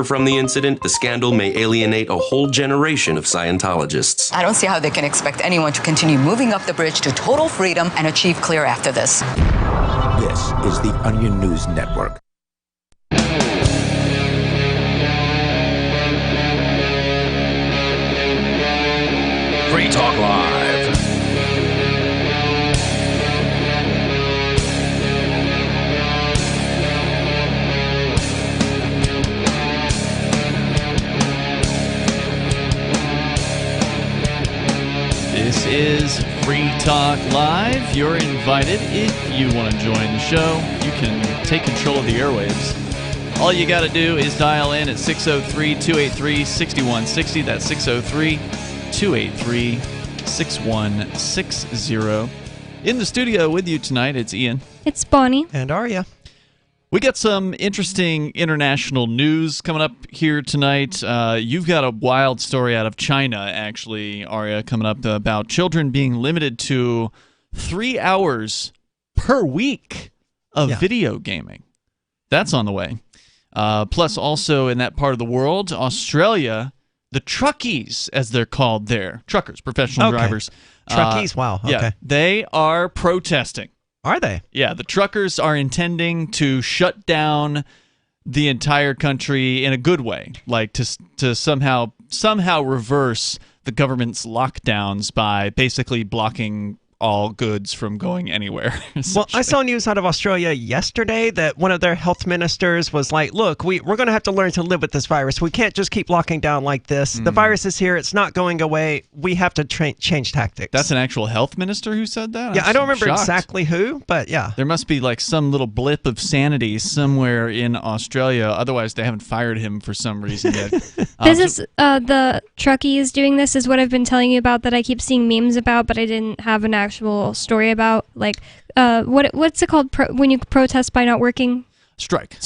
from the incident, the scandal may alienate a whole generation of Scientologists. I don't see how they can expect anyone to continue moving up the bridge to total freedom and achieve clear after this. This is the Onion News Network. Free Talk Live. This is Free Talk Live. You're invited if you want to join the show. You can take control of the airwaves. All you got to do is dial in at 603-283-6160. That's 603-283-6160. In the studio with you tonight, it's Ian. It's Bonnie. And Arya. We got some interesting international news coming up here tonight. You've got a wild story out of China, actually, Arya, coming up about children being limited to 3 hours per week of video gaming. That's on the way. Plus, also in that part of the world, Australia, the truckies, as they're called there, truckers, professional drivers. Truckies, wow. Okay. Yeah, they are protesting. Are they? Yeah, the truckers are intending to shut down the entire country in a good way, like to somehow reverse the government's lockdowns by basically blocking all goods from going anywhere. Well, I saw news out of Australia yesterday that one of their health ministers was like, look, we're going to have to learn to live with this virus. We can't just keep locking down like this. The virus is here. It's not going away. We have to change tactics. That's an actual health minister who said that? Yeah, I don't remember shocked. exactly who, but yeah. There must be like some little blip of sanity somewhere in Australia. Otherwise, they haven't fired him for some reason yet. This is the truckies doing this is what I've been telling you about that I keep seeing memes about, but I didn't have an actual story about. Like, what's it called when you protest by not working? Strike.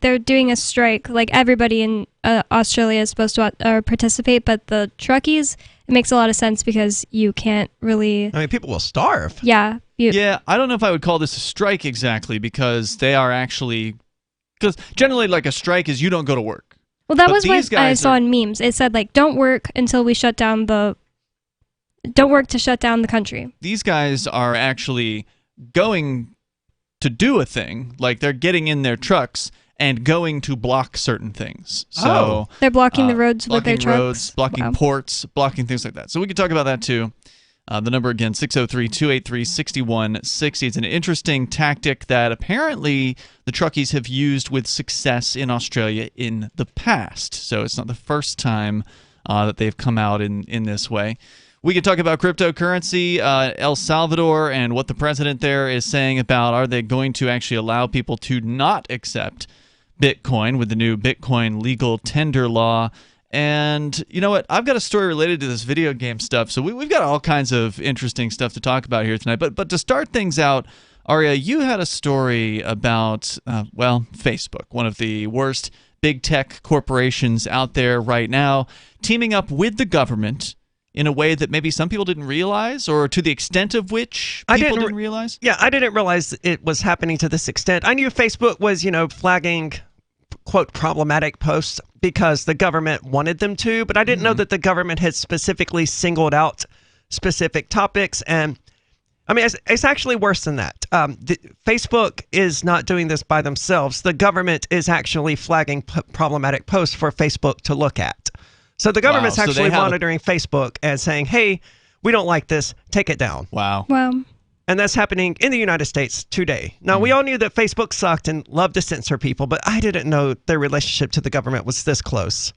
They're doing a strike. Like, everybody in Australia is supposed to participate, but the truckies, it makes a lot of sense because you can't really... I mean, people will starve. Yeah. Yeah, I don't know if I would call this a strike exactly because they are actually... Because generally, like, a strike is you don't go to work. Well, that was what I saw in memes. It said, like, don't work until we shut down the... Don't work to shut down the country. These guys are actually going to do a thing. Like, they're getting in their trucks and going to block certain things. So they're blocking the roads with their trucks. Blocking ports, blocking things like that. So we can talk about that too. The number again, 603-283-6160. It's an interesting tactic that apparently the truckies have used with success in Australia in the past. So it's not the first time that they've come out in this way. We can talk about cryptocurrency, El Salvador, and what the president there is saying about are they going to actually allow people to not accept Bitcoin with the new Bitcoin legal tender law. And you know what? I've got a story related to this video game stuff. So we've got all kinds of interesting stuff to talk about here tonight. But to start things out, Arya, you had a story about, Facebook, one of the worst big tech corporations out there right now, teaming up with the government in a way that maybe some people didn't realize, or to the extent of which people didn't realize? Yeah, I didn't realize it was happening to this extent. I knew Facebook was, flagging, quote, problematic posts because the government wanted them to, but I didn't know that the government had specifically singled out specific topics. And, I mean, it's actually worse than that. Facebook is not doing this by themselves. The government is actually flagging problematic posts for Facebook to look at. So the government's actually monitoring Facebook and saying, hey, we don't like this, take it down. Wow. And that's happening in the United States today. Now, we all knew that Facebook sucked and loved to censor people, but I didn't know their relationship to the government was this close.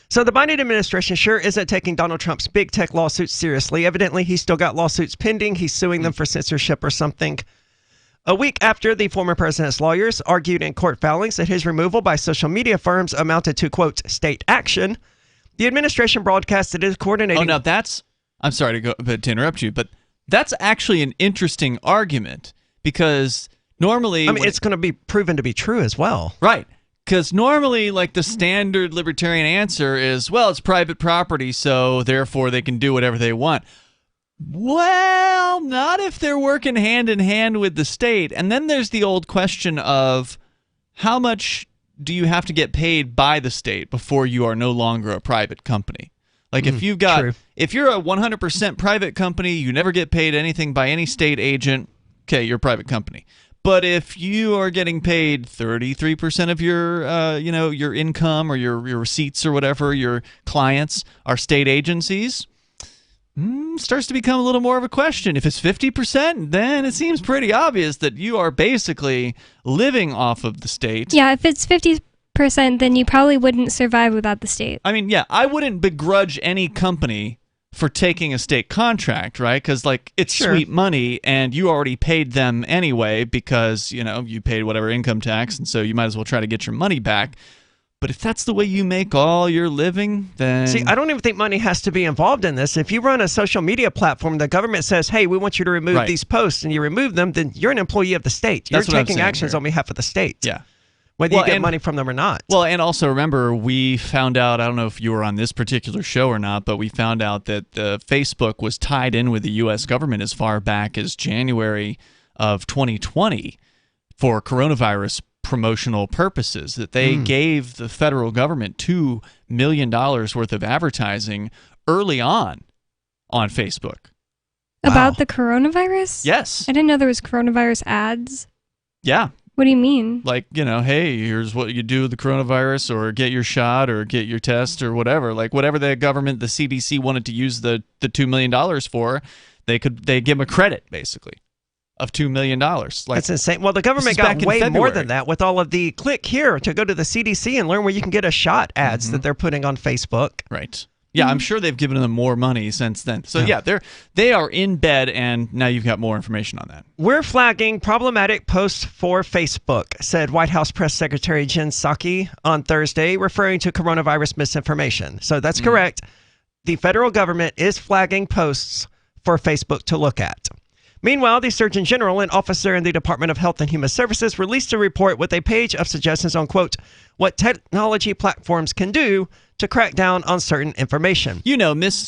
So the Biden administration sure isn't taking Donald Trump's big tech lawsuits seriously. Evidently, he's still got lawsuits pending. He's suing them for censorship or something. A week after the former president's lawyers argued in court filings that his removal by social media firms amounted to, quote, state action, the administration broadcasted it is coordinating... Oh, now that's... I'm sorry to interrupt you, but that's actually an interesting argument because normally... I mean, it's going to be proven to be true as well. Right. Because normally, like, the standard libertarian answer is, well, it's private property, so therefore they can do whatever they want. Well, not if they're working hand in hand with the state. And then there's the old question of how much do you have to get paid by the state before you are no longer a private company? Like if you've got, true. if you're a 100% private company, you never get paid anything by any state agent, okay, you're a private company. But if you are getting paid 33% of your, your income or your receipts or whatever, your clients are state agencies, starts to become a little more of a question. If it's 50%, then it seems pretty obvious that you are basically living off of the state. Yeah, if it's 50%, then you probably wouldn't survive without the state. I mean, yeah, I wouldn't begrudge any company for taking a state contract, right? Because, like, it's sweet money, and you already paid them anyway because, you paid whatever income tax, and so you might as well try to get your money back. But if that's the way you make all your living, then... See, I don't even think money has to be involved in this. If you run a social media platform, the government says, hey, we want you to remove these posts, and you remove them, then you're an employee of the state. You're taking actions on behalf of the state. Yeah. Whether you get money from them or not. Well, and also remember, we found out, I don't know if you were on this particular show or not, but we found out that Facebook was tied in with the U.S. government as far back as January of 2020 for coronavirus promotional purposes, that they gave the federal government $2 million worth of advertising early on Facebook. About the coronavirus? Yes. I didn't know there was coronavirus ads. Yeah. What do you mean? Like, hey, here's what you do with the coronavirus, or get your shot, or get your test, or whatever. Like, whatever the government, the CDC wanted to use the $2 million for, they give them a credit, basically, of $2 million. Like, that's insane. Well, the government got way more than that with all of the click here to go to the CDC and learn where you can get a shot ads that they're putting on Facebook. Right. Yeah, I'm sure they've given them more money since then. So yeah, they are in bed, and now you've got more information on that. We're flagging problematic posts for Facebook, said White House Press Secretary Jen Psaki on Thursday, referring to coronavirus misinformation. So that's correct. The federal government is flagging posts for Facebook to look at. Meanwhile, the Surgeon General and officer in the Department of Health and Human Services released a report with a page of suggestions on, quote, what technology platforms can do to crack down on certain information.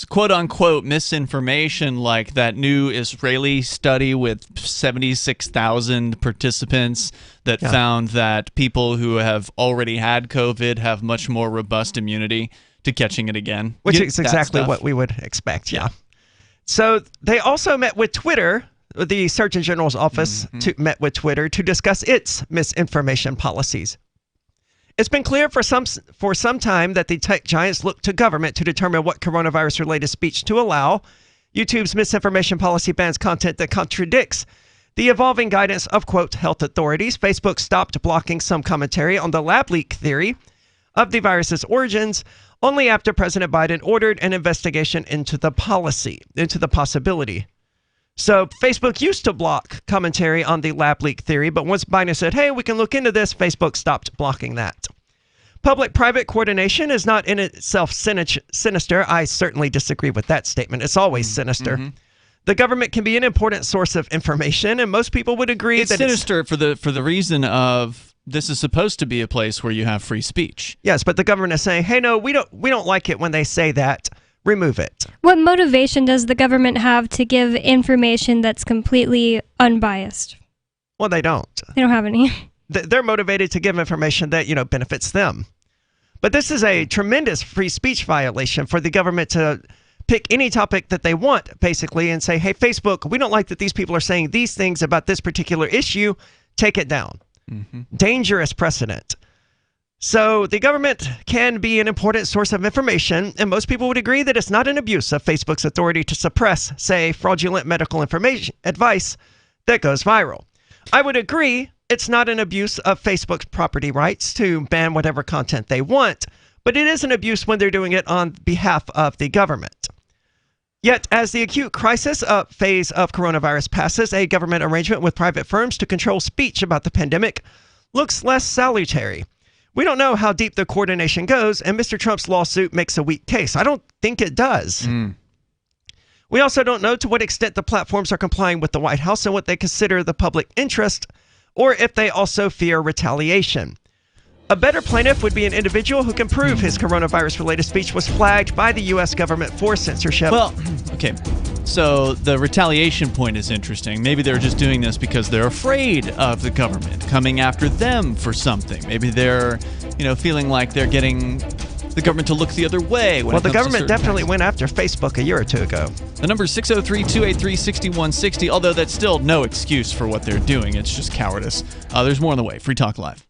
Quote-unquote misinformation, like that new Israeli study with 76,000 participants that found that people who have already had COVID have much more robust immunity to catching it again. Which is exactly what we would expect, yeah. So they also met with Twitter. The Surgeon General's office met with Twitter to discuss its misinformation policies. It's been clear for some time that the tech giants look to government to determine what coronavirus-related speech to allow. YouTube's misinformation policy bans content that contradicts the evolving guidance of, quote, health authorities. Facebook stopped blocking some commentary on the lab leak theory of the virus's origins only after President Biden ordered an investigation into the possibility. So Facebook used to block commentary on the lab leak theory, but once Biden said, hey, we can look into this, Facebook stopped blocking that. Public-private coordination is not in itself sinister. I certainly disagree with that statement. It's always sinister. The government can be an important source of information, and most people would agree it's that sinister for the reason of this is supposed to be a place where you have free speech. Yes, but the government is saying, hey, no, we don't like it when they say that. Remove it. What motivation does the government have to give information that's completely unbiased? Well, they don't. They don't have any. They're motivated to give information that, benefits them. But this is a tremendous free speech violation for the government to pick any topic that they want, basically, and say, hey, Facebook, we don't like that these people are saying these things about this particular issue. Take it down. Dangerous precedent. So the government can be an important source of information, and most people would agree that it's not an abuse of Facebook's authority to suppress, say, fraudulent medical information advice that goes viral. I would agree it's not an abuse of Facebook's property rights to ban whatever content they want, but it is an abuse when they're doing it on behalf of the government. Yet, as the acute crisis phase of coronavirus passes, a government arrangement with private firms to control speech about the pandemic looks less salutary. We don't know how deep the coordination goes, and Mr. Trump's lawsuit makes a weak case. I don't think it does. We also don't know to what extent the platforms are complying with the White House and what they consider the public interest, or if they also fear retaliation. A better plaintiff would be an individual who can prove his coronavirus-related speech was flagged by the U.S. government for censorship. Well, okay. So the retaliation point is interesting. Maybe they're just doing this because they're afraid of the government coming after them for something. Maybe they're feeling like they're getting the government to look the other way. Well, the government definitely went after Facebook a year or two ago. The number is 603-283-6160, although that's still no excuse for what they're doing. It's just cowardice. There's more on the way. Free Talk Live.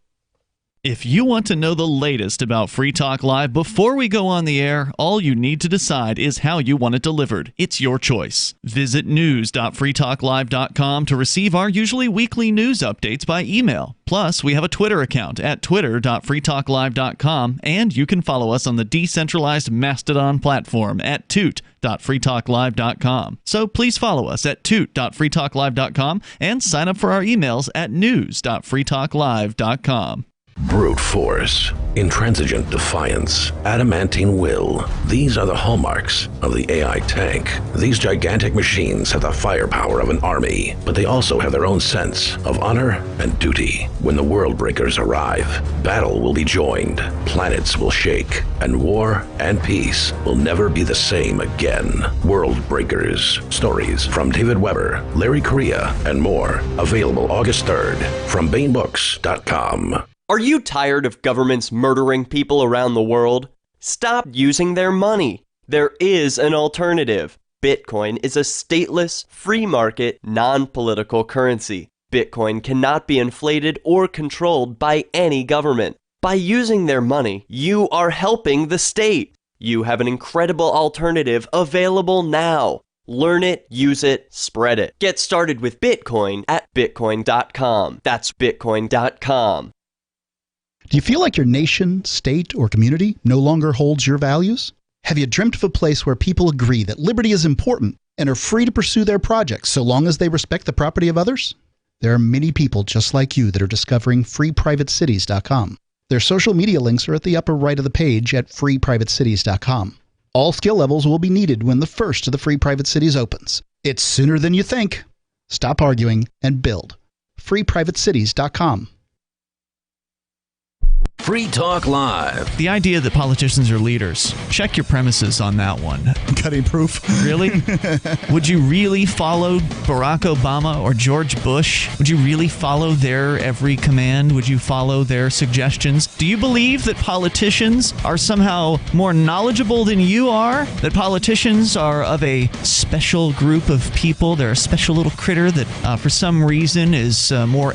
If you want to know the latest about Free Talk Live before we go on the air, all you need to decide is how you want it delivered. It's your choice. Visit news.freetalklive.com to receive our usually weekly news updates by email. Plus, we have a Twitter account at twitter.freetalklive.com, and you can follow us on the decentralized Mastodon platform at toot.freetalklive.com. So please follow us at toot.freetalklive.com and sign up for our emails at news.freetalklive.com. Brute force, intransigent defiance, adamantine will. These are the hallmarks of the AI tank. These gigantic machines have the firepower of an army, but they also have their own sense of honor and duty. When the world breakers arrive, battle will be joined, planets will shake, and war and peace will never be the same again. World Breakers. Stories from David Weber, Larry Correia, and more. Available August 3rd from BaneBooks.com. Are you tired of governments murdering people around the world? Stop using their money. There is an alternative. Bitcoin is a stateless, free market, non-political currency. Bitcoin cannot be inflated or controlled by any government. By using their money, you are helping the state. You have an incredible alternative available now. Learn it, use it, spread it. Get started with Bitcoin at Bitcoin.com. That's Bitcoin.com. Do you feel like your nation, state, or community no longer holds your values? Have you dreamt of a place where people agree that liberty is important and are free to pursue their projects so long as they respect the property of others? There are many people just like you that are discovering freeprivatecities.com. Their social media links are at the upper right of the page at freeprivatecities.com. All skill levels will be needed when the first of the Free Private Cities opens. It's sooner than you think. Stop arguing and build. freeprivatecities.com. Free Talk Live. The idea that politicians are leaders. Check your premises on that one. Cutting proof. Really? Would you really follow Barack Obama or George Bush? Would you really follow their every command? Would you follow their suggestions? Do you believe that politicians are somehow more knowledgeable than you are? That politicians are of a special group of people? They're a special little critter that for some reason is more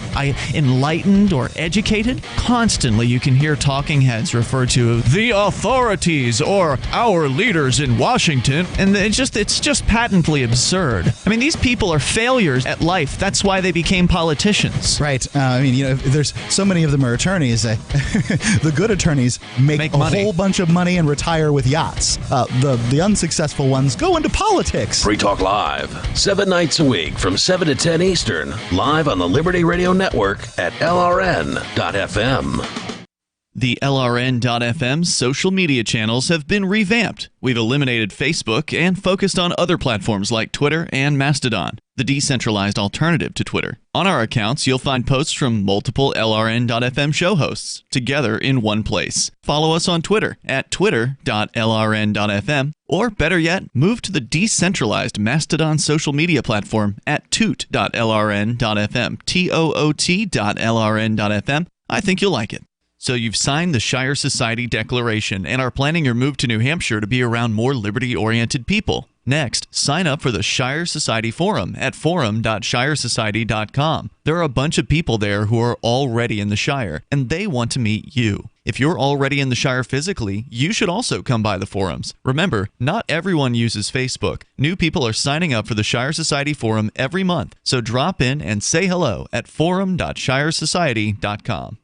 enlightened or educated? Constantly you can hear talking heads refer to the authorities or our leaders in Washington, and it's just patently absurd. I mean, these people are failures at life. That's why they became politicians. Right. There's so many of them are attorneys. The good attorneys make a money. whole bunch of money and retire with yachts. The unsuccessful ones go into politics. Free Talk Live, 7 nights a week from 7 to 10 Eastern, live on the Liberty Radio Network at LRN.FM. The LRN.FM social media channels have been revamped. We've eliminated Facebook and focused on other platforms like Twitter and Mastodon, the decentralized alternative to Twitter. On our accounts, you'll find posts from multiple LRN.FM show hosts together in one place. Follow us on Twitter at twitter.lrn.fm, or better yet, move to the decentralized Mastodon social media platform at toot.lrn.fm, toot.lrn.fm. I think you'll like it. So you've signed the Shire Society Declaration and are planning your move to New Hampshire to be around more liberty-oriented people. Next, sign up for the Shire Society Forum at forum.shiresociety.com. There are a bunch of people there who are already in the Shire, and they want to meet you. If you're already in the Shire physically, you should also come by the forums. Remember, not everyone uses Facebook. New people are signing up for the Shire Society Forum every month, so drop in and say hello at forum.shiresociety.com.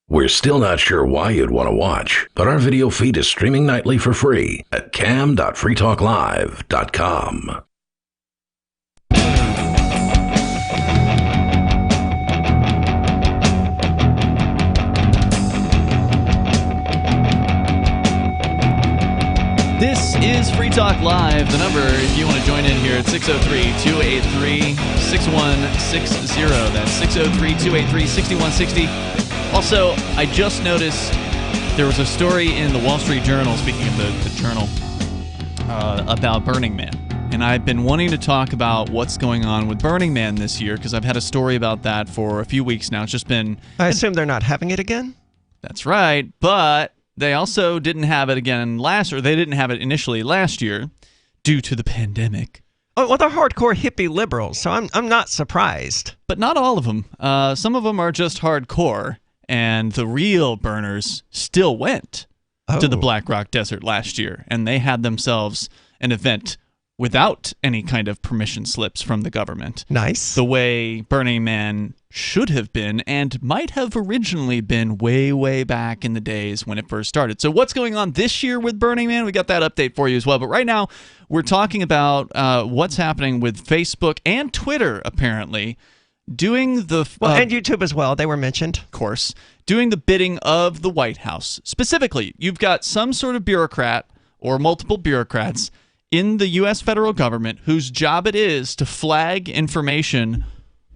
We're still not sure why you'd want to watch, but our video feed is streaming nightly for free at cam.freetalklive.com. This is Free Talk Live. The number, if you want to join in here, it's 603-283-6160. That's 603-283-6160. Also, I just noticed there was a story in the Wall Street Journal, speaking of the Journal, about Burning Man. And I've been wanting to talk about what's going on with Burning Man this year because I've had a story about that for a few weeks now. It's just been... I assume they're not having it again? That's right, but they also didn't have it again they didn't have it initially last year due to the pandemic. Oh, well, they're hardcore hippie liberals, so I'm not surprised. But not all of them. Some of them are just hardcore, and the real burners still went to the Black Rock Desert last year, and they had themselves an event without any kind of permission slips from the government. Nice. The way Burning Man should have been and might have originally been way, way back in the days when it first started. So what's going on this year with Burning Man? We got that update for you as well. But right now, we're talking about what's happening with Facebook and Twitter, apparently, doing the... and YouTube as well. They were mentioned. Of course. Doing the bidding of the White House. Specifically, you've got some sort of bureaucrat or multiple bureaucrats in the U.S. federal government whose job it is to flag information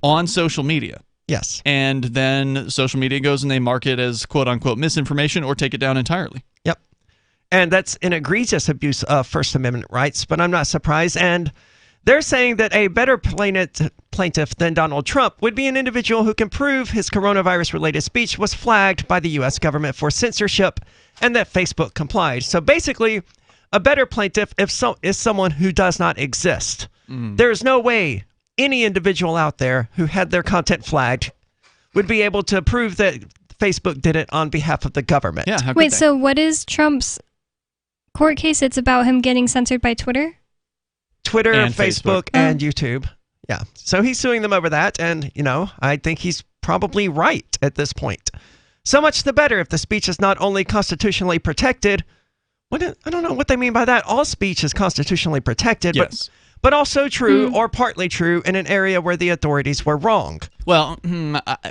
on social media. Yes. And then social media goes and they mark it as quote-unquote misinformation or take it down entirely. Yep. And that's an egregious abuse of First Amendment rights, but I'm not surprised. And they're saying that a better plaintiff than Donald Trump would be an individual who can prove his coronavirus-related speech was flagged by the U.S. government for censorship and that Facebook complied. So basically, a better plaintiff is someone who does not exist. There is no way any individual out there who had their content flagged would be able to prove that Facebook did it on behalf of the government. Yeah. Wait, so what is Trump's court case? It's about him getting censored by Twitter? Twitter, And Facebook, and YouTube. Yeah. So he's suing them over that, and, I think he's probably right at this point. So much the better if the speech is not only constitutionally protected. I don't know what they mean by that. All speech is constitutionally protected, Yes. but also true or partly true in an area where the authorities were wrong. Well,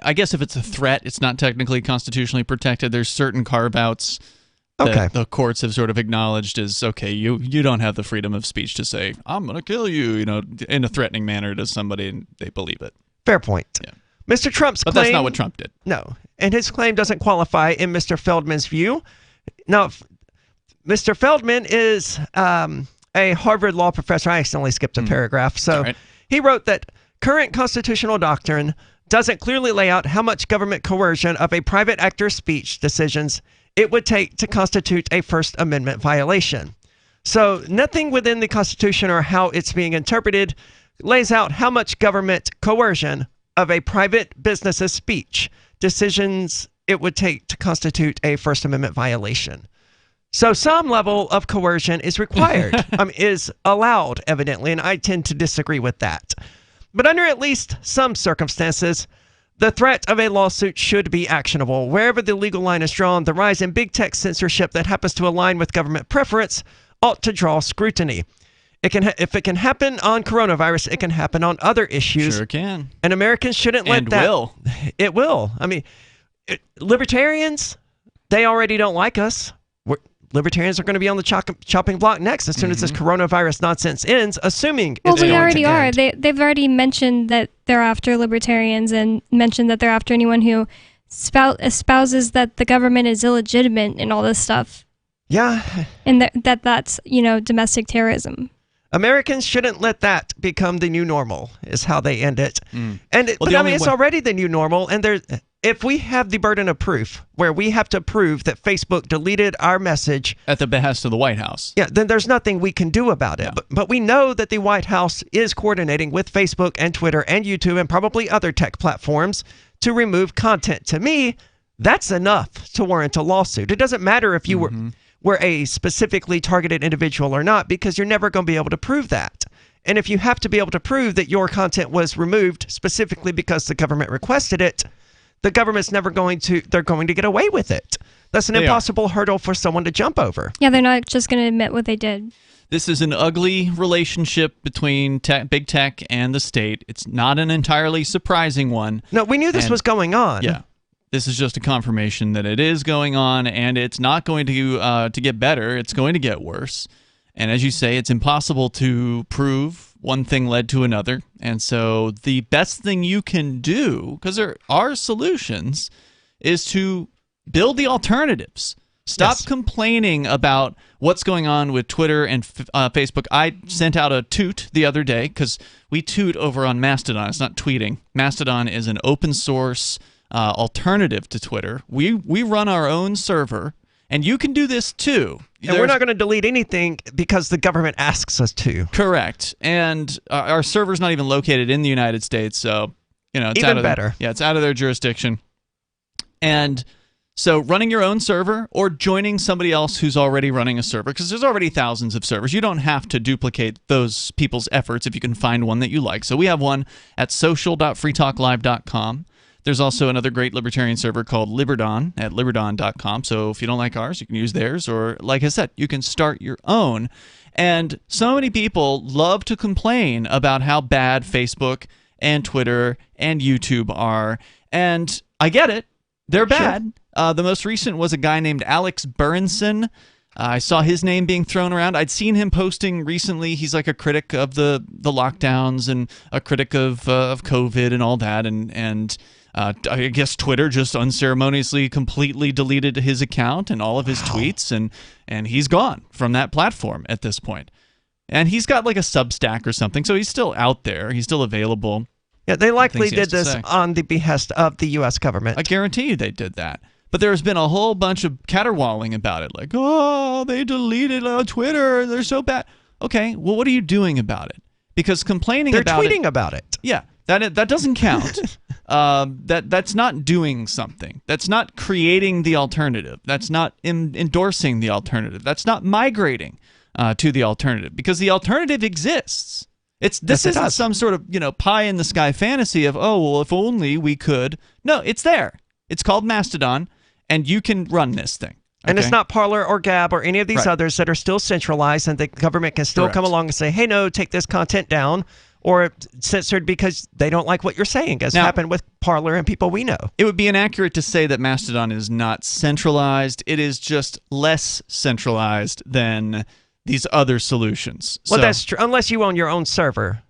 I guess if it's a threat, it's not technically constitutionally protected. There's certain carve-outs that the courts have sort of acknowledged as, okay, you don't have the freedom of speech to say, I'm going to kill you, in a threatening manner to somebody, and they believe it. Fair point. Yeah. Mr. Trump's claim... But that's not what Trump did. No. And his claim doesn't qualify in Mr. Feldman's view. Now, Mr. Feldman is a Harvard law professor. I accidentally skipped a paragraph. So he wrote that current constitutional doctrine doesn't clearly lay out how much government coercion of a private actor's speech decisions it would take to constitute a First Amendment violation. So nothing within the Constitution or how it's being interpreted lays out how much government coercion of a private business's speech decisions it would take to constitute a First Amendment violation. So some level of coercion is required, is allowed, evidently, and I tend to disagree with that. But under at least some circumstances, the threat of a lawsuit should be actionable. Wherever the legal line is drawn, the rise in big tech censorship that happens to align with government preference ought to draw scrutiny. If it can happen on coronavirus, it can happen on other issues. Sure can. And Americans shouldn't let that... will. It will. Libertarians, they already don't like us. Libertarians are going to be on the chopping block next as soon as this coronavirus nonsense ends, assuming well, it's we going already to are. end. They've already mentioned that they're after libertarians and mentioned that they're after anyone who espouses that the government is illegitimate and all this stuff. Yeah. And that's, domestic terrorism. Americans shouldn't let that become the new normal, is how they end it. It's already the new normal, and if we have the burden of proof, where we have to prove that Facebook deleted our message at the behest of the White House, then there's nothing we can do about it. But we know that the White House is coordinating with Facebook and Twitter and YouTube and probably other tech platforms to remove content. To me, that's enough to warrant a lawsuit. It doesn't matter if you were a specifically targeted individual or not, because you're never going to be able to prove that. And if you have to be able to prove that your content was removed specifically because the government requested it, the government's they're going to get away with it. That's an impossible hurdle for someone to jump over. Yeah, they're not just going to admit what they did. This is an ugly relationship between big tech and the state. It's not an entirely surprising one. No, we knew this was going on. Yeah. This is just a confirmation that it is going on, and it's not going to get better. It's going to get worse. And as you say, it's impossible to prove one thing led to another. And so the best thing you can do, because there are solutions, is to build the alternatives. Stop Yes. complaining about what's going on with Twitter and Facebook. I sent out a toot the other day because we toot over on Mastodon. It's not tweeting. Mastodon is an open source alternative to Twitter. We run our own server, and you can do this too. And we're not going to delete anything because the government asks us to. Correct. And our server's not even located in the United States, so it's Even out of better. It's out of their jurisdiction. And so running your own server or joining somebody else who's already running a server, because there's already thousands of servers. You don't have to duplicate those people's efforts if you can find one that you like. So we have one at social.freetalklive.com. There's also another great libertarian server called Liberdon at liberdon.com. So if you don't like ours, you can use theirs. Or like I said, you can start your own. And so many people love to complain about how bad Facebook and Twitter and YouTube are. And I get it. They're bad. The most recent was a guy named Alex Berenson. I saw his name being thrown around. I'd seen him posting recently. He's like a critic of the lockdowns and a critic of COVID and all that. And I guess Twitter just unceremoniously completely deleted his account and all of his tweets. And he's gone from that platform at this point. And he's got like a Substack or something. So he's still out there. He's still available. Yeah, they likely Things he has did to this say. on the behest of the U.S. government. I guarantee you they did that. But there's been a whole bunch of caterwauling about it. Like, oh, they deleted Twitter. They're so bad. Okay, well, what are you doing about it? Because complaining They're about tweeting about it. Yeah, that doesn't count. That's not doing something. That's not creating the alternative. That's not endorsing the alternative. That's not migrating to the alternative, because the alternative exists. This isn't some sort of pie in the sky fantasy of, oh, well, if only we could. No, it's there. It's called Mastodon, and you can run this thing. And it's okay? not Parler or Gab or any of these Right. others that are still centralized, and the government can still Correct. come along and say, hey, no, take this content down, or censored because they don't like what you're saying, as Now, happened with Parler and people we know. It would be inaccurate to say that Mastodon is not centralized. It is just less centralized than these other solutions. Well, So- that's true. Unless you own your own server.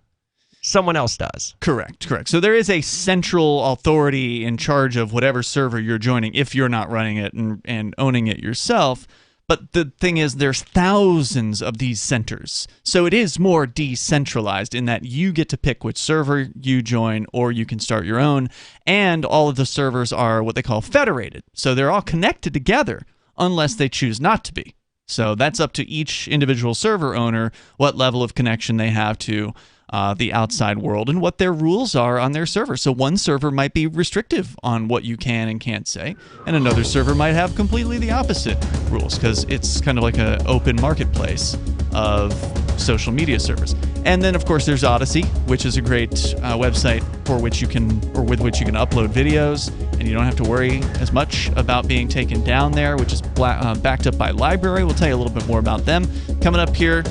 Someone else does. Correct. So there is a central authority in charge of whatever server you're joining if you're not running it and owning it yourself. But the thing is, there's thousands of these centers. So it is more decentralized in that you get to pick which server you join, or you can start your own. And all of the servers are what they call federated. So they're all connected together unless they choose not to be. So that's up to each individual server owner what level of connection they have to the outside world and what their rules are on their server. So one server might be restrictive on what you can and can't say, and another server might have completely the opposite rules, because it's kind of like an open marketplace of social media servers. And then, of course, there's Odyssey, which is a great website for which you can, or with which you can upload videos, and you don't have to worry as much about being taken down there, which is backed up by Library. We'll tell you a little bit more about them coming up here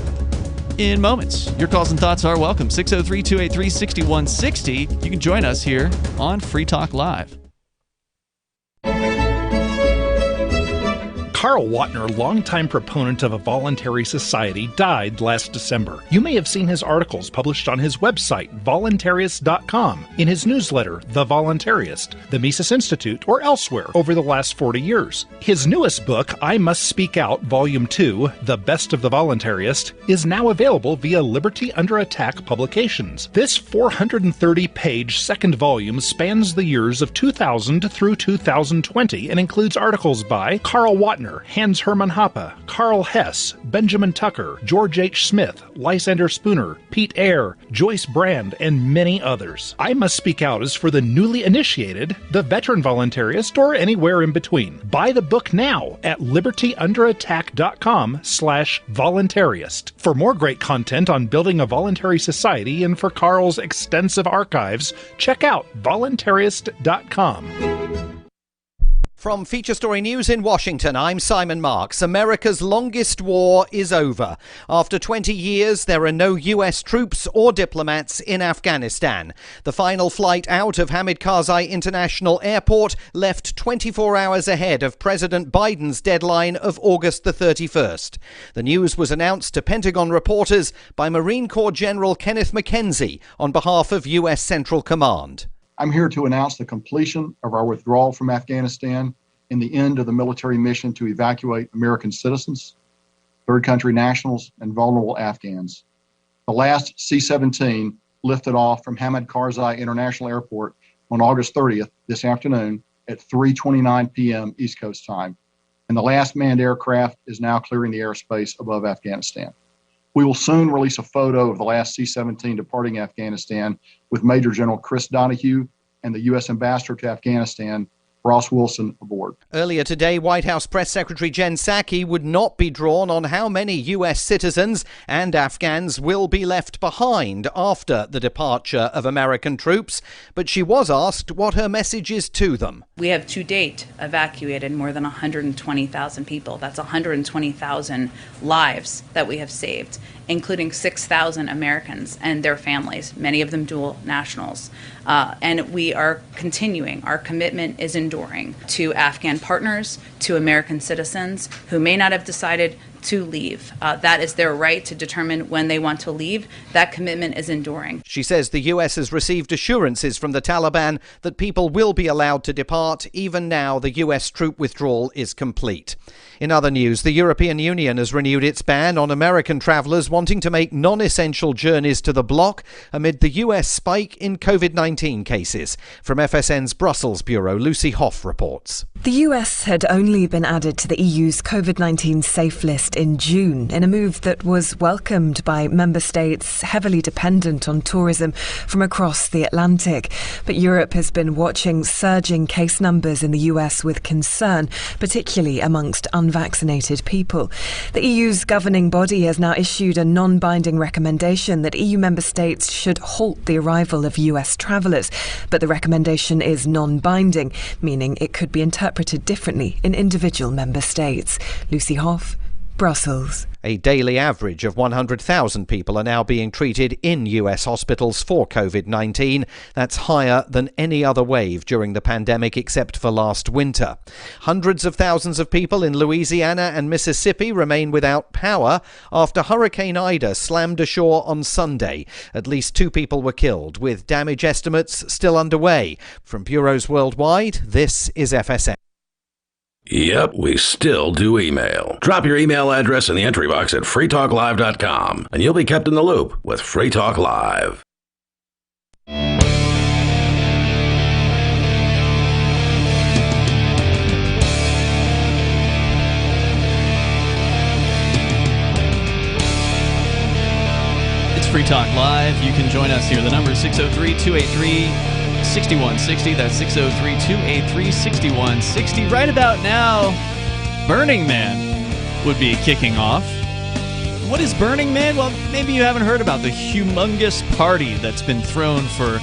in moments. Your calls and thoughts are welcome. 603-283-6160. You can join us here on Free Talk Live. Carl Watner, longtime proponent of a voluntary society, died last December. You may have seen his articles published on his website, voluntarist.com, in his newsletter, The Voluntarist, the Mises Institute, or elsewhere over the last 40 years. His newest book, I Must Speak Out, Volume 2, The Best of the Voluntarist, is now available via Liberty Under Attack Publications. This 430-page second volume spans the years of 2000 through 2020 and includes articles by Carl Watner, Hans Hermann Hoppe, Karl Hess, Benjamin Tucker, George H. Smith, Lysander Spooner, Pete Eyre, Joyce Brand, and many others. I Must Speak Out is for the newly initiated, the veteran voluntarist, or anywhere in between. Buy the book now at libertyunderattack.com/voluntarist. For more great content on building a voluntary society and for Carl's extensive archives, check out voluntarist.com. From Feature Story News in Washington, I'm Simon Marks. America's longest war is over. After 20 years, there are no U.S. troops or diplomats in Afghanistan. The final flight out of Hamid Karzai International Airport left 24 hours ahead of President Biden's deadline of August the 31st. The news was announced to Pentagon reporters by Marine Corps General Kenneth McKenzie on behalf of U.S. Central Command. I'm here to announce the completion of our withdrawal from Afghanistan in the end of the military mission to evacuate American citizens, third country nationals, and vulnerable Afghans. The last C-17 lifted off from Hamid Karzai International Airport on August 30th, this afternoon, at 3:29 p.m. East Coast time. And the last manned aircraft is now clearing the airspace above Afghanistan. We will soon release a photo of the last C-17 departing Afghanistan with Major General Chris Donahue and the U.S. Ambassador to Afghanistan, Ross Wilson, aboard. Earlier today, White House Press Secretary Jen Psaki would not be drawn on how many U.S. citizens and Afghans will be left behind after the departure of American troops, but she was asked what her message is to them. We have to date evacuated more than 120,000 people. That's 120,000 lives that we have saved, including 6,000 Americans and their families, many of them dual nationals. And we are continuing. Our commitment is enduring to Afghan partners, to American citizens who may not have decided to leave. That is their right to determine when they want to leave. That commitment is enduring. She says the U.S. has received assurances from the Taliban that people will be allowed to depart. Even now, the U.S. troop withdrawal is complete. In other news, the European Union has renewed its ban on American travellers wanting to make non-essential journeys to the bloc amid the U.S. spike in COVID-19 cases. From FSN's Brussels bureau, Lucy Hoff reports. The US had only been added to the EU's COVID-19 safe list in June, in a move that was welcomed by member states heavily dependent on tourism from across the Atlantic. But Europe has been watching surging case numbers in the US with concern, particularly amongst unvaccinated people. The EU's governing body has now issued a non-binding recommendation that EU member states should halt the arrival of US travellers. But the recommendation is non-binding, meaning it could be interpreted differently in individual member states. Lucy Hoff, Brussels. A daily average of 100,000 people are now being treated in US hospitals for COVID-19. That's higher than any other wave during the pandemic except for last winter. Hundreds of thousands of people in Louisiana and Mississippi remain without power after Hurricane Ida slammed ashore on Sunday. At least 2 people were killed, with damage estimates still underway. From bureaus worldwide, this is FSN. Yep, we still do email. Drop your email address in the entry box at freetalklive.com, and you'll be kept in the loop with Free Talk Live. It's Free Talk Live. You can join us here. The number is 603-283-6160. That's 603-283-6160. Right about now, Burning Man would be kicking off. What is Burning Man? Well, maybe you haven't heard about the humongous party that's been thrown for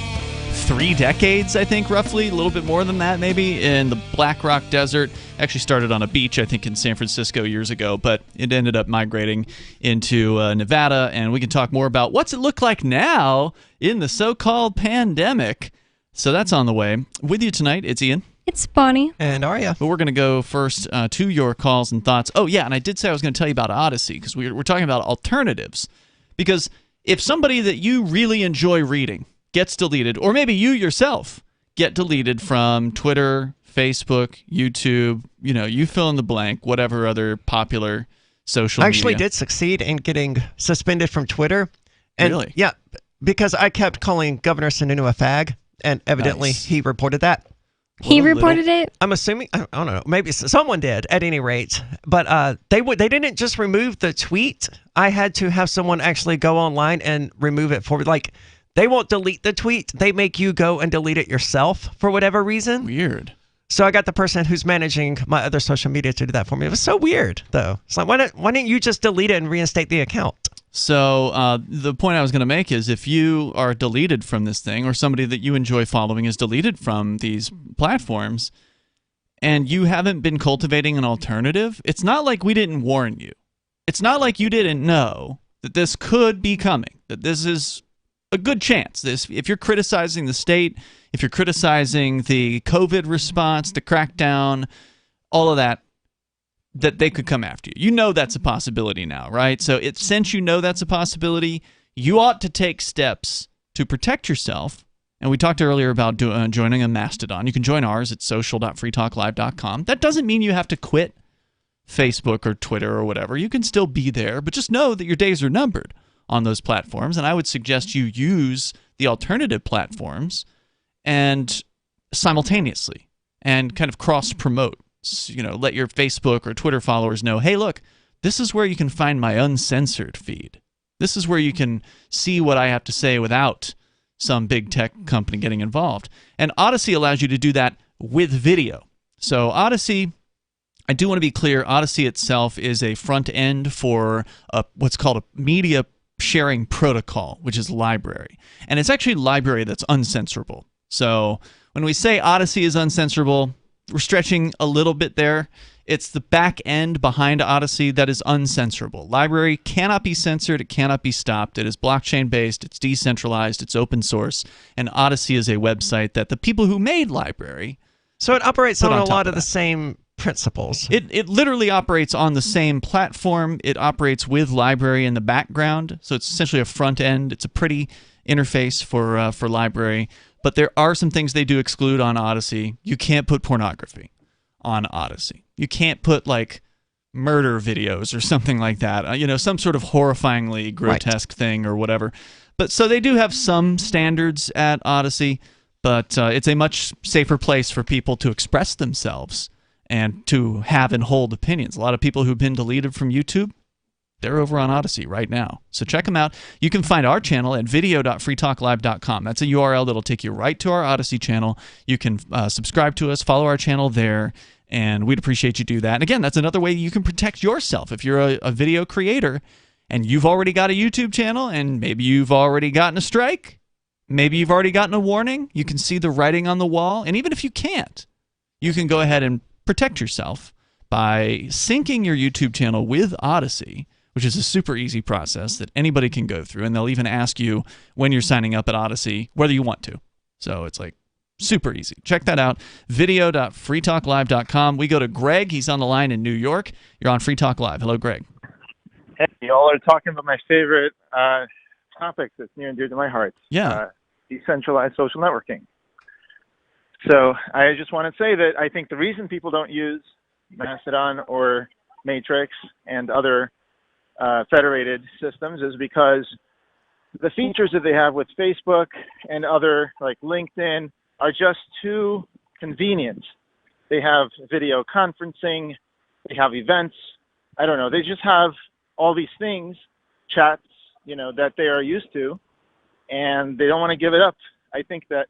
3 decades, I think, roughly. A little bit more than that, maybe, in the Black Rock Desert. Actually started on a beach, I think, in San Francisco years ago, but it ended up migrating into Nevada, and we can talk more about what's it look like now in the so-called pandemic. So that's on the way. With you tonight, it's Ian. It's Bonnie. And Arya. But we're going to go first to your calls and thoughts. Oh, yeah, and I did say I was going to tell you about Odyssey, because we're talking about alternatives. Because if somebody that you really enjoy reading gets deleted, or maybe you yourself get deleted from Twitter, Facebook, YouTube, you fill in the blank, whatever other popular social media. I actually did succeed in getting suspended from Twitter. And really? Yeah, because I kept calling Governor Sununu a fag. And evidently, he reported that. He reported it? I'm assuming. I don't know. Maybe someone did, at any rate. But they didn't just remove the tweet. I had to have someone actually go online and remove it for me. Like, they won't delete the tweet. They make you go and delete it yourself for whatever reason. Weird. So I got the person who's managing my other social media to do that for me. It was so weird, though. It's like, why didn't you just delete it and reinstate the account? So the point I was going to make is if you are deleted from this thing, or somebody that you enjoy following is deleted from these platforms, and you haven't been cultivating an alternative, it's not like we didn't warn you. It's not like you didn't know that this could be coming, that this is a good chance. If you're criticizing the state, if you're criticizing the COVID response, the crackdown, all of that, that they could come after you. You know that's a possibility now, right? So since you know that's a possibility, you ought to take steps to protect yourself. And we talked earlier about joining a Mastodon. You can join ours at social.freetalklive.com. That doesn't mean you have to quit Facebook or Twitter or whatever. You can still be there, but just know that your days are numbered on those platforms. And I would suggest you use the alternative platforms and simultaneously and kind of cross-promote. Let your Facebook or Twitter followers know, hey, look, this is where you can find my uncensored feed. This is where you can see what I have to say without some big tech company getting involved. And Odyssey allows you to do that with video. So Odyssey, I do want to be clear, Odyssey itself is a front end for what's called a media sharing protocol, which is library. And it's actually library that's uncensorable. So when we say Odyssey is uncensorable, we're stretching a little bit there. It's the back end behind Odyssey that is uncensorable. Library cannot be censored. It cannot be stopped. It is blockchain-based. It's decentralized. It's open source. And Odyssey is a website that the people who made Library So it operates on a lot of that. the same principles. It literally operates on the same platform. It operates with Library in the background. So it's essentially a front end. It's a pretty interface for Library. But there are some things they do exclude on Odyssey. You can't put pornography on Odyssey. You can't put like murder videos or something like that. Some sort of horrifyingly grotesque thing or whatever. But so they do have some standards at Odyssey, but it's a much safer place for people to express themselves and to have and hold opinions. A lot of people who've been deleted from YouTube, they're over on Odyssey right now. So check them out. You can find our channel at video.freetalklive.com. That's a URL that'll take you right to our Odyssey channel. You can subscribe to us, follow our channel there, and we'd appreciate you do that. And again, that's another way you can protect yourself. If you're a video creator and you've already got a YouTube channel and maybe you've already gotten a strike, maybe you've already gotten a warning, you can see the writing on the wall. And even if you can't, you can go ahead and protect yourself by syncing your YouTube channel with Odyssey, which is a super easy process that anybody can go through. And they'll even ask you when you're signing up at Odyssey whether you want to. So it's like super easy. Check that out, video.freetalklive.com. We go to Greg. He's on the line in New York. You're on Free Talk Live. Hello, Greg. Hey, y'all are talking about my favorite topics that's near and dear to my heart. Yeah. Decentralized social networking. So I just want to say that I think the reason people don't use Mastodon or Matrix and other federated systems is because the features that they have with Facebook and other like LinkedIn are just too convenient. They have video conferencing, they have events, I don't know, they just have all these things, chats, that they are used to, and they don't want to give it up. I think that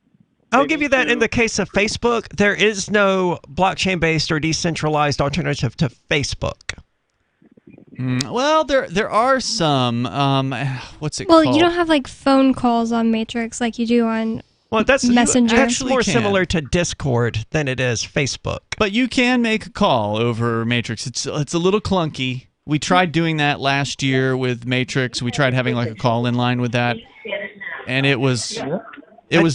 I'll give you that in the case of Facebook. There is no blockchain-based or decentralized alternative to Facebook. Well, there are some. What's it Well, called? you don't have like phone calls on Matrix like you do on that's Messenger. That's more similar to Discord than it is Facebook. But you can make a call over Matrix. It's a little clunky. We tried doing that last year with Matrix. We tried having like a call in line with that, and it was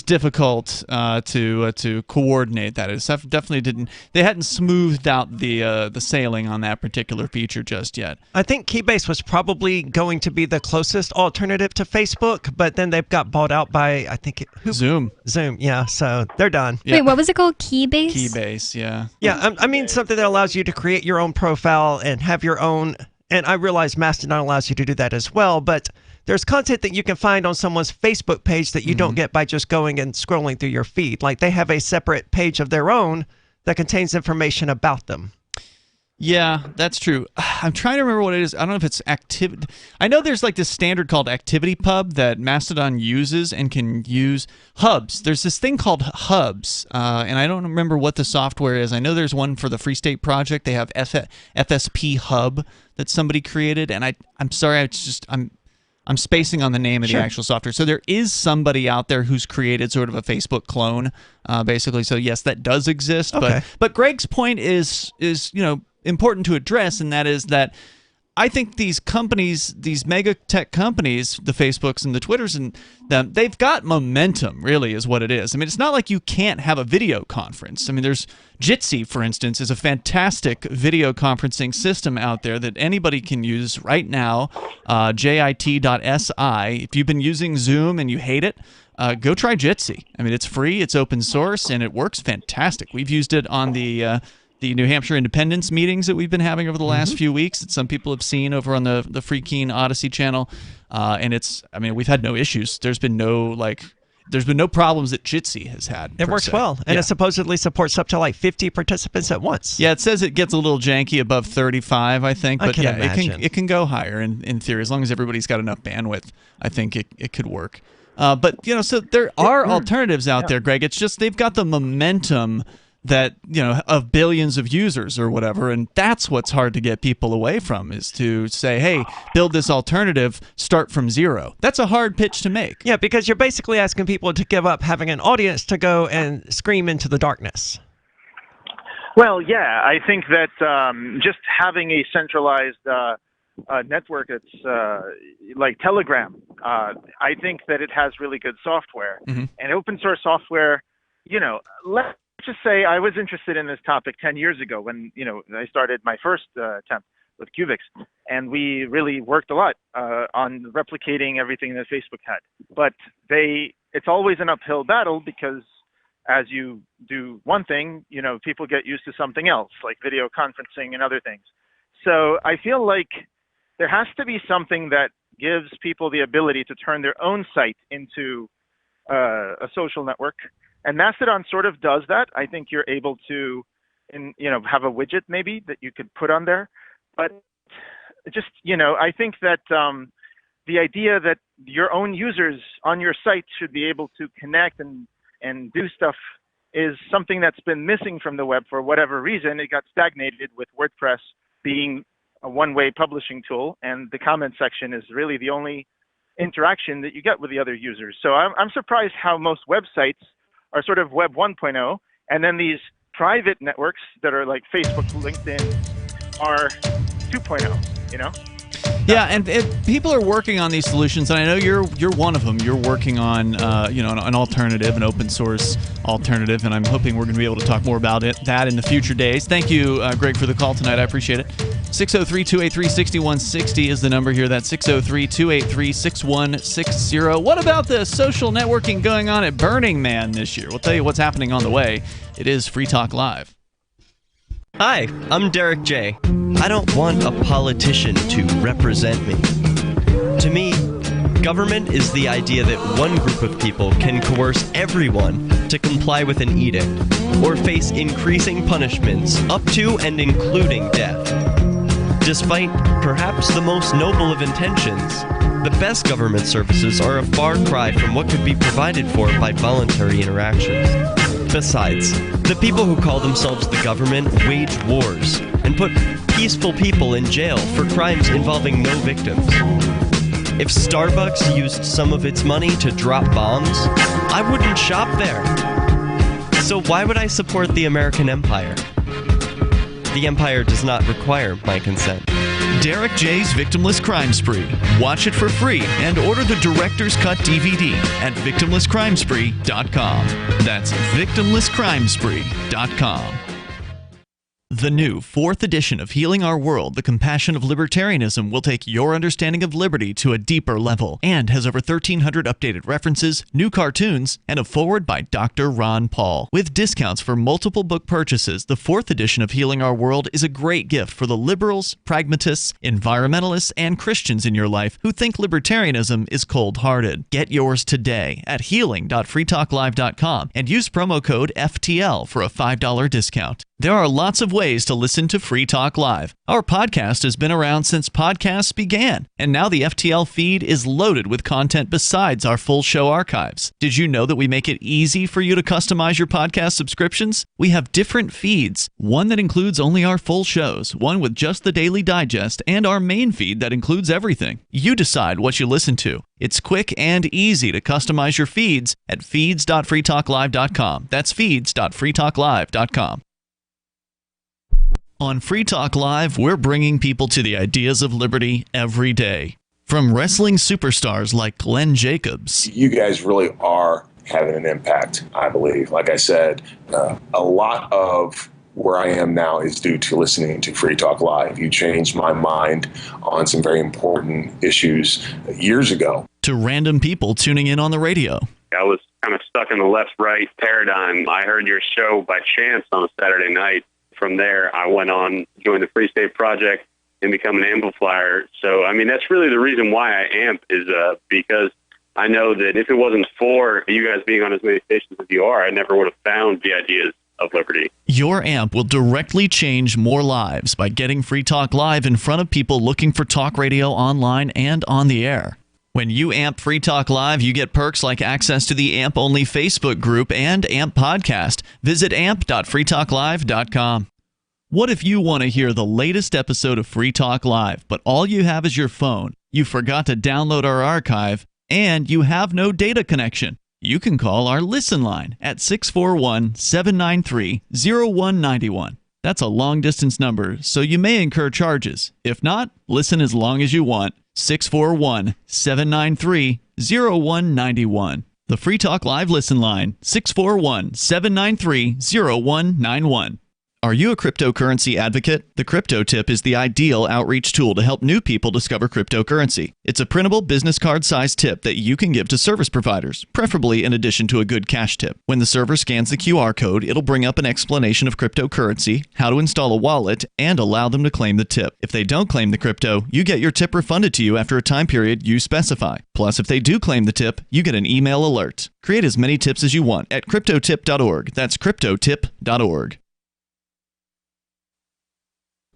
difficult to coordinate that. It definitely didn't. They hadn't smoothed out the sailing on that particular feature just yet. I think Keybase was probably going to be the closest alternative to Facebook, but then they've got bought out by Zoom. Zoom, yeah. So they're done. Wait, what was it called? Keybase? Keybase, yeah. Yeah, I mean something that allows you to create your own profile and have your own. And I realize Mastodon allows you to do that as well, but there's content that you can find on someone's Facebook page that you don't get by just going and scrolling through your feed. Like they have a separate page of their own that contains information about them. Yeah, that's true. I'm trying to remember what it is. I don't know if it's activity. I know there's like this standard called ActivityPub that Mastodon uses and can use hubs. There's this thing called hubs, and I don't remember what the software is. I know there's one for the Free State Project. They have FSP Hub that somebody created, and I'm sorry, I'm spacing on the name of the actual software. So there is somebody out there who's created sort of a Facebook clone, basically. So yes, that does exist. Okay. But Greg's point is important to address, and that is that I think these companies, these mega tech companies, the Facebooks and the Twitters and them, they've got momentum, really, is what it is. I mean, it's not like you can't have a video conference. I mean, there's Jitsi, for instance, is a fantastic video conferencing system out there that anybody can use right now, jit.si. If you've been using Zoom and you hate it, go try Jitsi. I mean, it's free, it's open source, and it works fantastic. We've used it on the New Hampshire Independence meetings that we've been having over the last few weeks that some people have seen over on the Free Keen Odyssey channel. And we've had no issues. There's been no problems that Jitsi has had. It works well, and it supposedly supports up to like 50 participants at once. Yeah, it says it gets a little janky above 35, I think. But it can go higher in theory as long as everybody's got enough bandwidth. I think it could work. But so there are alternatives out there, Greg. It's just they've got the momentum that of billions of users or whatever, and that's what's hard to get people away from, is to say, hey, build this alternative, start from zero. That's a hard pitch to make. Yeah, because you're basically asking people to give up having an audience to go and scream into the darkness. Well, yeah, I think that just having a centralized network that's like Telegram, I think that it has really good software. And open source software, let's just say I was interested in this topic 10 years ago when, I started my first attempt with Cuvix, and we really worked a lot on replicating everything that Facebook had. But it's always an uphill battle because as you do one thing, people get used to something else, like video conferencing and other things. So I feel like there has to be something that gives people the ability to turn their own site into a social network. And Mastodon sort of does that. I think you're able to, have a widget maybe that you could put on there. But just, I think that the idea that your own users on your site should be able to connect and do stuff is something that's been missing from the web for whatever reason. It got stagnated with WordPress being a one-way publishing tool, and the comment section is really the only interaction that you get with the other users. So I'm surprised how most websites are sort of Web 1.0, and then these private networks that are like Facebook, LinkedIn, are 2.0, Yeah, and people are working on these solutions, and I know you're one of them. You're working on an alternative, an open source alternative, and I'm hoping we're going to be able to talk more about that in the future days. Thank you, Greg, for the call tonight. I appreciate it. 603-283-6160 is the number here. That's 603-283-6160. What about the social networking going on at Burning Man this year? We'll tell you what's happening on the way. It is Free Talk Live. Hi, I'm Derek J. I don't want a politician to represent me. To me, government is the idea that one group of people can coerce everyone to comply with an edict or face increasing punishments up to and including death. Despite perhaps the most noble of intentions, the best government services are a far cry from what could be provided for by voluntary interactions. Besides, the people who call themselves the government wage wars and put peaceful people in jail for crimes involving no victims. If Starbucks used some of its money to drop bombs, I wouldn't shop there. So why would I support the American empire? The empire does not require my consent. Derek J's Victimless Crime Spree. Watch it for free and order the Director's Cut DVD at victimlesscrimespree.com. That's victimlesscrimespree.com. The new 4th edition of Healing Our World, The Compassion of Libertarianism, will take your understanding of liberty to a deeper level and has over 1,300 updated references, new cartoons, and a foreword by Dr. Ron Paul. With discounts for multiple book purchases, the 4th edition of Healing Our World is a great gift for the liberals, pragmatists, environmentalists, and Christians in your life who think libertarianism is cold-hearted. Get yours today at healing.freetalklive.com and use promo code FTL for a $5 discount. There are lots of ways to listen to Free Talk Live. Our podcast has been around since podcasts began, and now the FTL feed is loaded with content besides our full show archives. Did you know that we make it easy for you to customize your podcast subscriptions? We have different feeds, one that includes only our full shows, one with just the Daily Digest, and our main feed that includes everything. You decide what you listen to. It's quick and easy to customize your feeds at feeds.freetalklive.com. That's feeds.freetalklive.com. On Free Talk Live, we're bringing people to the ideas of liberty every day. From wrestling superstars like Glenn Jacobs. You guys really are having an impact, I believe. Like I said, a lot of where I am now is due to listening to Free Talk Live. You changed my mind on some very important issues years ago. To random people tuning in on the radio. I was kind of stuck in the left-right paradigm. I heard your show by chance on a Saturday night. From there, I went on, joined the Free State Project, and become an amplifier. So, I mean, that's really the reason why I amp is because I know that if it wasn't for you guys being on as many stations as you are, I never would have found the ideas of liberty. Your amp will directly change more lives by getting Free Talk Live in front of people looking for talk radio online and on the air. When you amp Free Talk Live, you get perks like access to the AMP-only Facebook group and AMP podcast. Visit amp.freetalklive.com. What if you want to hear the latest episode of Free Talk Live, but all you have is your phone, you forgot to download our archive, and you have no data connection? You can call our Listen line at 641-793-0191. That's a long-distance number, so you may incur charges. If not, listen as long as you want. 641-793-0191. The Free Talk Live Listen line, 641-793-0191. Are you a cryptocurrency advocate? The Crypto Tip is the ideal outreach tool to help new people discover cryptocurrency. It's a printable business card-sized tip that you can give to service providers, preferably in addition to a good cash tip. When the server scans the QR code, it'll bring up an explanation of cryptocurrency, how to install a wallet, and allow them to claim the tip. If they don't claim the crypto, you get your tip refunded to you after a time period you specify. Plus, if they do claim the tip, you get an email alert. Create as many tips as you want at cryptotip.org. That's cryptotip.org.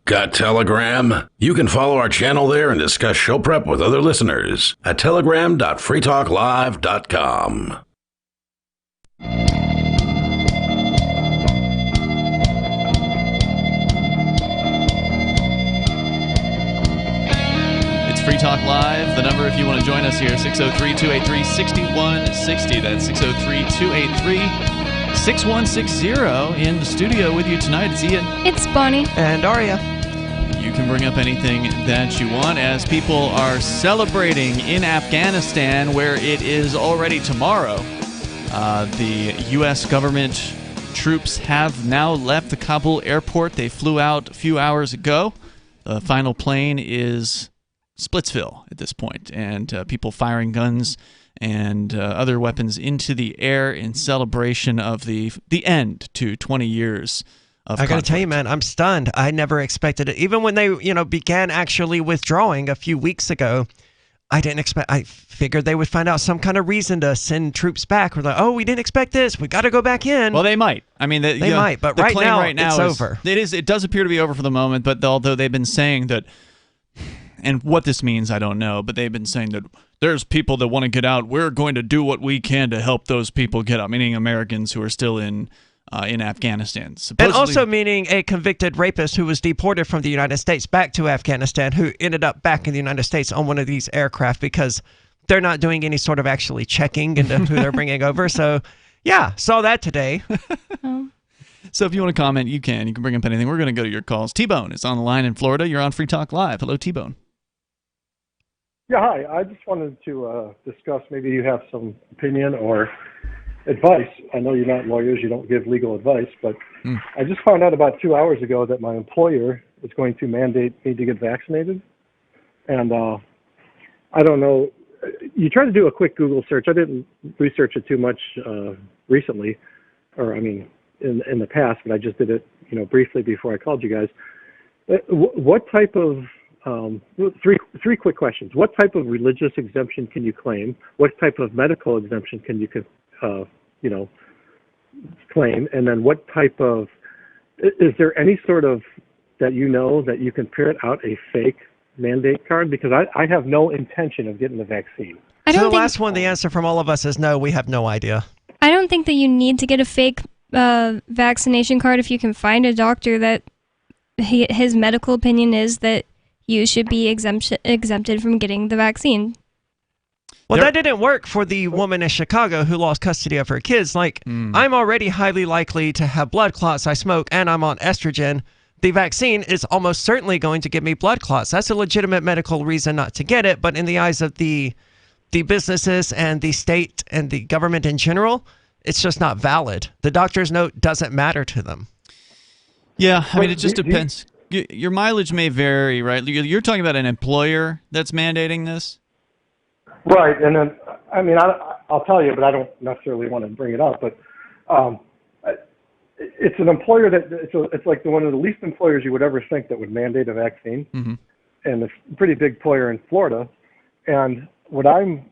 Got Telegram? You can follow our channel there and discuss show prep with other listeners at telegram.freetalklive.com. It's Free Talk Live. The number, if you want to join us here, 603-283-6160. That's 603-283-6160. In the studio with you tonight, it's Ian. It's Bonnie. And Aria. You can bring up anything that you want as people are celebrating in Afghanistan, where it is already tomorrow. The U.S. government troops have now left the Kabul airport. They flew out a few hours ago. The final plane is Splitsville at this point, and people firing guns and other weapons into the air in celebration of the end to 20 years of I got to conflict. tell you, man, I'm stunned. I never expected it. Even when they, began actually withdrawing a few weeks ago, I didn't expect. I figured they would find out some kind of reason to send troops back. We're like, oh, we didn't expect this. We got to go back in. Well, they might. I mean, they might, but the right claim now, it's is, over. It does appear to be over for the moment, but although they've been saying that, and what this means, I don't know, but they've been saying that there's people that want to get out. We're going to do what we can to help those people get out, meaning Americans who are still in Afghanistan. And also meaning a convicted rapist who was deported from the United States back to Afghanistan, who ended up back in the United States on one of these aircraft because they're not doing any sort of actually checking into who they're bringing over. So, yeah, saw that today. So if you want to comment, you can. You can bring up anything. We're going to go to your calls. T-Bone is on the line in Florida. You're on Free Talk Live. Hello, T-Bone. Yeah, hi. I just wanted to discuss, maybe you have some opinion or advice. I know you're not lawyers, you don't give legal advice, but I just found out about 2 hours ago that my employer is going to mandate me to get vaccinated. And I don't know, you try to do a quick Google search. I didn't research it too much recently, or I mean, in the past, but I just did it, briefly before I called you guys. What type of three quick questions. What type of religious exemption can you claim? What type of medical exemption can you claim? And then what type of, is there any sort of, that that you can print out a fake mandate card? Because I have no intention of getting the vaccine. So the last one, the answer from all of us is no, we have no idea. I don't think that you need to get a fake vaccination card if you can find a doctor that his medical opinion is that you should be exempted from getting the vaccine. Well, that didn't work for the woman in Chicago who lost custody of her kids. I'm already highly likely to have blood clots. I smoke and I'm on estrogen. The vaccine is almost certainly going to give me blood clots. That's a legitimate medical reason not to get it. But in the eyes of the businesses and the state and the government in general, it's just not valid. The doctor's note doesn't matter to them. Yeah, I mean, it just depends. Your mileage may vary, right? You're talking about an employer that's mandating this? Right, and then I mean I'll tell you, but I don't necessarily want to bring it up. But it's an employer that it's like one of the least employers you would ever think that would mandate a vaccine, Mm-hmm. and it's a pretty big player in Florida. And what I'm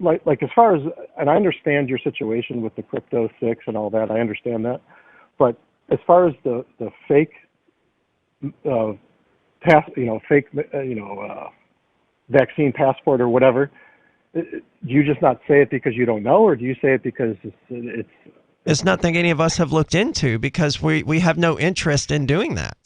like as far as, and I understand your situation with the crypto 6 and all that, I understand that, but as far as the fake vaccine passport or whatever, do you just not say it because you don't know, or do you say it because It's nothing any of us have looked into because we have no interest in doing that.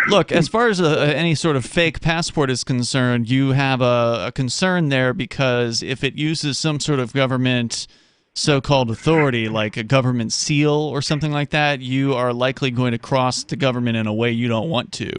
Look, as far as any sort of fake passport is concerned, you have a concern there because if it uses some sort of government so-called authority, like a government seal or something like that, you are likely going to cross the government in a way you don't want to,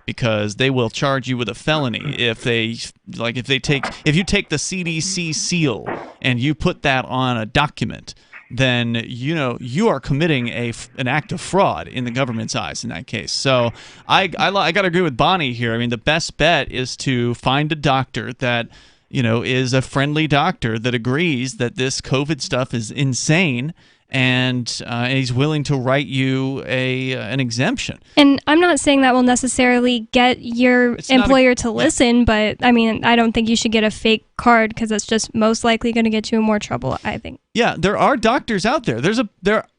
because they will charge you with a felony if you take the CDC seal and you put that on a document. Then you are committing an act of fraud in the government's eyes in that case. So I got to agree with Bonnie here. I mean, the best bet is to find a doctor that is a friendly doctor that agrees that this COVID stuff is insane, and he's willing to write you an exemption. And I'm not saying that will necessarily get your employer to listen, but I mean, I don't think you should get a fake card because that's just most likely going to get you in more trouble, I think. Yeah, there are doctors out there.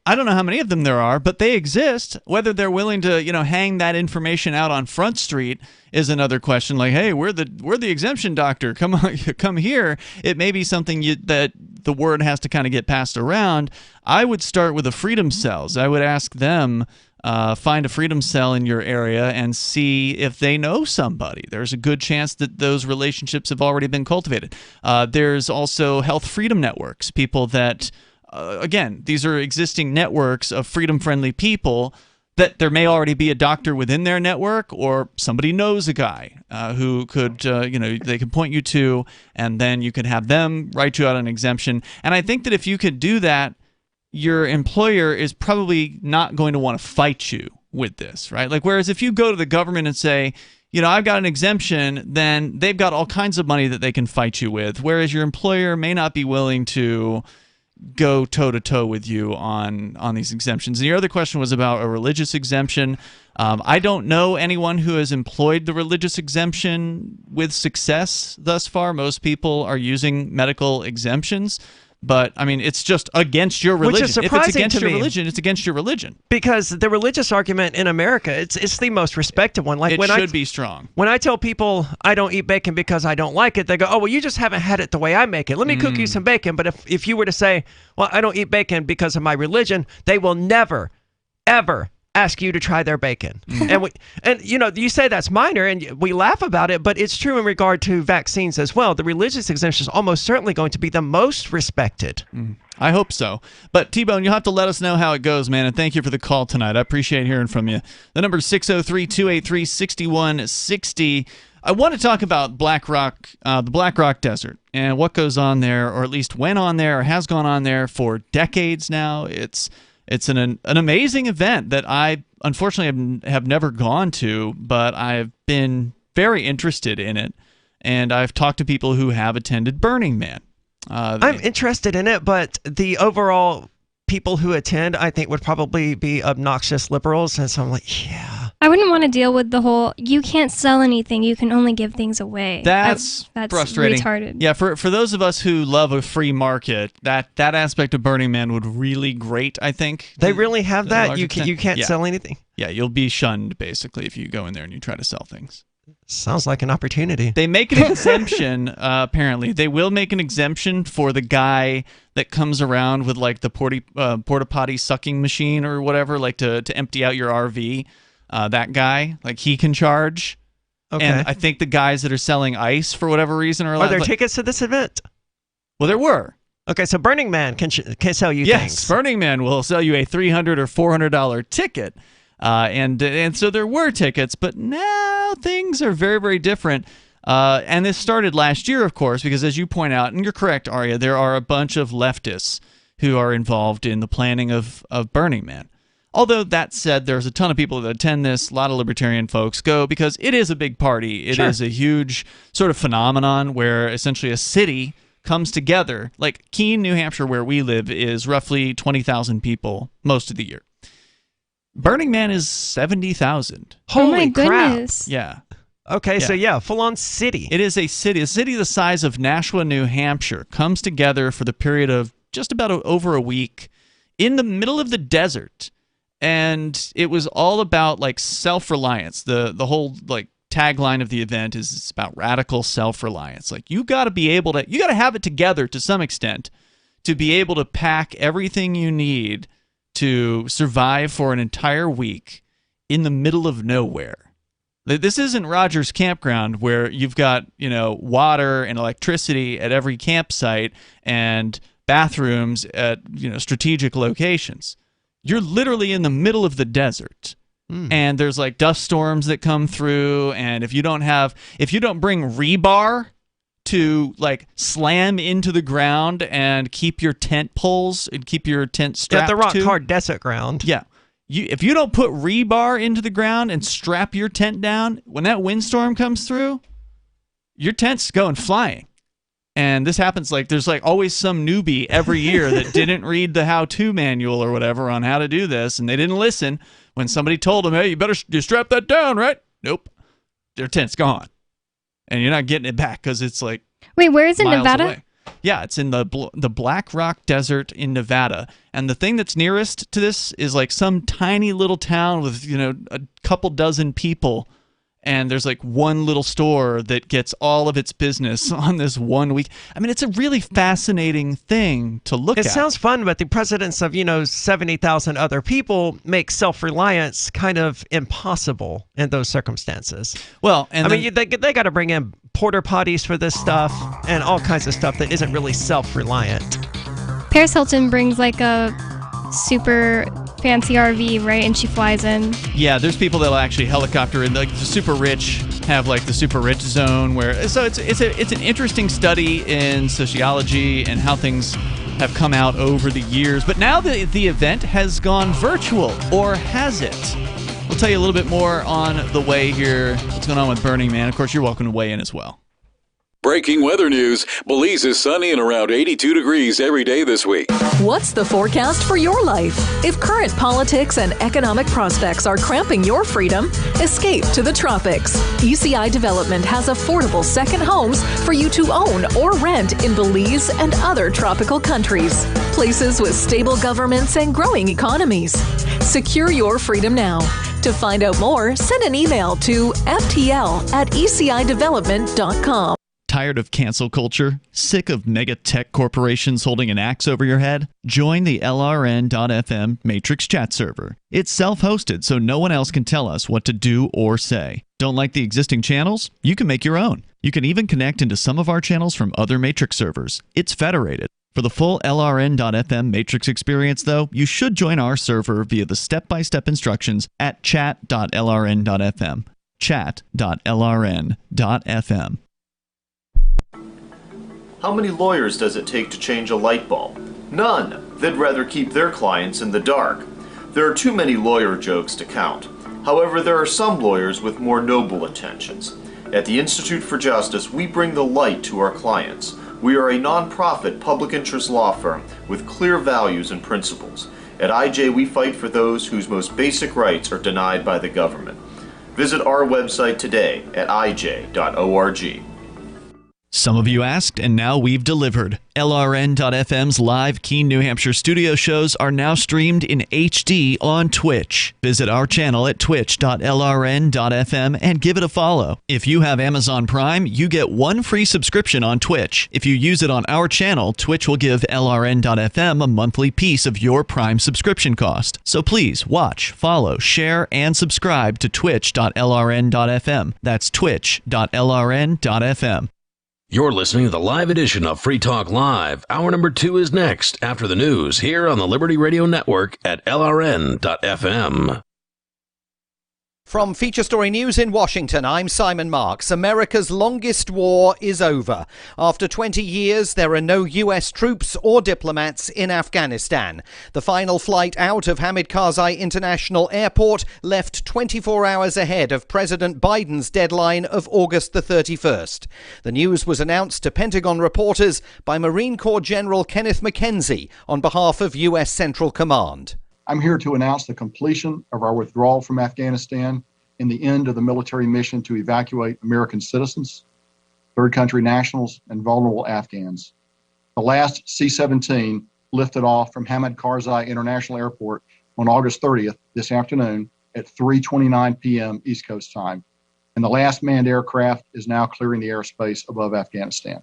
I don't know how many of them there are, but they exist. Whether they're willing to, hang that information out on Front Street is another question. Like, hey, we're the exemption doctor. Come on, come here. It may be something that the word has to kind of get passed around. I would start with the freedom cells. I would ask them, find a freedom cell in your area and see if they know somebody. There's a good chance that those relationships have already been cultivated. There's also health freedom networks, people that, again, these are existing networks of freedom-friendly people that there may already be a doctor within their network, or somebody knows a guy who could, they can point you to, and then you could have them write you out an exemption. And I think that if you could do that, your employer is probably not going to want to fight you with this, right? Like, whereas if you go to the government and say, I've got an exemption, then they've got all kinds of money that they can fight you with, whereas your employer may not be willing to go toe-to-toe with you on these exemptions. And your other question was about a religious exemption. I don't know anyone who has employed the religious exemption with success thus far. Most people are using medical exemptions. But, I mean, it's just against your religion. Which is surprising if it's against to your me. religion, it's against your religion. Because the religious argument in America, it's the most respected one. Like, it should be strong. When I tell people I don't eat bacon because I don't like it, they go, oh, well, you just haven't had it the way I make it. Let me cook you some bacon. But if you were to say, well, I don't eat bacon because of my religion, they will never, ever ask you to try their bacon. And you say that's minor and we laugh about it, but it's true in regard to vaccines as well. The religious exemption is almost certainly going to be the most respected. I hope so. But T-Bone, you'll have to let us know how it goes, man, and thank you for the call tonight. I appreciate hearing from you. The number is 603-283-6160. I want to talk about Black Rock, the Black Rock Desert, and what goes on there, or at least went on there or has gone on there for decades now. It's an amazing event that I unfortunately have never gone to, but I've been very interested in it, and I've talked to people who have attended Burning Man. I'm interested in it, but the overall people who attend, I think, would probably be obnoxious liberals, and so I'm like, yeah. I wouldn't want to deal with the whole, you can't sell anything, you can only give things away. That's frustrating. Retarded. Yeah, for those of us who love a free market, that aspect of Burning Man would really grate, I think. They really have that? You can't sell anything? Yeah, you'll be shunned, basically, if you go in there and you try to sell things. Sounds like an opportunity. They make an exemption, apparently. They will make an exemption for the guy that comes around with, like, the porta potty sucking machine or whatever, like to empty out your RV. That guy, like, he can charge. Okay. And I think the guys that are selling ice for whatever reason are there tickets to this event? Well, there were. Okay, so Burning Man can sell you things. Yes, Burning Man will sell you a $300 or $400 ticket. And so there were tickets, but now things are very, very different. And this started last year, of course, because as you point out, and you're correct, Arya, there are a bunch of leftists who are involved in the planning of Burning Man. Although that said, there's a ton of people that attend this. A lot of libertarian folks go because it is a big party. It is a huge sort of phenomenon where essentially a city comes together. Like Keene, New Hampshire, where we live, is roughly 20,000 people most of the year. Burning Man is 70,000. Holy crap. Goodness. Yeah. Okay, so yeah, full-on city. It is a city. A city the size of Nashua, New Hampshire comes together for the period of just about over a week in the middle of the desert. And it was all about like self-reliance. The whole like tagline of the event is it's about radical self-reliance. Like you got to have it together to some extent to be able to pack everything you need to survive for an entire week in the middle of nowhere. This isn't Rogers Campground where you've got, water and electricity at every campsite and bathrooms at, strategic locations. You're literally in the middle of the desert. And there's like dust storms that come through, and if you don't bring rebar to like slam into the ground and keep your tent poles and keep your tent strapped At the rock to, hard desert ground. Yeah. If you don't put rebar into the ground and strap your tent down, when that windstorm comes through, your tent's going flying. And this happens there's always some newbie every year that didn't read the how-to manual or whatever on how to do this, and they didn't listen when somebody told them, hey, you strap that down, right? Nope. Their tent's gone. And you're not getting it back because it's like Wait, where is it, miles Nevada? away. Yeah, it's in the Black Rock Desert in Nevada. And the thing that's nearest to this is like some tiny little town with, a couple dozen people. And there's like one little store that gets all of its business on this 1 week. I mean, it's a really fascinating thing to look at. It sounds fun, but the precedence of, 70,000 other people make self-reliance kind of impossible in those circumstances. Well, and they got to bring in porta potties for this stuff and all kinds of stuff that isn't really self-reliant. Paris Hilton brings like a super fancy RV, right? And she flies in. Yeah, there's people that'll actually helicopter in. Like the super rich have like the super rich zone where. So it's an interesting study in sociology and how things have come out over the years. But now the event has gone virtual, or has it? We'll tell you a little bit more on the way here. What's going on with Burning Man? Of course, you're welcome to weigh in as well. Breaking weather news. Belize is sunny and around 82 degrees every day this week. What's the forecast for your life? If current politics and economic prospects are cramping your freedom, escape to the tropics. ECI Development has affordable second homes for you to own or rent in Belize and other tropical countries. Places with stable governments and growing economies. Secure your freedom now. To find out more, send an email to ftl@ecidevelopment.com. Tired of cancel culture? Sick of mega tech corporations holding an axe over your head? Join the LRN.FM Matrix chat server. It's self-hosted, so no one else can tell us what to do or say. Don't like the existing channels? You can make your own. You can even connect into some of our channels from other Matrix servers. It's federated. For the full LRN.FM Matrix experience, though, you should join our server via the step-by-step instructions at chat.lrn.fm. Chat.lrn.fm. How many lawyers does it take to change a light bulb? None. They'd rather keep their clients in the dark. There are too many lawyer jokes to count. However, there are some lawyers with more noble intentions. At the Institute for Justice, we bring the light to our clients. We are a non-profit public interest law firm with clear values and principles. At IJ, we fight for those whose most basic rights are denied by the government. Visit our website today at ij.org. Some of you asked, and now we've delivered. LRN.FM's live Keene, New Hampshire studio shows are now streamed in HD on Twitch. Visit our channel at twitch.lrn.fm and give it a follow. If you have Amazon Prime, you get one free subscription on Twitch. If you use it on our channel, Twitch will give LRN.FM a monthly piece of your Prime subscription cost. So please watch, follow, share, and subscribe to twitch.lrn.fm. That's twitch.lrn.fm. You're listening to the live edition of Free Talk Live. Hour number 2 is next, after the news, here on the Liberty Radio Network at LRN.FM. From Feature Story News in Washington, I'm Simon Marks. America's longest war is over. After 20 years, there are no US troops or diplomats in Afghanistan. The final flight out of Hamid Karzai International Airport left 24 hours ahead of President Biden's deadline of August the 31st. The news was announced to Pentagon reporters by Marine Corps General Kenneth McKenzie on behalf of US Central Command. I'm here to announce the completion of our withdrawal from Afghanistan and the end of the military mission to evacuate American citizens, third country nationals, and vulnerable Afghans. The last C-17 lifted off from Hamid Karzai International Airport on August 30th this afternoon at 3:29 p.m. East Coast time, and the last manned aircraft is now clearing the airspace above Afghanistan.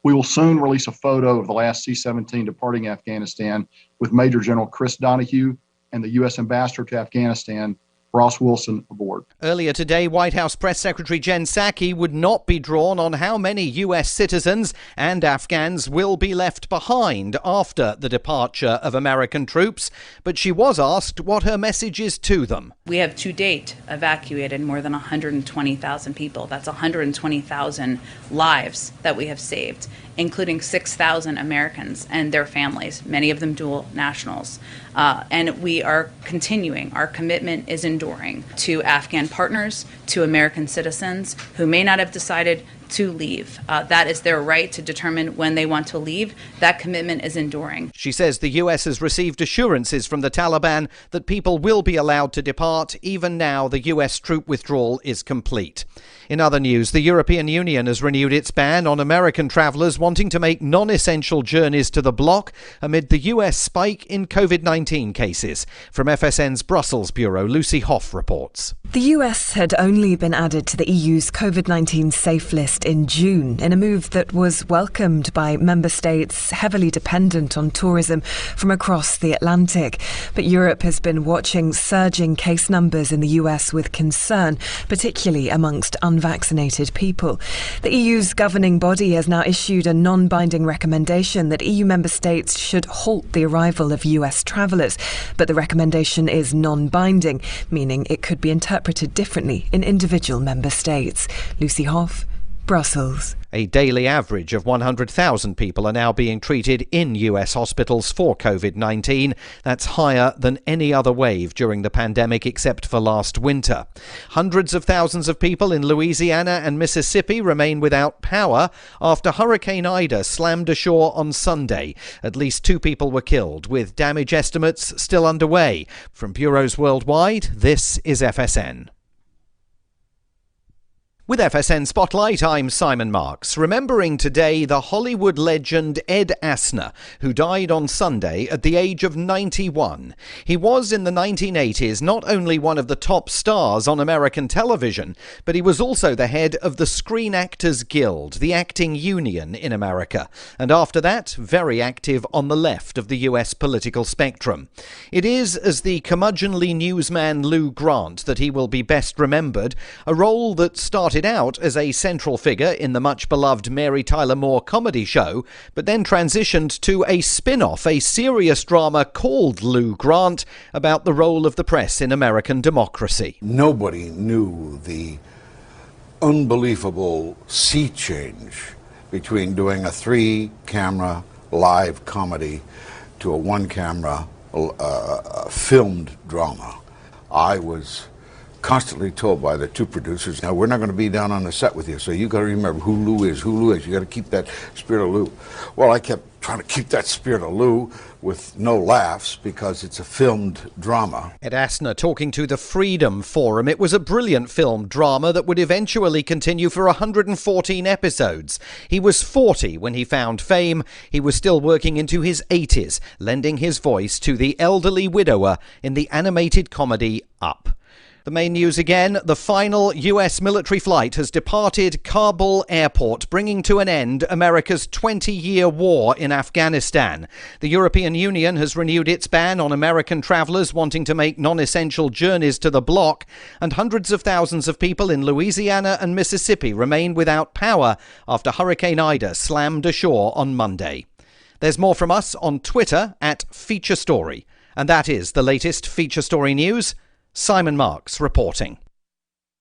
We will soon release a photo of the last C-17 departing Afghanistan with Major General Chris Donahue and the U.S. Ambassador to Afghanistan, Ross Wilson, aboard. Earlier today, White House Press Secretary Jen Psaki would not be drawn on how many U.S. citizens and Afghans will be left behind after the departure of American troops, but she was asked what her message is to them. We have to date evacuated more than 120,000 people. That's 120,000 lives that we have saved, including 6,000 Americans and their families, many of them dual nationals. And we are continuing. Our commitment is enduring to Afghan partners, to American citizens who may not have decided to leave. That is their right to determine when they want to leave. That commitment is enduring. She says the U.S. has received assurances from the Taliban that people will be allowed to depart. Even now, the U.S. troop withdrawal is complete. In other news, the European Union has renewed its ban on American travellers wanting to make non-essential journeys to the bloc amid the U.S. spike in COVID-19 cases. From FSN's Brussels bureau, Lucy Hoff reports. The US had only been added to the EU's COVID-19 safe list in June, in a move that was welcomed by member states heavily dependent on tourism from across the Atlantic. But Europe has been watching surging case numbers in the US with concern, particularly amongst unvaccinated people. The EU's governing body has now issued a non-binding recommendation that EU member states should halt the arrival of US travellers. But the recommendation is non-binding, meaning it could be interpreted differently in individual member states. Lucy Hoff, Brussels. A daily average of 100,000 people are now being treated in US hospitals for COVID-19. That's higher than any other wave during the pandemic except for last winter. Hundreds of thousands of people in Louisiana and Mississippi remain without power after Hurricane Ida slammed ashore on Sunday. At least 2 people were killed, with damage estimates still underway. From bureaus worldwide, this is FSN. With FSN Spotlight, I'm Simon Marks, remembering today the Hollywood legend Ed Asner, who died on Sunday at the age of 91. He was in the 1980s not only one of the top stars on American television, but he was also the head of the Screen Actors Guild, the acting union in America, and after that, very active on the left of the US political spectrum. It is as the curmudgeonly newsman Lou Grant that he will be best remembered, a role that started out as a central figure in the much-beloved Mary Tyler Moore comedy show, but then transitioned to a spin-off, a serious drama called Lou Grant, about the role of the press in American democracy. Nobody knew the unbelievable sea change between doing a 3-camera live comedy to a 1-camera filmed drama. I was constantly told by the 2 producers, now we're not going to be down on the set with you, so you got to remember who Lou is. You got to keep that spirit of Lou. Well, I kept trying to keep that spirit of Lou with no laughs because it's a filmed drama. Ed Asner talking to the Freedom Forum. It was a brilliant filmed drama that would eventually continue for 114 episodes. He was 40 when he found fame. He was still working into his 80s, lending his voice to the elderly widower in the animated comedy Up. The main news again, the final US military flight has departed Kabul airport, bringing to an end America's 20-year war in Afghanistan. The European Union has renewed its ban on American travelers wanting to make non-essential journeys to the bloc, and hundreds of thousands of people in Louisiana and Mississippi remain without power after Hurricane Ida slammed ashore on Monday. There's more from us on Twitter @FeatureStory. And that is the latest Feature Story news. Simon Marks reporting.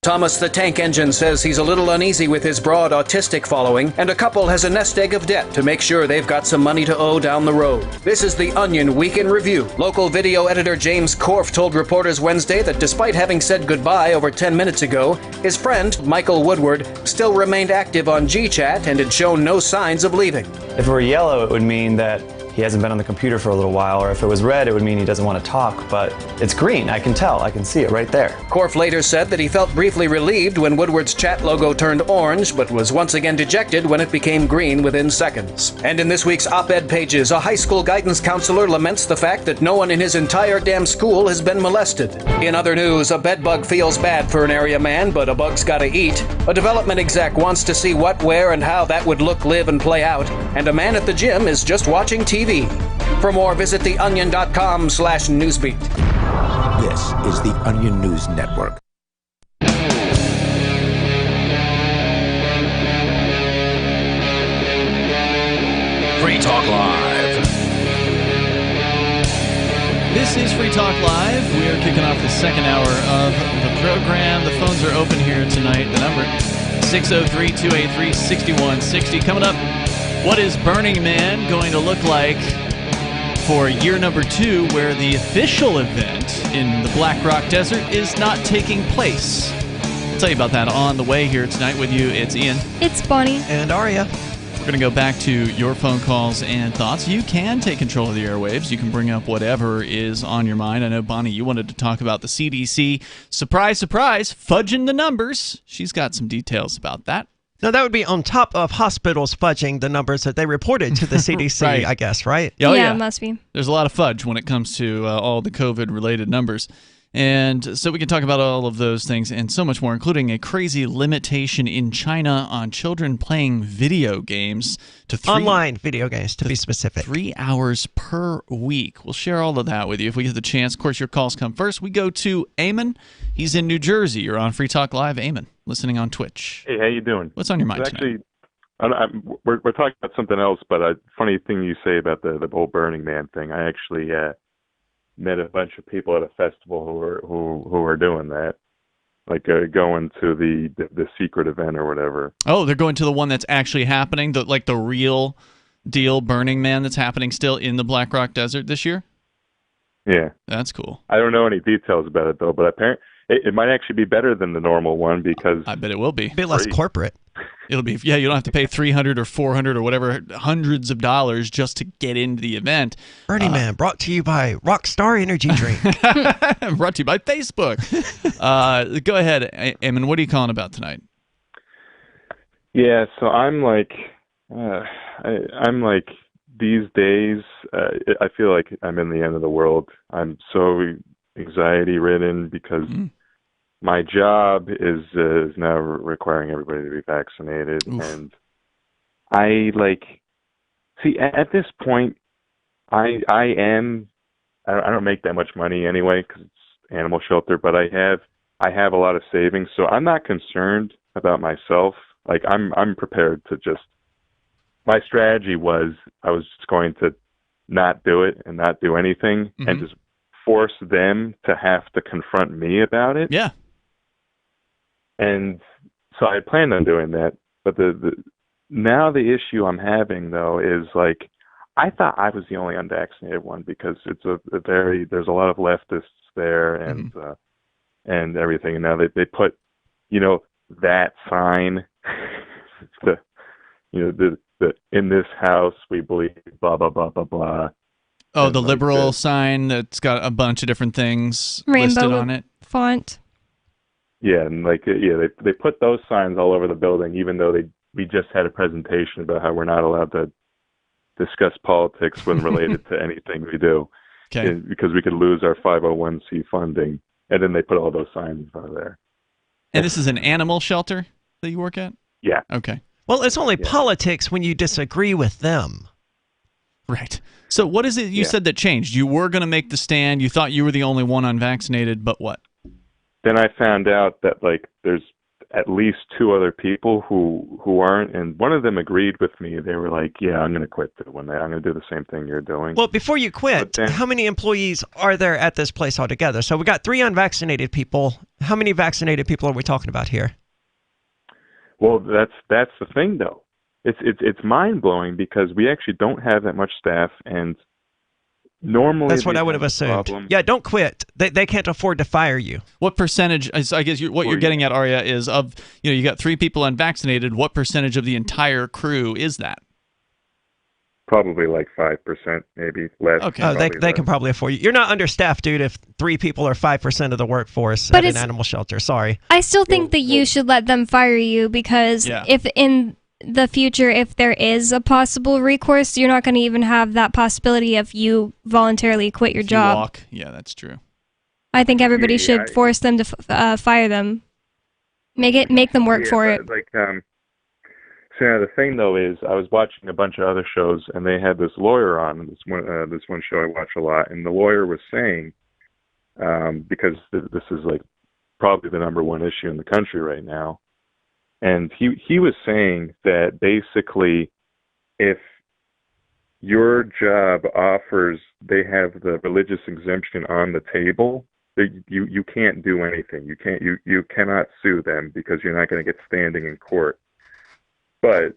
Thomas the Tank Engine says he's a little uneasy with his broad autistic following, and a couple has a nest egg of debt to make sure they've got some money to owe down the road. This is the Onion Week in Review. Local video editor James Korf told reporters Wednesday that despite having said goodbye over 10 minutes ago, his friend, Michael Woodward, still remained active on GChat and had shown no signs of leaving. If it were yellow, it would mean that he hasn't been on the computer for a little while, or if it was red, it would mean he doesn't want to talk, but it's green. I can tell. I can see it right there. Korf later said that he felt briefly relieved when Woodward's chat logo turned orange, but was once again dejected when it became green within seconds. And in this week's op-ed pages, a high school guidance counselor laments the fact that no one in his entire damn school has been molested. In other news, a bedbug feels bad for an area man, but a bug's gotta eat. A development exec wants to see what, where, and how that would look, live, and play out, and a man at the gym is just watching TV. For more, visit theonion.com/newsbeat. This is the Onion News Network. Free Talk Live. This is Free Talk Live. We are kicking off the second hour of the program. The phones are open here tonight. The number 603-283-6160. Coming up, what is Burning Man going to look like for year number 2, where the official event in the Black Rock Desert is not taking place? I'll tell you about that on the way here tonight. With you, it's Ian. It's Bonnie. And Aria. We're going to go back to your phone calls and thoughts. You can take control of the airwaves. You can bring up whatever is on your mind. I know, Bonnie, you wanted to talk about the CDC. Surprise, surprise, fudging the numbers. She's got some details about that. No, that would be on top of hospitals fudging the numbers that they reported to the CDC, Right. I guess, right? Oh, Yeah, it must be. There's a lot of fudge when it comes to all the COVID-related numbers. And so we can talk about all of those things and so much more, including a crazy limitation in China on children playing video games to online video games, to be specific. 3 hours per week. We'll share all of that with you if we get the chance. Of course, your calls come first. We go to Eamon. He's in New Jersey. You're on Free Talk Live. Eamon, listening on Twitch. Hey, how you doing? What's on your mind Actually, we're talking about something else, but a funny thing you say about the whole Burning Man thing. I actually met a bunch of people at a festival who are doing that, like going to the secret event or whatever. Oh, they're going to the one that's actually happening, the real deal Burning Man that's happening still in the Black Rock Desert this year? Yeah. That's cool. I don't know any details about it, though, but apparently it might actually be better than the normal one because... I bet it will be. A bit less corporate. It'll be, you don't have to pay $300 or $400 or whatever, hundreds of dollars just to get into the event. Burning Man, brought to you by Rockstar Energy Drink. Brought to you by Facebook. Go ahead, Eamon. What are you calling about tonight? Yeah, so I'm like these days, I feel like I'm in the end of the world. I'm so anxiety-ridden because my job is now requiring everybody to be vaccinated. Oof. And I at this point, I don't make that much money anyway because it's animal shelter, but I have a lot of savings, so I'm not concerned about myself. Like I'm prepared to just. My strategy was I was just going to not do it and not do anything and just force them to have to confront me about it. Yeah. And so I planned on doing that, but now the issue I'm having though is like I thought I was the only unvaccinated one because it's there's a lot of leftists there and everything, and now they put that sign the in this house we believe blah blah blah blah blah. Oh, the liberal sign that's got a bunch of different things Rainbow listed on it. Font. Yeah, and they put those signs all over the building, even though we just had a presentation about how we're not allowed to discuss politics when related to anything we do, because we could lose our 501c funding, and then they put all those signs in front of there. And this is an animal shelter that you work at? Yeah. Okay. Well, it's only politics when you disagree with them. Right. So what is it you said that changed? You were going to make the stand. You thought you were the only one unvaccinated, but what? Then I found out that there's at least two other people who aren't, and one of them agreed with me. They were like, "Yeah, I'm going to quit too. I'm going to do the same thing you're doing." Well, before you quit, how many employees are there at this place altogether? So we got 3 unvaccinated people. How many vaccinated people are we talking about here? Well, that's the thing, though. It's mind blowing because we actually don't have that much staff, and normally that's what I would have assumed. Yeah, don't quit. They can't afford to fire you. What percentage? I guess what you're getting at, Arya, is of you got 3 people unvaccinated. What percentage of the entire crew is that? Probably like 5%, maybe less. Okay. Oh, they can probably afford you. You're not understaffed, dude. If 3 people are 5% of the workforce at an animal shelter, sorry. I still think that you should let them fire you because if in the future, if there is a possible recourse, you're not going to even have that possibility if you voluntarily quit your job. Yeah, that's true. I think everybody should force them to fire them. Make them work for it. So now the thing though is, I was watching a bunch of other shows, and they had this lawyer on this one show I watch a lot, and the lawyer was saying, because this is like probably the #1 issue in the country right now. And he was saying that basically if your job offers, they have the religious exemption on the table, you can't do anything. You cannot sue them because you're not going to get standing in court. But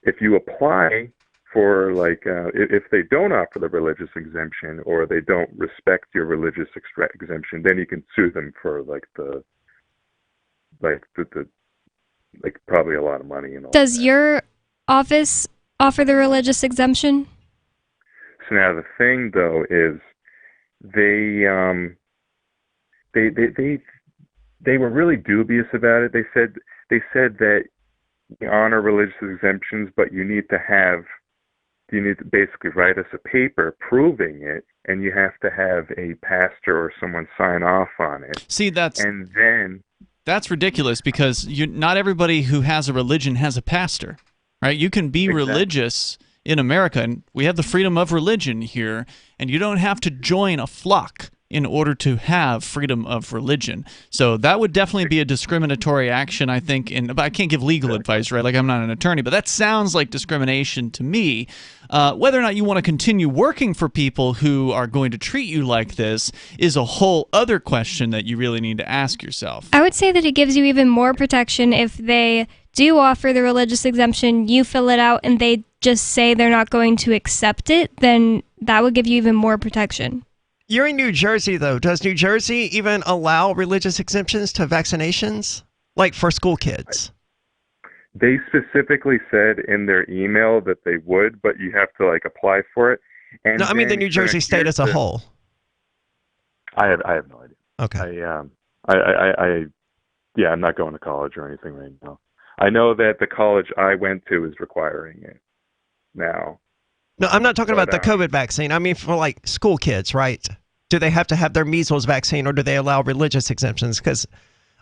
if you apply for if they don't offer the religious exemption or they don't respect your religious exemption, then you can sue them for probably a lot of money and all. Does your office offer the religious exemption? So now the thing though is they were really dubious about it. They said that we honor religious exemptions, but you need to basically write us a paper proving it, and you have to have a pastor or someone sign off on it. See, that's ridiculous because not everybody who has a religion has a pastor, right? You can be religious in America, and we have the freedom of religion here, and you don't have to join a flock in order to have freedom of religion. So that would definitely be a discriminatory action, I think. But I can't give legal advice, right? Like, I'm not an attorney, but that sounds like discrimination to me. Whether or not you want to continue working for people who are going to treat you like this is a whole other question that you really need to ask yourself. I would say that it gives you even more protection if they do offer the religious exemption, you fill it out, and they just say they're not going to accept it, then that would give you even more protection. You're in New Jersey, though. Does New Jersey even allow religious exemptions to vaccinations, like for school kids? They specifically said in their email that they would, but you have to apply for it. And no, I mean the New Jersey state as a whole. I have no idea. Okay. I'm not going to college or anything right now. I know that the college I went to is requiring it now. No, I'm not talking about the COVID vaccine. I mean for school kids, right? Do they have to have their measles vaccine, or do they allow religious exemptions? Because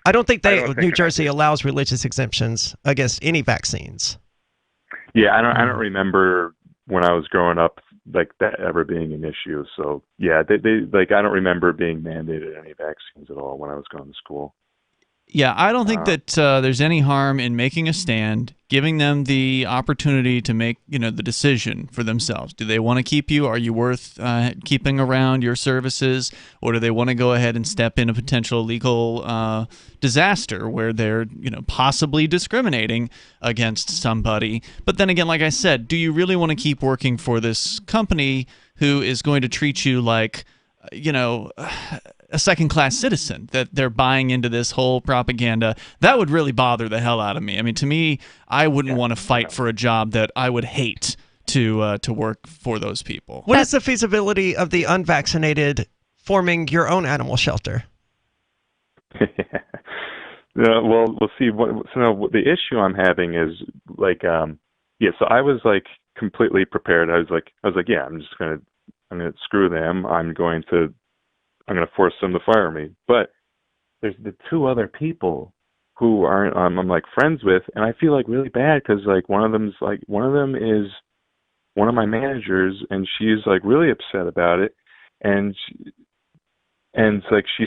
I don't think New Jersey allows religious exemptions against any vaccines. Yeah, I don't remember when I was growing up that ever being an issue. So yeah, they I don't remember being mandated any vaccines at all when I was going to school. Yeah, I don't think that there's any harm in making a stand, giving them the opportunity to make the decision for themselves. Do they want to keep you? Are you worth keeping around your services, or do they want to go ahead and step in a potential legal disaster where they're possibly discriminating against somebody? But then again, like I said, do you really want to keep working for this company who is going to treat you like a second-class citizen, that they're buying into this whole propaganda? That would really bother the hell out of me. I mean, to me, I wouldn't want to fight for a job that I would hate to work for those people. What is the feasibility of the unvaccinated forming your own animal shelter? Well, we'll see. The issue I'm having is so I was completely prepared. I was like, yeah, I'm gonna screw them. I'm going to force them to fire me. But there's the 2 other people who aren't I'm friends with, and I feel really bad because one of them is one of my managers, and she's really upset about it, and she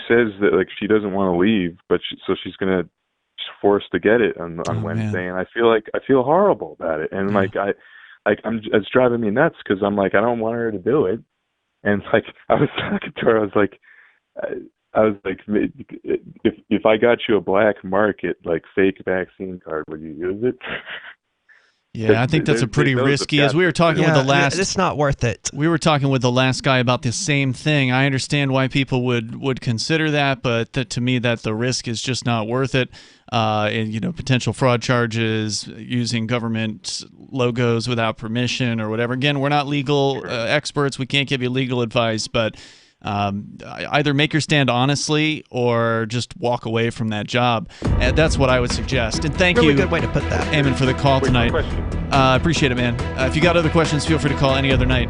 says that she doesn't want to leave, but she's forced to get it on Wednesday, and I feel horrible about it, and it's driving me nuts because I'm like, I don't want her to do it, and like I was talking to her, I was like, if I got you a black market like fake vaccine card, would you use it? Yeah, I think that's a pretty risky. As we were talking with the last, it's not worth it. We were talking with the last guy about the same thing. I understand why people would consider that, but to me, that the risk is just not worth it. And potential fraud charges, using government logos without permission or whatever. Again, we're not legal experts. We can't give you legal advice, but either make your stand honestly or just walk away from that job. That's what I would suggest. And thank you. Really good way to put that. Eamon, for the call tonight. Appreciate it, man. If you got other questions, feel free to call any other night.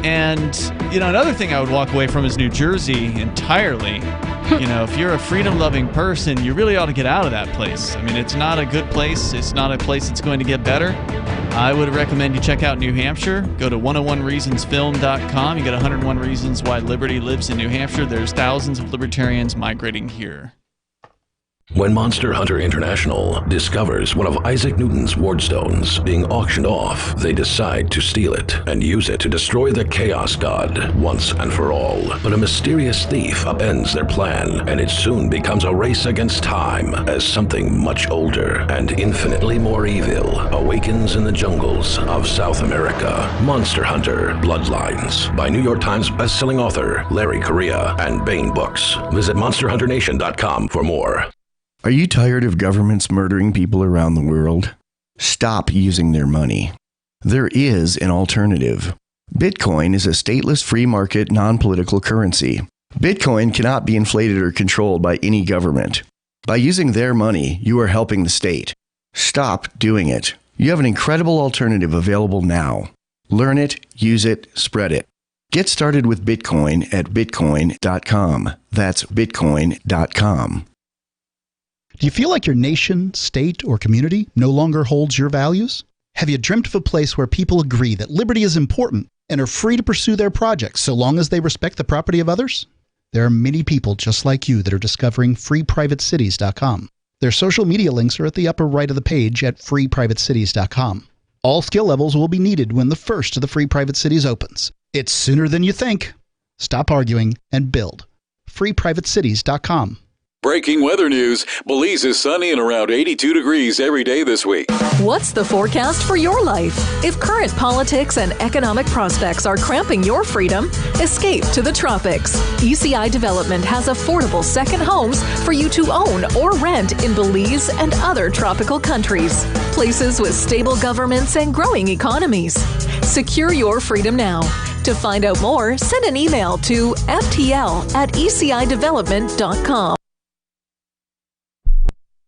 And, another thing I would walk away from is New Jersey entirely. If you're a freedom-loving person, you really ought to get out of that place. I mean, it's not a good place. It's not a place that's going to get better. I would recommend you check out New Hampshire. Go to 101reasonsfilm.com. You get 101 reasons why liberty lives in New Hampshire. There's thousands of libertarians migrating here. When Monster Hunter International discovers one of Isaac Newton's wardstones being auctioned off, they decide to steal it and use it to destroy the Chaos God once and for all. But a mysterious thief upends their plan, and it soon becomes a race against time as something much older and infinitely more evil awakens in the jungles of South America. Monster Hunter Bloodlines by New York Times bestselling author Larry Correia and Baen Books. Visit monsterhunternation.com for more. Are you tired of governments murdering people around the world? Stop using their money. There is an alternative. Bitcoin is a stateless free market non-political currency. Bitcoin cannot be inflated or controlled by any government. By using their money, you are helping the state. Stop doing it. You have an incredible alternative available now. Learn it, use it, spread it. Get started with Bitcoin at bitcoin.com. That's bitcoin.com. Do you feel like your nation, state, or community no longer holds your values? Have you dreamt of a place where people agree that liberty is important and are free to pursue their projects so long as they respect the property of others? There are many people just like you that are discovering freeprivatecities.com. Their social media links are at the upper right of the page at freeprivatecities.com. All skill levels will be needed when the first of the Free Private Cities opens. It's sooner than you think. Stop arguing and build. freeprivatecities.com. Breaking weather news. Belize is sunny and around 82 degrees every day this week. What's the forecast for your life? If current politics and economic prospects are cramping your freedom, escape to the tropics. ECI Development has affordable second homes for you to own or rent in Belize and other tropical countries. Places with stable governments and growing economies. Secure your freedom now. To find out more, send an email to ftl@ecidevelopment.com.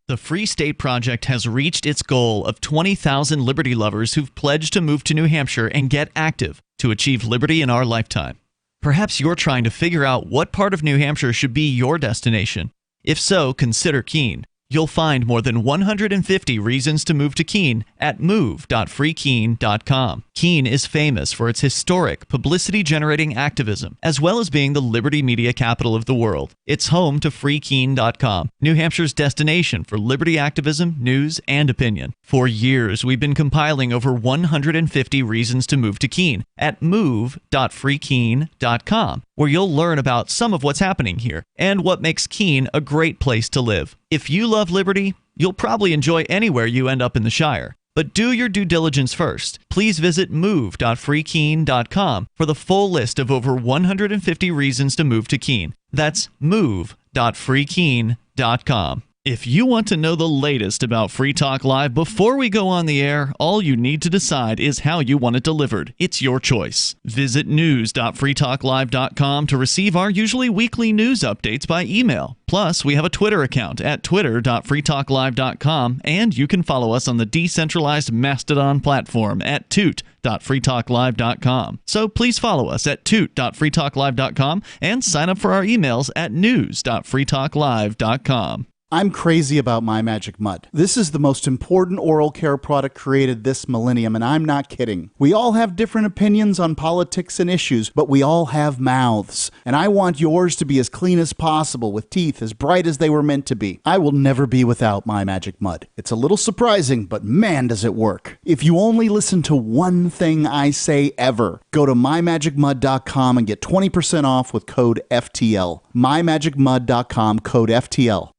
The Free State Project has reached its goal of 20,000 liberty lovers who've pledged to move to New Hampshire and get active to achieve liberty in our lifetime. Perhaps you're trying to figure out what part of New Hampshire should be your destination. If so, consider Keene. You'll find more than 150 reasons to move to Keene at move.freekeene.com. Keene is famous for its historic, publicity-generating activism, as well as being the liberty media capital of the world. It's home to freekeene.com, New Hampshire's destination for liberty activism, news, and opinion. For years, we've been compiling over 150 reasons to move to Keene at move.freekeene.com, where you'll learn about some of what's happening here and what makes Keene a great place to live. If you love liberty, you'll probably enjoy anywhere you end up in the Shire. But do your due diligence first. Please visit move.freekeene.com for the full list of over 150 reasons to move to Keene. That's move.freekeene.com. If you want to know the latest about Free Talk Live before we go on the air, all you need to decide is how you want it delivered. It's your choice. Visit news.freetalklive.com to receive our usually weekly news updates by email. Plus, we have a Twitter account at twitter.freetalklive.com, and you can follow us on the decentralized Mastodon platform at toot.freetalklive.com. So please follow us at toot.freetalklive.com and sign up for our emails at news.freetalklive.com. I'm crazy about My Magic Mud. This is the most important oral care product created this millennium, and I'm not kidding. We all have different opinions on politics and issues, but we all have mouths. And I want yours to be as clean as possible, with teeth as bright as they were meant to be. I will never be without My Magic Mud. It's a little surprising, but man, does it work. If you only listen to one thing I say ever, go to mymagicmud.com and get 20% off with code FTL. mymagicmud.com, code FTL.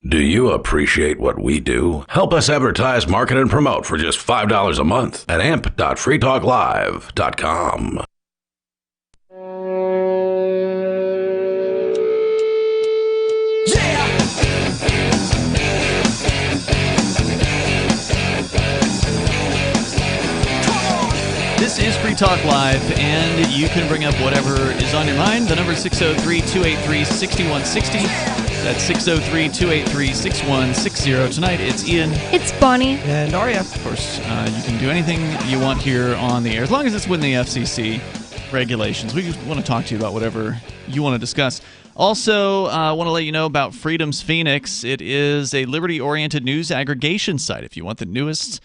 Do you appreciate what we do? Help us advertise, market, and promote for just $5 a month at amp.freetalklive.com. This is Free Talk Live, and you can bring up whatever is on your mind. The number is 603-283-6160. That's 603-283-6160. Tonight, it's Ian. It's Bonnie. And Aria. Of course, you can do anything you want here on the air, as long as it's within the FCC regulations. We just want to talk to you about whatever you want to discuss. Also, I want to let you know about Freedom's Phoenix. It is a liberty-oriented news aggregation site. If you want the newest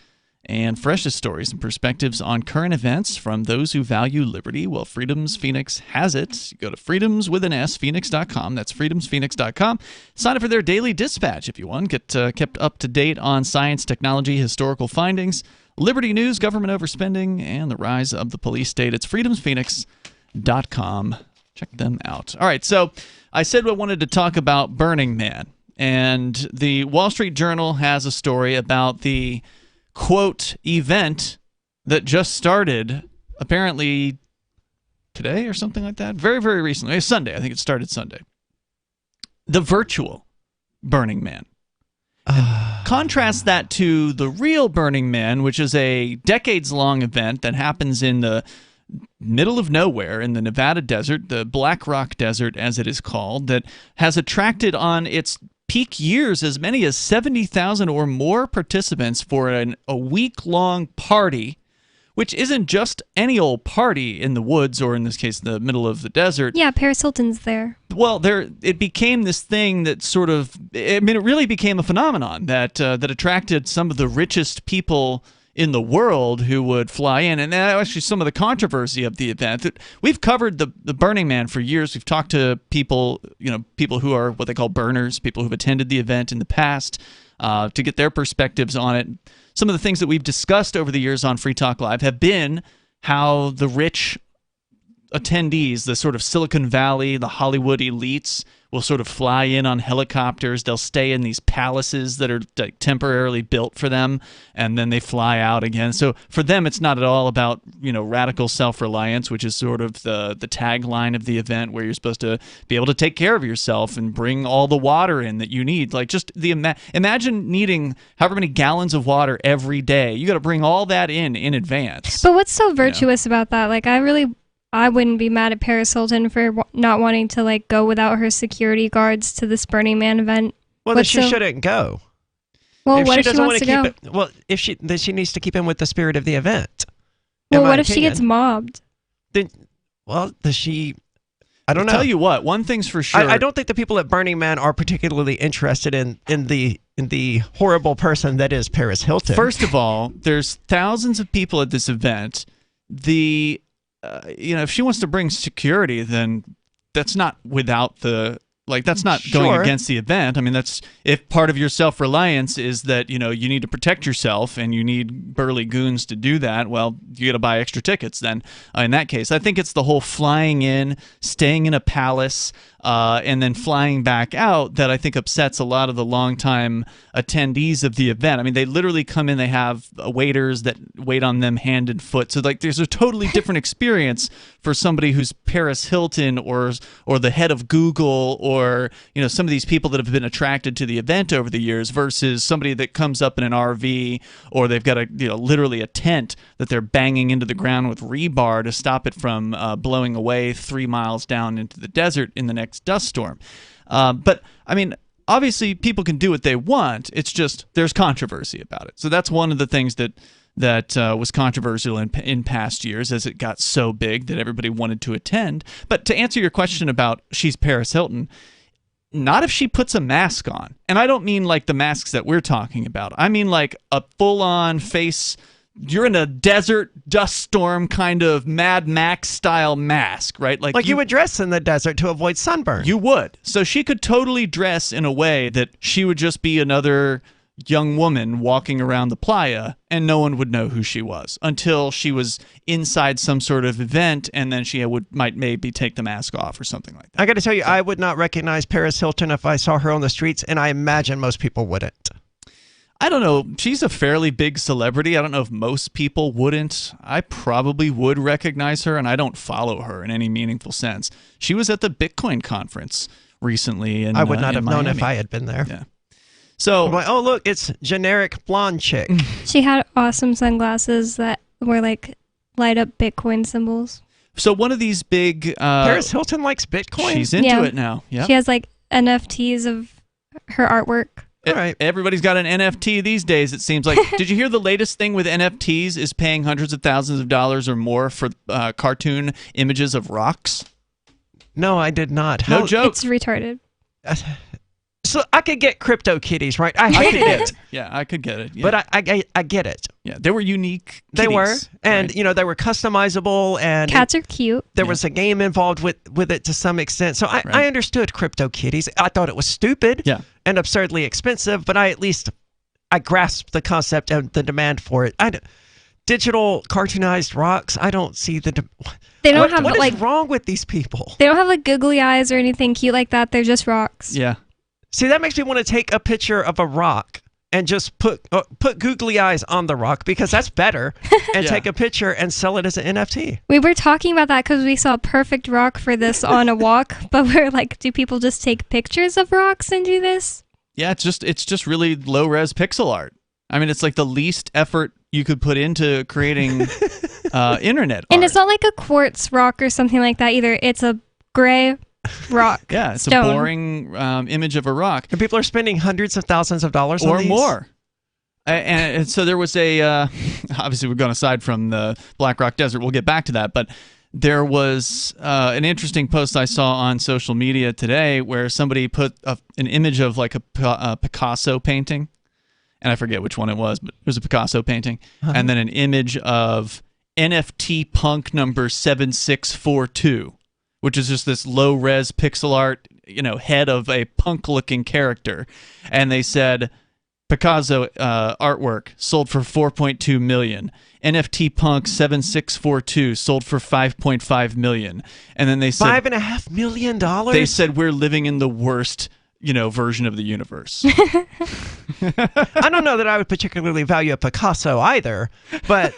and freshest stories and perspectives on current events from those who value liberty, well, Freedom's Phoenix has it. You go to freedomsphoenix.com. That's freedomsphoenix.com. Sign up for their daily dispatch if you want. Get kept up to date on science, technology, historical findings, liberty news, government overspending, and the rise of the police state. It's freedomsphoenix.com. Check them out. All right, so I said I wanted to talk about Burning Man, and the Wall Street Journal has a story about the quote event that just started apparently today or something like that. Very, very recently. It's Sunday. I think it started Sunday. The virtual Burning Man. Contrast that to the real Burning Man, which is a decades-long event that happens in the middle of nowhere in the Nevada desert, the Black Rock Desert as it is called, that has attracted on its peak years as many as 70,000 or more participants for a week-long party, which isn't just any old party in the woods, or in this case, the middle of the desert. Yeah, Paris Hilton's there. Well, it became this thing that sort of, it really became a phenomenon that attracted some of the richest people in the world who would fly in. And actually some of the controversy of the event. We've covered the Burning Man for years. We've talked to people who are what they call burners, people who've attended the event in the past, to get their perspectives on it. Some of the things that we've discussed over the years on Free Talk Live have been how the rich attendees, the sort of Silicon Valley, the Hollywood elites, will sort of fly in on helicopters. They'll stay in these palaces that are like temporarily built for them, and then they fly out again. So for them, it's not at all about, radical self-reliance, which is sort of the tagline of the event, where you're supposed to be able to take care of yourself and bring all the water in that you need. Like, just imagine needing however many gallons of water every day. You got to bring all that in advance. But what's so virtuous about that? Like, I wouldn't be mad at Paris Hilton for not wanting to go without her security guards to this Burning Man event. Well, then she shouldn't go. Well, what if she wants to go? Well, then she needs to keep in with the spirit of the event. Well, what if she gets mobbed? Then, does she? I don't know. Tell you what, one thing's for sure. I don't think the people at Burning Man are particularly interested in the horrible person that is Paris Hilton. First of all, there's thousands of people at this event. If she wants to bring security, then that's not without the that's not going against the event. I mean, that's if part of your self-reliance is that you need to protect yourself and you need burly goons to do that. Well, you got to buy extra tickets then. In that case, I think it's the whole flying in, staying in a palace, and then flying back out that I think upsets a lot of the longtime attendees of the event. I mean, they literally come in, they have waiters that wait on them hand and foot. So there's a totally different experience for somebody who's Paris Hilton or the head of Google or some of these people that have been attracted to the event over the years versus somebody that comes up in an RV, or they've got literally a tent that they're banging into the ground with rebar to stop it from blowing away 3 miles down into the desert in the next dust storm. But I mean, obviously people can do what they want. It's just there's controversy about it. So that's one of the things that was controversial in past years, as it got so big that everybody wanted to attend. But to answer your question about she's Paris Hilton, Not if she puts a mask on. And I don't mean like the masks that we're talking about. I mean like a full-on face. You're in a desert dust storm kind of Mad Max style mask, right? Like you would dress in the desert to avoid sunburn. You would. So she could totally dress in a way that she would just be another young woman walking around the playa, and no one would know who she was until she was inside some sort of event, and then she might maybe take the mask off or something like that. I got to tell you, I would not recognize Paris Hilton if I saw her on the streets, and I imagine most people wouldn't. I don't know. She's a fairly big celebrity. I don't know if most people wouldn't. I probably would recognize her, and I don't follow her in any meaningful sense. She was at the Bitcoin conference recently. I would not have known if I had been there. Yeah. So, I'm like, oh, look, it's generic blonde chick. She had awesome sunglasses that were like light up Bitcoin symbols. So one of these big... Paris Hilton likes Bitcoin? She's into it now. Yep. She has like NFTs of her artwork. All right. Everybody's got an NFT these days, it seems like. Did you hear the latest thing with NFTs is paying hundreds of thousands of dollars or more for cartoon images of rocks? No, I did not. No joke. It's retarded. So I could get crypto kitties, right? I hated it. Yeah, I could get it. Yeah. But I get it. Yeah, they were unique kitties. They were. And, you know, they were customizable. And cats are cute. There was a game involved with it to some extent. So I understood crypto kitties. I thought it was stupid and absurdly expensive, but I grasped the concept and the demand for it. Digital cartoonized rocks, I don't see the... They don't have what like... is wrong with these people? They don't have like googly eyes or anything cute like that. They're just rocks. Yeah. See, that makes me want to take a picture of a rock and just put googly eyes on the rock because that's better, and take a picture and sell it as an NFT. We were talking about that because we saw a perfect rock for this on a walk, but we're like, do people just take pictures of rocks and do this? Yeah, it's just really low-res pixel art. I mean, it's like the least effort you could put into creating internet art. And it's not like a quartz rock or something like that either. It's a gray rock. Yeah, it's stone. a boring image of a rock. And people are spending hundreds of thousands of dollars on these? Or more. And so there was obviously we're going aside from the Black Rock Desert, we'll get back to that, but there was an interesting post I saw on social media today where somebody put an image of like a Picasso painting, and I forget which one it was, but it was a Picasso painting, and then an image of NFT punk number 7642. Which is just this low-res pixel art, head of a punk-looking character. And they said, Picasso artwork sold for $4.2 million. NFT punk 7642 sold for $5.5 million. And then they said... $5.5 million? They said, we're living in the worst, version of the universe. I don't know that I would particularly value a Picasso either, but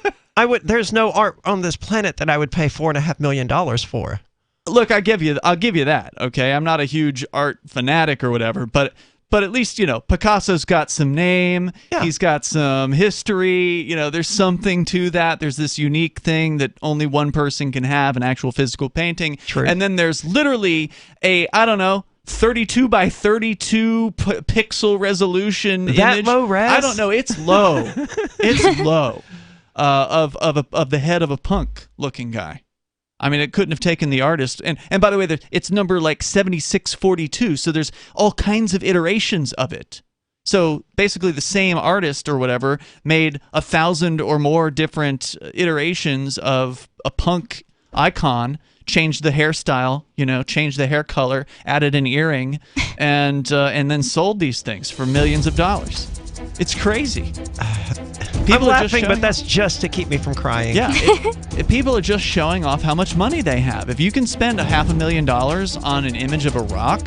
there's no art on this planet that I would pay $4.5 million for. Look, I'll give you that, okay? I'm not a huge art fanatic or whatever, but at least, Picasso's got some name, he's got some history, there's something to that. There's this unique thing that only one person can have, an actual physical painting. True. And then there's literally a, 32 by 32 pixel resolution that image. Low res? I don't know, it's low. It's low. Of the head of a punk looking guy. I mean, it couldn't have taken the artist. And by the way, it's number like 7642, so there's all kinds of iterations of it. So basically the same artist or whatever made 1,000 or more different iterations of a punk icon, changed the hairstyle, changed the hair color, added an earring, and then sold these things for millions of dollars. It's crazy. People are laughing, but that's just to keep me from crying. Yeah, people are just showing off how much money they have. If you can spend $500,000 on an image of a rock,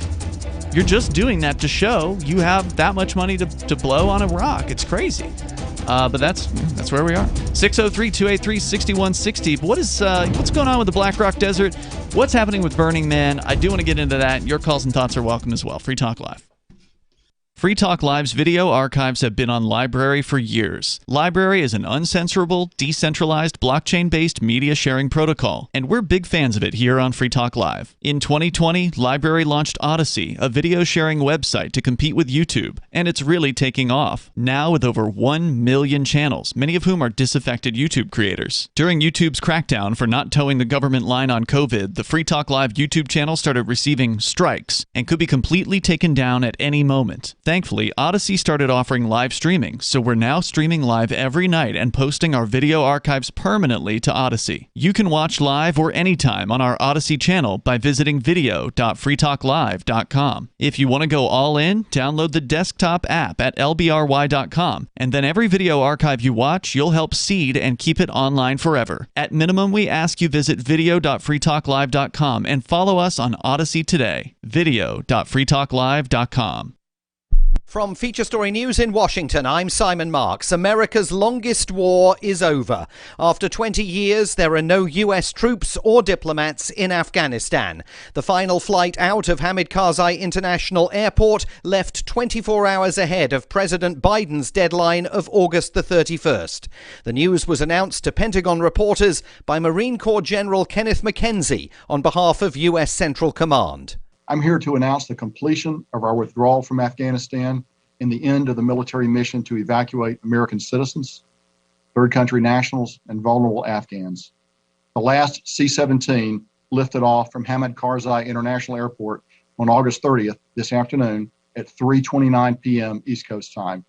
you're just doing that to show you have that much money to blow on a rock. It's crazy. But that's where we are. 603-283-6160. What's going on with the Black Rock Desert? What's happening with Burning Man? I do want to get into that. Your calls and thoughts are welcome as well. Free Talk Live. Free Talk Live's video archives have been on Library for years. Library is an uncensorable, decentralized, blockchain-based media sharing protocol, and we're big fans of it here on Free Talk Live. In 2020, Library launched Odyssey, a video sharing website to compete with YouTube, and it's really taking off. Now with over 1 million channels, many of whom are disaffected YouTube creators. During YouTube's crackdown for not towing the government line on COVID, the Free Talk Live YouTube channel started receiving strikes and could be completely taken down at any moment. Thankfully, Odyssey started offering live streaming, so we're now streaming live every night and posting our video archives permanently to Odyssey. You can watch live or anytime on our Odyssey channel by visiting video.freetalklive.com. If you want to go all in, download the desktop app at lbry.com, and then every video archive you watch, you'll help seed and keep it online forever. At minimum, we ask you visit video.freetalklive.com and follow us on Odyssey today. video.freetalklive.com. From Feature Story News in Washington, I'm Simon Marks. America's longest war is over. After 20 years, there are no U.S. troops or diplomats in Afghanistan. The final flight out of Hamid Karzai International Airport left 24 hours ahead of President Biden's deadline of August the 31st. The news was announced to Pentagon reporters by Marine Corps General Kenneth McKenzie on behalf of U.S. Central Command. I'm here to announce the completion of our withdrawal from Afghanistan and the end of the military mission to evacuate American citizens, third country nationals, and vulnerable Afghans. The last C-17 lifted off from Hamid Karzai International Airport on August 30th, this afternoon, at 3:29 p.m. East Coast time,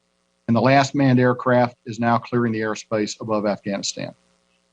and the last manned aircraft is now clearing the airspace above Afghanistan.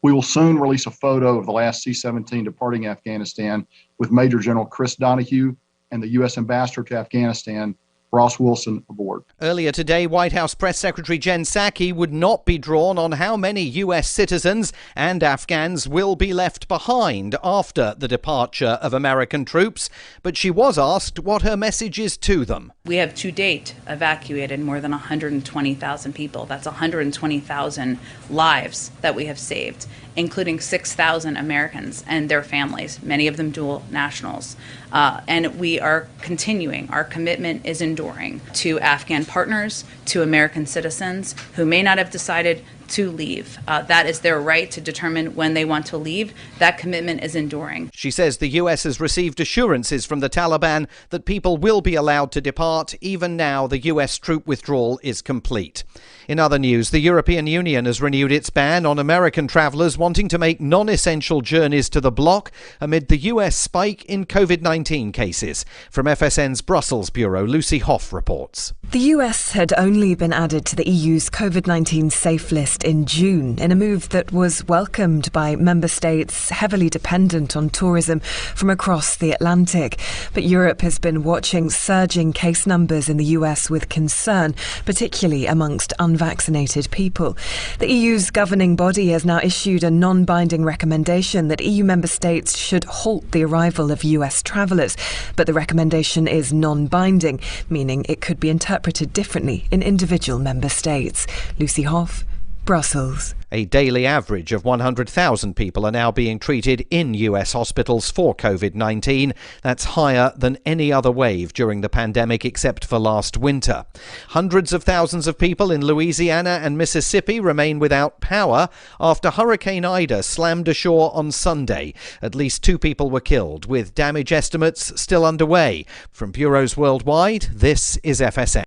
We will soon release a photo of the last C-17 departing Afghanistan with Major General Chris Donahue and the U.S. Ambassador to Afghanistan, Ross Wilson, aboard. Earlier today, White House Press Secretary Jen Psaki would not be drawn on how many U.S. citizens and Afghans will be left behind after the departure of American troops, but she was asked what her message is to them. We have to date evacuated more than 120,000 people. That's 120,000 lives that we have saved, including 6,000 Americans and their families, many of them dual nationals. And we are continuing. Our commitment is enduring to Afghan partners, to American citizens who may not have decided to leave. That is their right to determine when they want to leave. That commitment is enduring. She says the U.S. has received assurances from the Taliban that people will be allowed to depart. Even now, the U.S. troop withdrawal is complete. In other news, the European Union has renewed its ban on American travellers wanting to make non-essential journeys to the bloc amid the U.S. spike in COVID-19 cases. From FSN's Brussels bureau, Lucy Hoff reports. The US had only been added to the EU's COVID-19 safe list in June, in a move that was welcomed by member states heavily dependent on tourism from across the Atlantic. But Europe has been watching surging case numbers in the US with concern, particularly amongst unvaccinated people. The EU's governing body has now issued a non-binding recommendation that EU member states should halt the arrival of US travellers. But the recommendation is non-binding, meaning it could be interpreted differently in individual member states. Lucy Hoff, Brussels. A daily average of 100,000 people are now being treated in US hospitals for COVID-19. That's higher than any other wave during the pandemic except for last winter. Hundreds of thousands of people in Louisiana and Mississippi remain without power after Hurricane Ida slammed ashore on Sunday. At least 2 people were killed, with damage estimates still underway. From bureaus worldwide, this is FSN.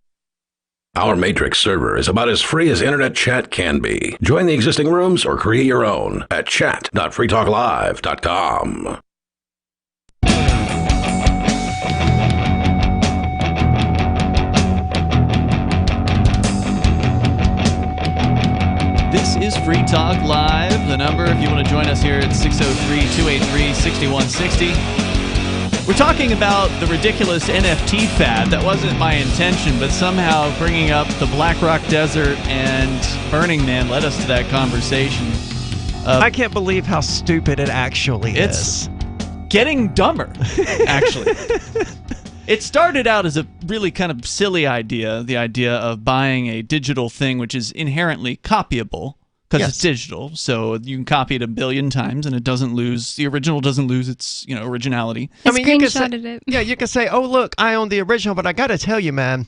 Our Matrix server is about as free as internet chat can be. Join the existing rooms or create your own at chat.freetalklive.com. This is Free Talk Live. The number, if you want to join us here, it's 603-283-6160. We're talking about the ridiculous NFT fad. That wasn't my intention, but somehow bringing up the Black Rock Desert and Burning Man led us to that conversation. I can't believe how stupid it actually is. It's getting dumber, actually. It started out as a really kind of silly idea, the idea of buying a digital thing which is inherently copyable. Because it's digital, so you can copy it a billion times, and it doesn't lose. The original doesn't lose its, originality. I mean, you can say, yeah, you can say, "Oh, look, I own the original," but I got to tell you, man,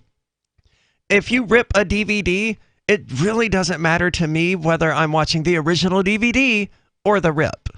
if you rip a DVD, it really doesn't matter to me whether I'm watching the original DVD or the rip.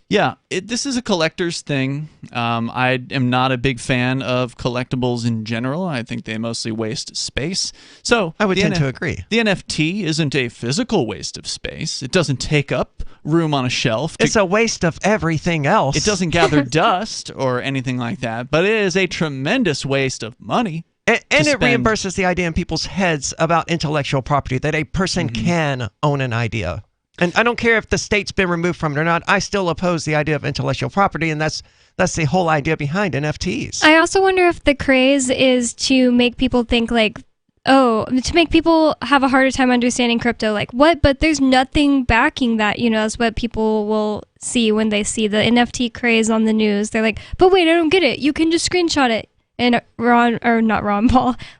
Yeah, this is a collector's thing. I am not a big fan of collectibles in general. I think they mostly waste space. So I would tend to agree. The NFT isn't a physical waste of space. It doesn't take up room on a shelf. It's a waste of everything else. It doesn't gather dust or anything like that, but it is a tremendous waste of money. And it reimburses the idea in people's heads about intellectual property, that a person can own an idea. And I don't care if the state's been removed from it or not, I still oppose the idea of intellectual property, and that's the whole idea behind NFTs. I also wonder if the craze is to make people think like, oh, to make people have a harder time understanding crypto. Like, what? But there's nothing backing that, that's what people will see when they see the NFT craze on the news. They're like, but wait, I don't get it. You can just screenshot it. And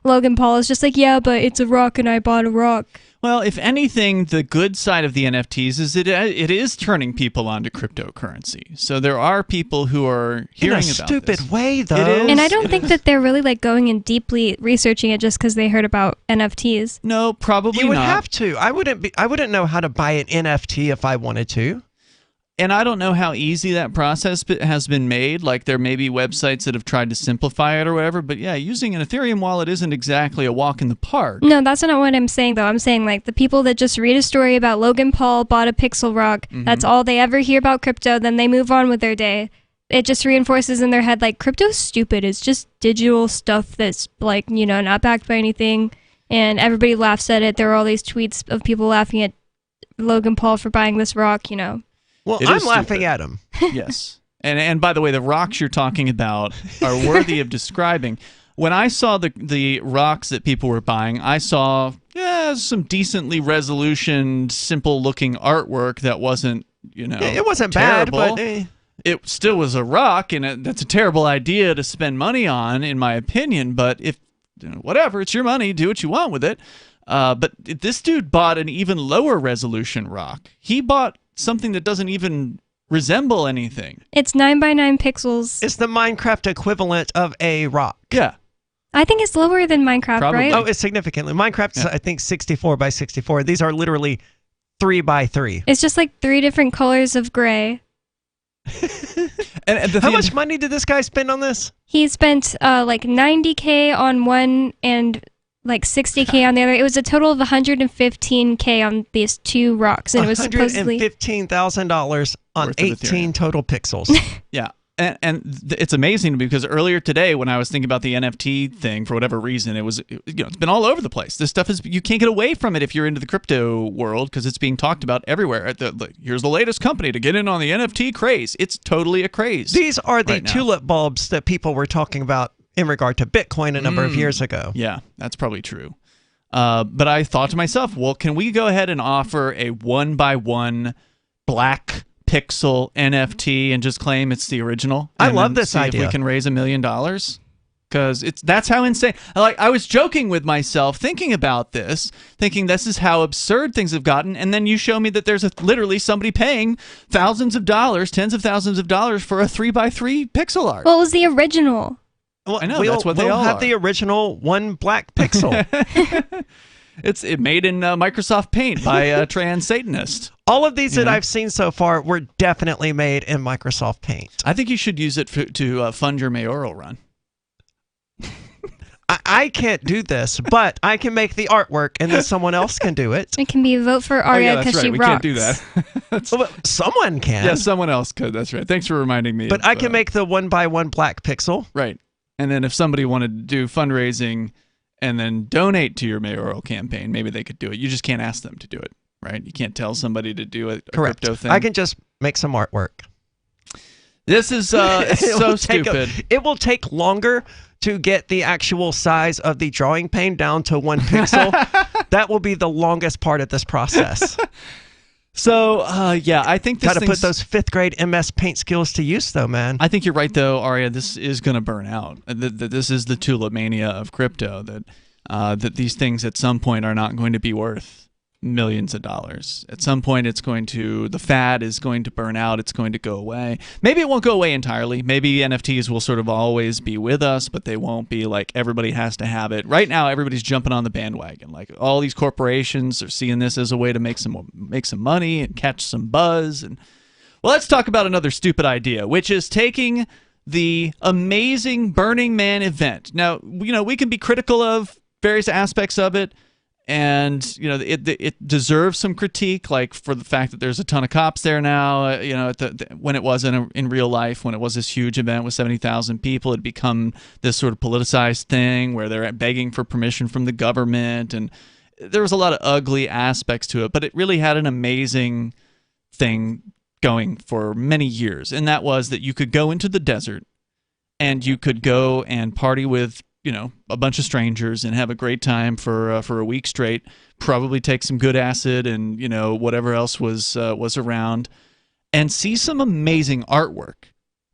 Logan Paul is just like, yeah, but it's a rock and I bought a rock. Well, if anything, the good side of the NFTs is it is turning people onto cryptocurrency. So there are people who are hearing about this. In a stupid way, though. It is, and I don't think that they're really like going and deeply researching it just because they heard about NFTs. No, probably not. You would have to. I wouldn't know how to buy an NFT if I wanted to. And I don't know how easy that process has been made. Like, there may be websites that have tried to simplify it or whatever. But yeah, using an Ethereum wallet isn't exactly a walk in the park. No, that's not what I'm saying, though. I'm saying, like, the people that just read a story about Logan Paul bought a Pixel Rock, that's all they ever hear about crypto, then they move on with their day. It just reinforces in their head, like, crypto's stupid. It's just digital stuff that's, like, not backed by anything. And everybody laughs at it. There are all these tweets of people laughing at Logan Paul for buying this rock, Well, I'm laughing at him. Yes. And by the way, the rocks you're talking about are worthy of describing. When I saw the rocks that people were buying, I saw some decently resolutioned, simple-looking artwork that wasn't, it wasn't terrible. bad, but it still was a rock, and that's a terrible idea to spend money on, in my opinion. But if whatever, it's your money, do what you want with it. But this dude bought an even lower resolution rock. He bought something that doesn't even resemble anything. It's 9 by 9 pixels. It's the Minecraft equivalent of a rock. Yeah. I think it's lower than Minecraft, Probably. right? Oh, it's significantly. Minecraft's, I think, 64 by 64. These are literally 3 by 3. It's just like 3 different colors of gray. And how much money did this guy spend on this? He spent like $90K on one and like $60K on the other. It was a total of $115K on these two rocks, and it was supposedly $115,000 on 18 total pixels. Yeah. And it's amazing because earlier today, when I was thinking about the NFT thing, for whatever reason, it's been all over the place. This stuff you can't get away from it if you're into the crypto world because it's being talked about everywhere. Here's the latest company to get in on the NFT craze. It's totally a craze. These are the tulip bulbs that people were talking about in regard to Bitcoin a number of years ago. Yeah, that's probably true. But I thought to myself, well, can we go ahead and offer a 1x1 black pixel NFT and just claim it's the original? I love this idea. If we can raise $1 million, because that's how insane. I was joking with myself, thinking about this, thinking this is how absurd things have gotten, and then you show me that there's literally somebody paying thousands of dollars, tens of thousands of dollars for a 3x3 pixel art. Well, it was the original. Well, I know that's what they all have are. the original one black pixel. It's made in Microsoft Paint by a trans Satanist. All of these that I've seen so far were definitely made in Microsoft Paint. I think you should use it to fund your mayoral run. I can't do this, but I can make the artwork, and then someone else can do it. It can be vote for Arya because she we rocks. Can't do that. Well, someone can. Yeah, someone else could. That's right. Thanks for reminding me. But I can make the 1x1 black pixel. Right. And then if somebody wanted to do fundraising and then donate to your mayoral campaign, maybe they could do it. You just can't ask them to do it, right? You can't tell somebody to do a crypto thing. I can just make some artwork. This is it's so stupid. It will take longer to get the actual size of the drawing pane down to 1 pixel. That will be the longest part of this process. So, yeah, I think this got to put those 5th grade MS Paint skills to use, though, man. I think you're right, though, Arya. This is going to burn out. This is the tulip mania of crypto. That these things at some point are not going to be worth millions of dollars. At some point, the fad is going to burn out. It's going to go away. Maybe it won't go away entirely. Maybe NFTs will sort of always be with us, but they won't be like everybody has to have it. Right now, everybody's jumping on the bandwagon. Like all these corporations are seeing this as a way to make some money and catch some buzz. And well, let's talk about another stupid idea, which is taking the amazing Burning Man event. Now, we can be critical of various aspects of it. And it deserves some critique, like for the fact that there's a ton of cops there now. When it was in real life, when it was this huge event with 70,000 people, it had become this sort of politicized thing where they're begging for permission from the government, and there was a lot of ugly aspects to it. But it really had an amazing thing going for many years, and that was that you could go into the desert and you could go and party with a bunch of strangers and have a great time for a week straight. Probably take some good acid and whatever else was around, and see some amazing artwork.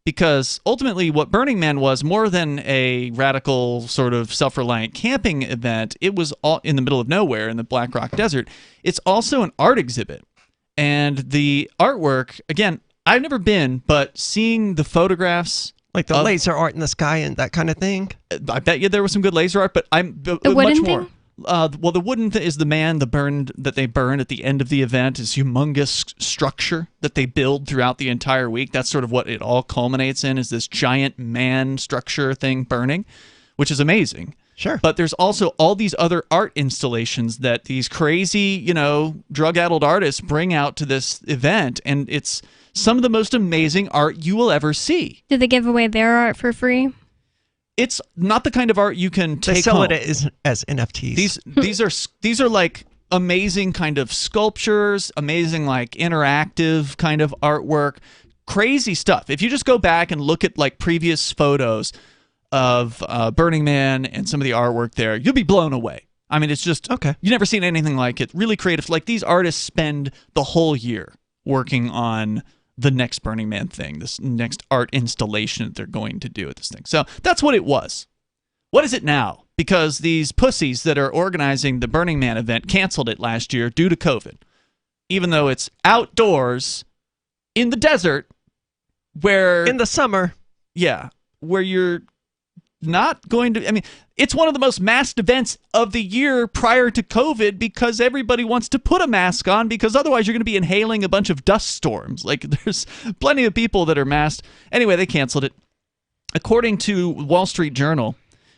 Because ultimately, what Burning Man was more than a radical sort of self-reliant camping event. It was all in the middle of nowhere in the Black Rock Desert. It's also an art exhibit, and the artwork. Again, I've never been, but seeing the photographs. Like the laser art in the sky and that kind of thing? I bet you there was some good laser art, but the wooden much more. Thing? Well, the wooden is that they burned at the end of the event is humongous structure that they build throughout the entire week. That's sort of what it all culminates in, is this giant man structure thing burning, which is amazing. Sure. But there's also all these other art installations that these crazy, drug-addled artists bring out to this event, and it's some of the most amazing art you will ever see. Did they give away their art for free? It's not the kind of art you can take They sell home. it as NFTs. These are like amazing kind of sculptures, amazing like interactive kind of artwork, crazy stuff. If you just go back and look at like previous photos of Burning Man and some of the artwork there, you'll be blown away. I mean, it's just okay. You've never seen anything like it. Really creative. Like these artists spend the whole year working on the next Burning Man thing, this next art installation that they're going to do at this thing. So that's what it was. What is it now? Because these pussies that are organizing the Burning Man event canceled it last year due to COVID. Even though it's outdoors in the desert where... In the summer. Yeah, where you're not going to... I mean, it's one of the most masked events of the year prior to COVID because everybody wants to put a mask on because otherwise you're going to be inhaling a bunch of dust storms. Like, there's plenty of people that are masked. Anyway, they canceled it. According to Wall Street Journal,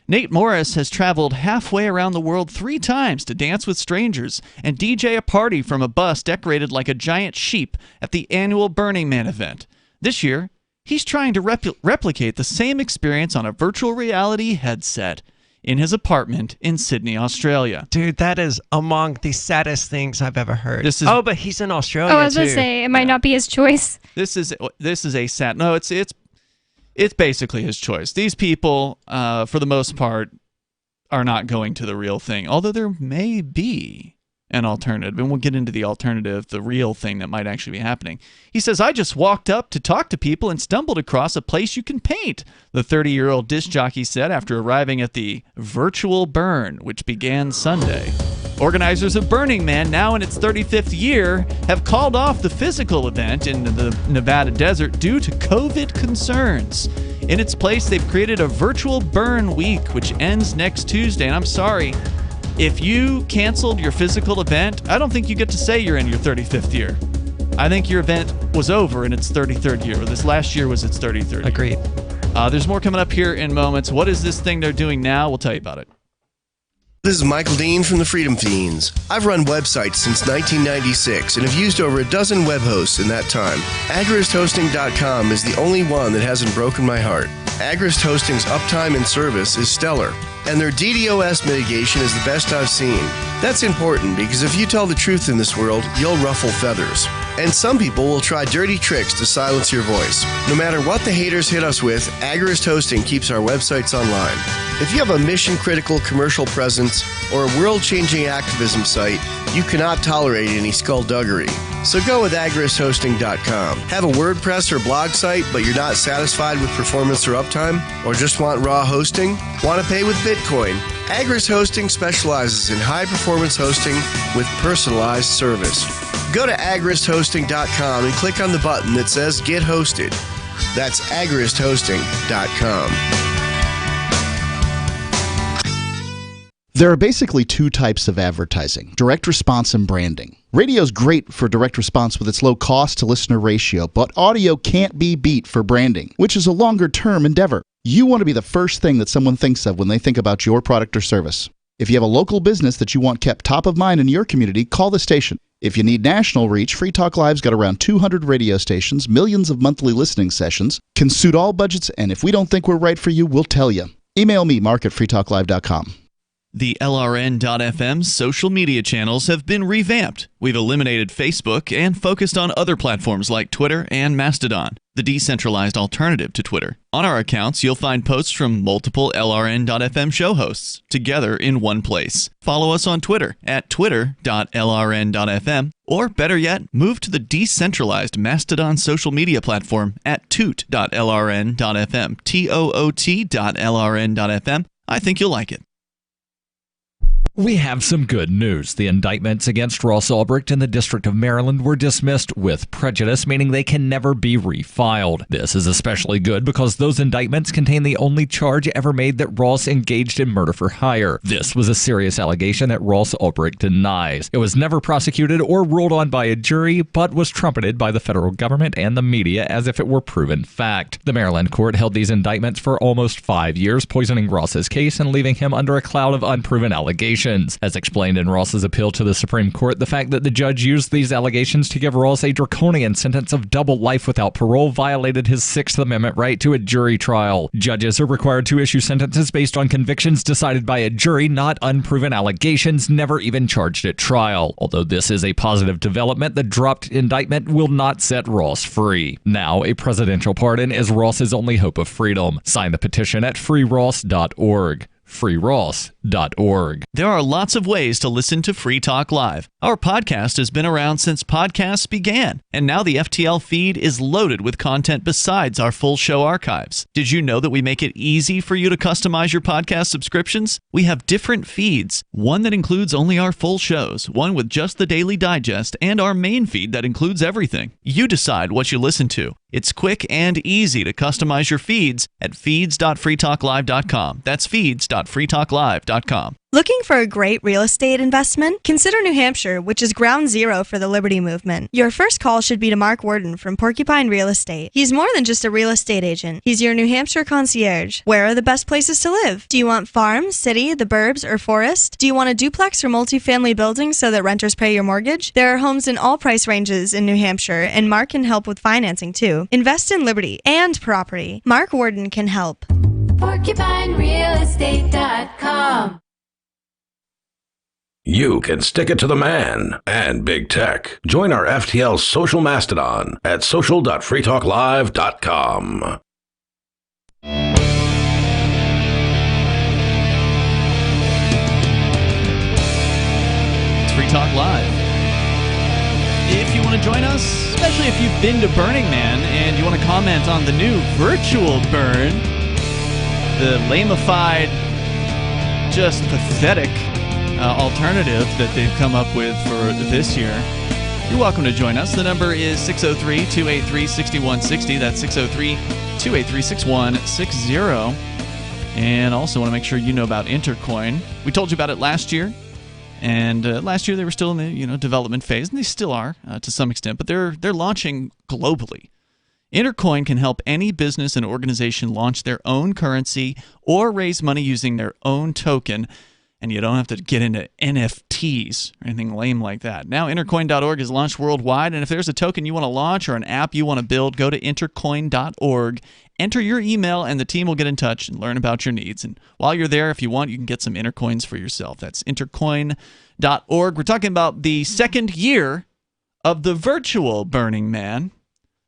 Nate Morris has traveled halfway around the world 3 times to dance with strangers and DJ a party from a bus decorated like a giant sheep at the annual Burning Man event. This year, he's trying to replicate the same experience on a virtual reality headset in his apartment in Sydney, Australia. Dude, that is among the saddest things I've ever heard. But he's in Australia, I was going to say, it might not be his choice. This is a sad... No, it's basically his choice. These people, for the most part, are not going to the real thing, although there may be an alternative, and we'll get into the alternative, the real thing that might actually be happening. He says, I just walked up to talk to people and stumbled across a place you can paint, the 30-year-old disc jockey said after arriving at the virtual burn, which began Sunday. Organizers of Burning Man, now in its 35th year, have called off the physical event in the Nevada desert due to COVID concerns. In its place, they've created a virtual burn week, which ends next Tuesday. And I'm sorry, if you canceled your physical event, I don't think you get to say you're in your 35th year. I think your event was over in its 33rd year, or this last year was its 33rd year. Agreed. There's more coming up here in moments. What is this thing they're doing now? We'll tell you about it. This is Michael Dean from the Freedom Fiends. I've run websites since 1996 and have used over a dozen web hosts in that time. AgristHosting.com is the only one that hasn't broken my heart. Agrist Hosting's uptime and service is stellar, and their DDoS mitigation is the best I've seen. That's important because if you tell the truth in this world, you'll ruffle feathers. And some people will try dirty tricks to silence your voice. No matter what the haters hit us with, Agrist Hosting keeps our websites online. If you have a mission-critical commercial presence or a world-changing activism site, you cannot tolerate any skullduggery. So go with AgristHosting.com. Have a WordPress or blog site, but you're not satisfied with performance or uptime? Or just want raw hosting? Want to pay with Bitcoin? Agris Hosting specializes in high-performance hosting with personalized service. Go to agrishosting.com and click on the button that says Get Hosted. That's agrishosting.com. There are basically two types of advertising, direct response and branding. Radio's great for direct response with its low cost to listener ratio, but audio can't be beat for branding, which is a longer term endeavor. You want to be the first thing that someone thinks of when they think about your product or service. If you have a local business that you want kept top of mind in your community, call the station. If you need national reach, Free Talk Live's got around 200 radio stations, millions of monthly listening sessions, can suit all budgets, and if we don't think we're right for you, we'll tell you. Email me, mark@freetalklive.com. The LRN.FM social media channels have been revamped. We've eliminated Facebook and focused on other platforms like Twitter and Mastodon, the decentralized alternative to Twitter. On our accounts, you'll find posts from multiple LRN.FM show hosts together in one place. Follow us on Twitter at twitter.lrn.fm, or better yet, move to the decentralized Mastodon social media platform at toot.lrn.fm, toot.lrn.fm. I think you'll like it. We have some good news. The indictments against Ross Ulbricht in the District of Maryland were dismissed with prejudice, meaning they can never be refiled. This is especially good because those indictments contain the only charge ever made that Ross engaged in murder for hire. This was a serious allegation that Ross Ulbricht denies. It was never prosecuted or ruled on by a jury, but was trumpeted by the federal government and the media as if it were proven fact. The Maryland court held these indictments for almost 5 years, poisoning Ross's case and leaving him under a cloud of unproven allegations. As explained in Ross's appeal to the Supreme Court, the fact that the judge used these allegations to give Ross a draconian sentence of double life without parole violated his Sixth Amendment right to a jury trial. Judges are required to issue sentences based on convictions decided by a jury, not unproven allegations never even charged at trial. Although this is a positive development, the dropped indictment will not set Ross free. Now, a presidential pardon is Ross's only hope of freedom. Sign the petition at freeross.org. freeross.org. There are lots of ways to listen to Free Talk Live. Our podcast has been around since podcasts began, and now the FTL feed is loaded with content besides our full show archives. Did you know that we make it easy for you to customize your podcast subscriptions? We have different feeds, one that includes only our full shows, one with just the Daily Digest, and our main feed that includes everything. You decide what you listen to. It's quick and easy to customize your feeds at feeds.freetalklive.com. That's feeds.freetalklive.com. Looking for a great real estate investment? Consider New Hampshire, which is ground zero for the Liberty Movement. Your first call should be to Mark Worden from Porcupine Real Estate. He's more than just a real estate agent. He's your New Hampshire concierge. Where are the best places to live? Do you want farm, city, the burbs, or forest? Do you want a duplex or multifamily building so that renters pay your mortgage? There are homes in all price ranges in New Hampshire, and Mark can help with financing too. Invest in Liberty and property. Mark Worden can help. PorcupineRealEstate.com. You can stick it to the man and big tech. Join our FTL social mastodon at social.freetalklive.com. It's Free Talk Live. If you want to join us, especially if you've been to Burning Man and you want to comment on the new virtual burn, the lamified, just pathetic alternative that they've come up with for this year, you're welcome to join us. The number is 603-283-6160. That's 603-283-6160. And also want to make sure you know about Intercoin. We told you about it last year. And last year they were still in the development phase, and they still are to some extent, but they're launching globally. Intercoin can help any business and organization launch their own currency or raise money using their own token, and you don't have to get into NFTs or anything lame like that. Now Intercoin.org is launched worldwide, and if there's a token you want to launch or an app you want to build, go to Intercoin.org. Enter your email, and the team will get in touch and learn about your needs. And while you're there, if you want, you can get some Intercoins for yourself. That's Intercoin.org. We're talking about the second year of the virtual Burning Man.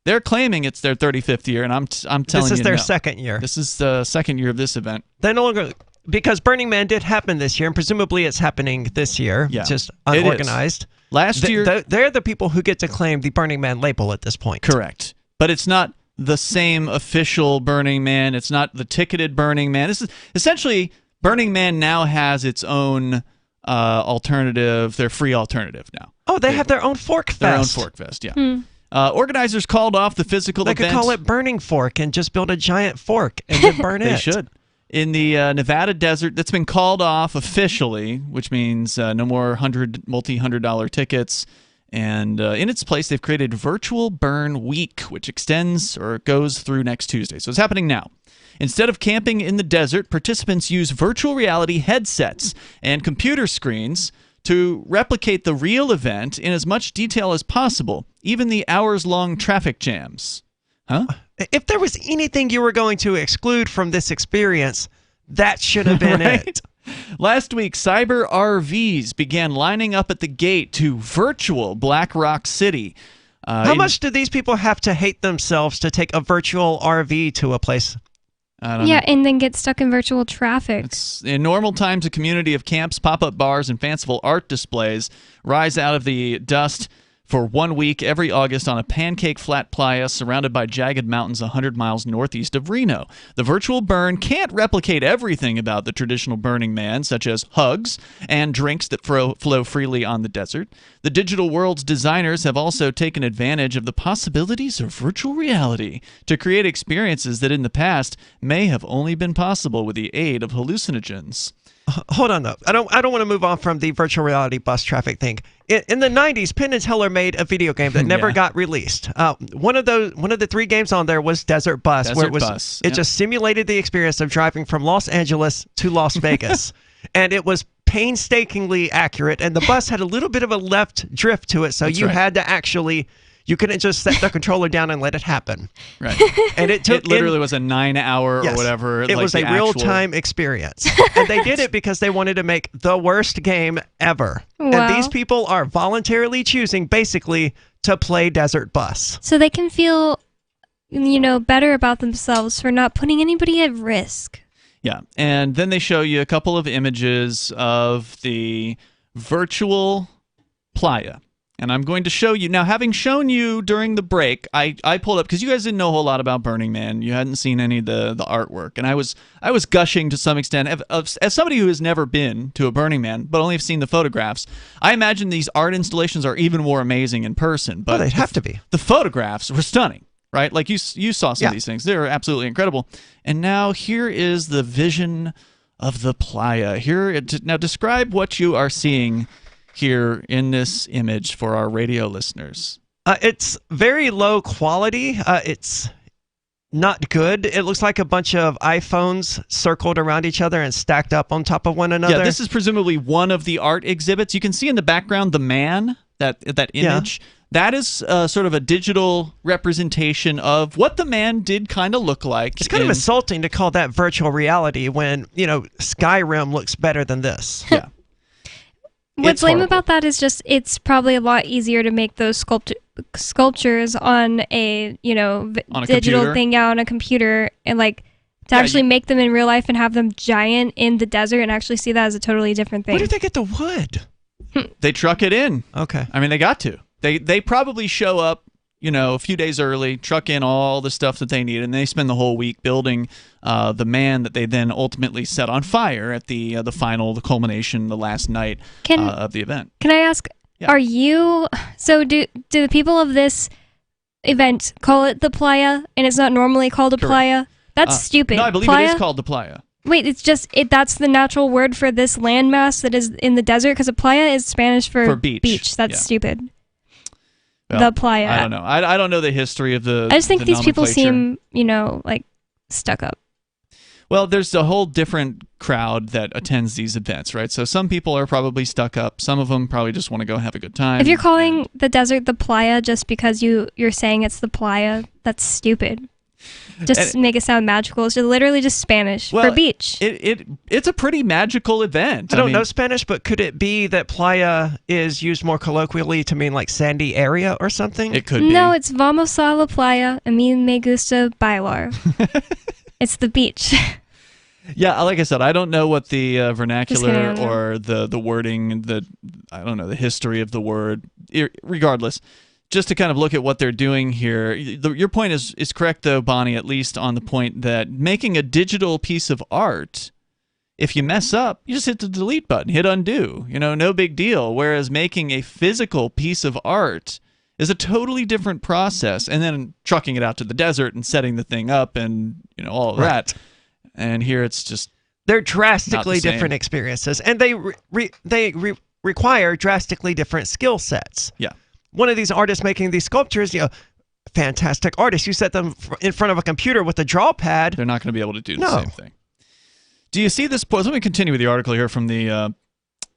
They're claiming it's their 35th year, and I'm telling you, this is their no. second year. This is the second year of this event. They no longer, because Burning Man did happen this year, and presumably it's happening this year. Yeah, it's just unorganized. Last year, they're the people who get to claim the Burning Man label at this point. Correct, but it's not the same official Burning Man. It's not the ticketed Burning Man. This is essentially Burning Man now has its own alternative. Their free alternative now. Oh, they have their own Fork Fest. Their own Fork Fest, yeah. Organizers called off the physical event. They could call it Burning Fork and just build a giant fork and then burn it. They should. In the Nevada desert, that's been called off officially, which means no more multi-$100 tickets. And in its place, they've created Virtual Burn Week, which extends or goes through next Tuesday. So it's happening now. Instead of camping in the desert, participants use virtual reality headsets and computer screens to replicate the real event in as much detail as possible, even the hours-long traffic jams. Huh? If there was anything you were going to exclude from this experience, that should have been it. Last week, cyber RVs began lining up at the gate to virtual Black Rock City. How much do these people have to hate themselves to take a virtual RV to a place? I don't know. And then get stuck in virtual traffic. In normal times, a community of camps, pop-up bars, and fanciful art displays rise out of the dust for 1 week every August on a pancake flat playa surrounded by jagged mountains 100 miles northeast of Reno. The virtual burn can't replicate everything about the traditional Burning Man, such as hugs and drinks that flow freely on the desert. The digital world's designers have also taken advantage of the possibilities of virtual reality to create experiences that in the past may have only been possible with the aid of hallucinogens. Hold on, though. I don't want to move on from the virtual reality bus traffic thing. In the 90s, Penn and Teller made a video game that never got released. One of the 3 games on there was Desert Bus, it just simulated the experience of driving from Los Angeles to Las Vegas. And it was painstakingly accurate, and the bus had a little bit of a left drift to it, so had to actually... You couldn't just set the controller down and let it happen. Right. And it literally was a 9-hour or whatever. It was a real-time experience. And they did it because they wanted to make the worst game ever. Wow. And these people are voluntarily choosing, basically, to play Desert Bus. So they can feel, better about themselves for not putting anybody at risk. Yeah. And then they show you a couple of images of the virtual playa. And I'm going to show you now. Having shown you during the break, I pulled up because you guys didn't know a whole lot about Burning Man. You hadn't seen any of the artwork, and I was gushing to some extent. As somebody who has never been to a Burning Man, but only have seen the photographs, I imagine these art installations are even more amazing in person. But they'd have to be. The photographs were stunning, right? Like you saw some of these things; they're absolutely incredible. And now here is the vision of the playa. Now describe what you are seeing here in this image for our radio listeners. It's very low quality. It's not good. It looks like a bunch of iPhones circled around each other and stacked up on top of one another. Yeah, this is presumably one of the art exhibits. You can see in the background the man, that image. Yeah. That is sort of a digital representation of what the man did kind of look like. It's kind of insulting to call that virtual reality when, Skyrim looks better than this. Yeah. What's lame about that is just it's probably a lot easier to make those sculptures on a digital computer thing on a computer and to actually make them in real life and have them giant in the desert and actually see that as a totally different thing. Where did they get the wood? They truck it in. Okay. I mean, they got to. They probably show up a few days early, truck in all the stuff that they need, and they spend the whole week building the man that they then ultimately set on fire at the culmination, the last night of the event. Can I ask, are you, so do the people of this event call it the playa, and it's not normally called a playa? That's stupid. No, I believe playa? It is called the playa. Wait, it's just, that's the natural word for this landmass that is in the desert, because a playa is Spanish for beach. That's stupid. Well, the playa. I don't know. I don't know the history of the I just think the these people nomenclature. seem, stuck up. Well, there's a whole different crowd that attends these events, right? So some people are probably stuck up. Some of them probably just want to go have a good time. If you're calling the desert the playa just because you're saying it's the playa, that's stupid. Just make it sound magical. It's literally just Spanish for beach. It's a pretty magical event. I don't know Spanish, but could it be that playa is used more colloquially to mean like sandy area or something? It could be. No, it's vamos a la playa. A mí me gusta bailar. It's the beach. Yeah, like I said, I don't know what the vernacular or the wording, the history of the word. Regardless, just to kind of look at what they're doing here, your point is correct, though, Bonnie, at least on the point that making a digital piece of art if you mess up, you just hit the delete button, hit undo. No big deal. Whereas making a physical piece of art is a totally different process, and then trucking it out to the desert and setting the thing up and all of that. And here it's just they're drastically not the same. different experiences, and they require drastically different skill sets. Yeah. One of these artists making these sculptures, fantastic artists. You set them in front of a computer with a draw pad. They're not going to be able to do the same thing. Do you see this? Let me continue with the article here from the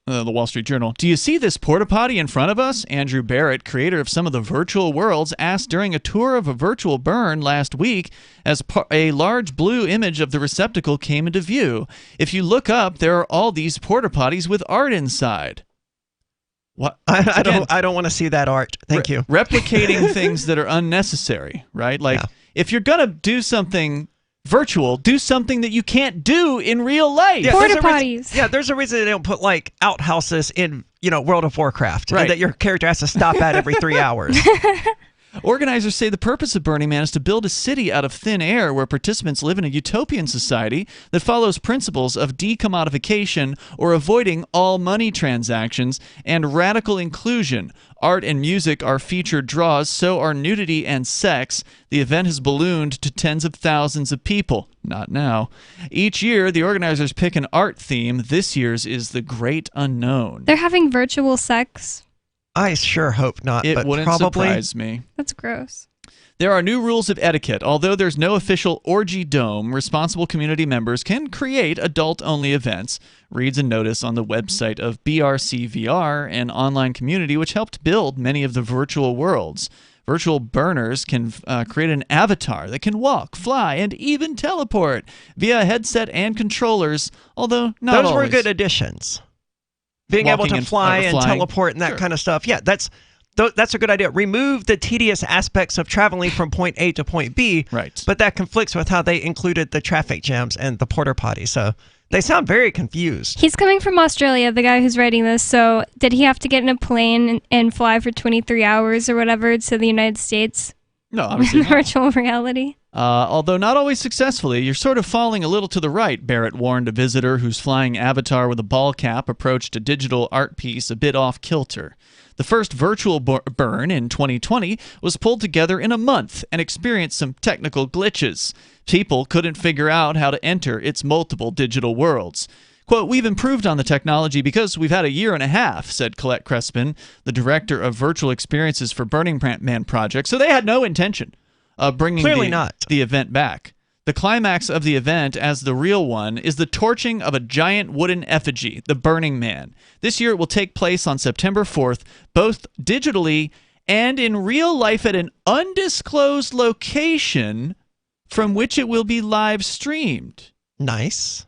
Wall Street Journal. Do you see this porta potty in front of us? Andrew Barrett, creator of some of the virtual worlds, asked during a tour of a virtual burn last week as a large blue image of the receptacle came into view. If you look up, there are all these porta potties with art inside. What? I don't want to see that art. Thank you. Replicating things that are unnecessary, right? Like if you're gonna do something virtual, do something that you can't do in real life. Yeah, porta potties. There's a reason they don't put like outhouses in World of Warcraft, right? That your character has to stop at every 3 hours. Organizers say the purpose of Burning Man is to build a city out of thin air where participants live in a utopian society that follows principles of decommodification or avoiding all money transactions and radical inclusion. Art and music are featured draws, so are nudity and sex. The event has ballooned to tens of thousands of people. Not now. Each year, the organizers pick an art theme. This year's is The Great Unknown. They're having virtual sex. I sure hope not. It wouldn't surprise me. That's gross. There are new rules of etiquette. Although there's no official orgy dome, responsible community members can create adult-only events, reads a notice on the website of BRCVR, an online community which helped build many of the virtual worlds. Virtual burners can create an avatar that can walk, fly, and even teleport via headset and controllers, although not Those always. were good additions. Being able to fly and teleport and that kind of stuff. Yeah, that's a good idea. Remove the tedious aspects of traveling from point A to point B. Right. But that conflicts with how they included the traffic jams and the porta potty. So they sound very confused. He's coming from Australia, the guy who's writing this. So did he have to get in a plane and fly for 23 hours or whatever to the United States? No, obviously not. Virtual reality. Although not always successfully, you're sort of falling a little to the right, Barrett warned a visitor whose flying avatar with a ball cap approached a digital art piece a bit off kilter. The first virtual burn in 2020 was pulled together in a month and experienced some technical glitches. People couldn't figure out how to enter its multiple digital worlds. Quote, "We've improved on the technology because we've had a year and a half," said Colette Crespin, the director of virtual experiences for Burning Man Project. So they had no intention of bringing the event back. The climax of the event, as the real one, is the torching of a giant wooden effigy, the Burning Man. This year it will take place on September 4th, both digitally and in real life at an undisclosed location from which it will be live streamed. Nice.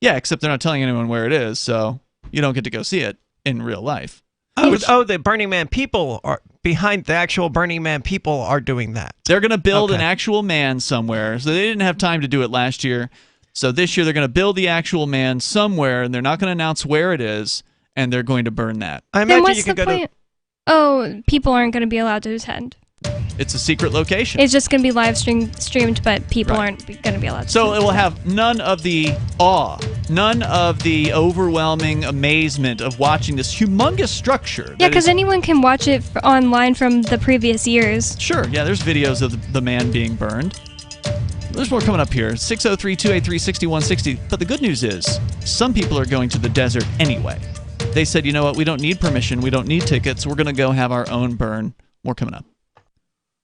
Yeah, except they're not telling anyone where it is, so you don't get to go see it in real life. The Burning Man people are behind the actual Burning Man people are doing that. They're going to build an actual man somewhere. So they didn't have time to do it last year. So this year they're going to build the actual man somewhere, and they're not going to announce where it is, and they're going to burn that. I Then imagine what's you could the go point? Oh, people aren't going to be allowed to attend. It's a secret location. It's just going to be live streamed, but people aren't going to be allowed to. So it will have none of the awe, none of the overwhelming amazement of watching this humongous structure. Yeah, because anyone can watch it online from the previous years. Sure, yeah, there's videos of the man being burned. There's more coming up here. 603-283-6160. But the good news is, some people are going to the desert anyway. They said, you know what, we don't need permission, we don't need tickets, we're going to go have our own burn. More coming up.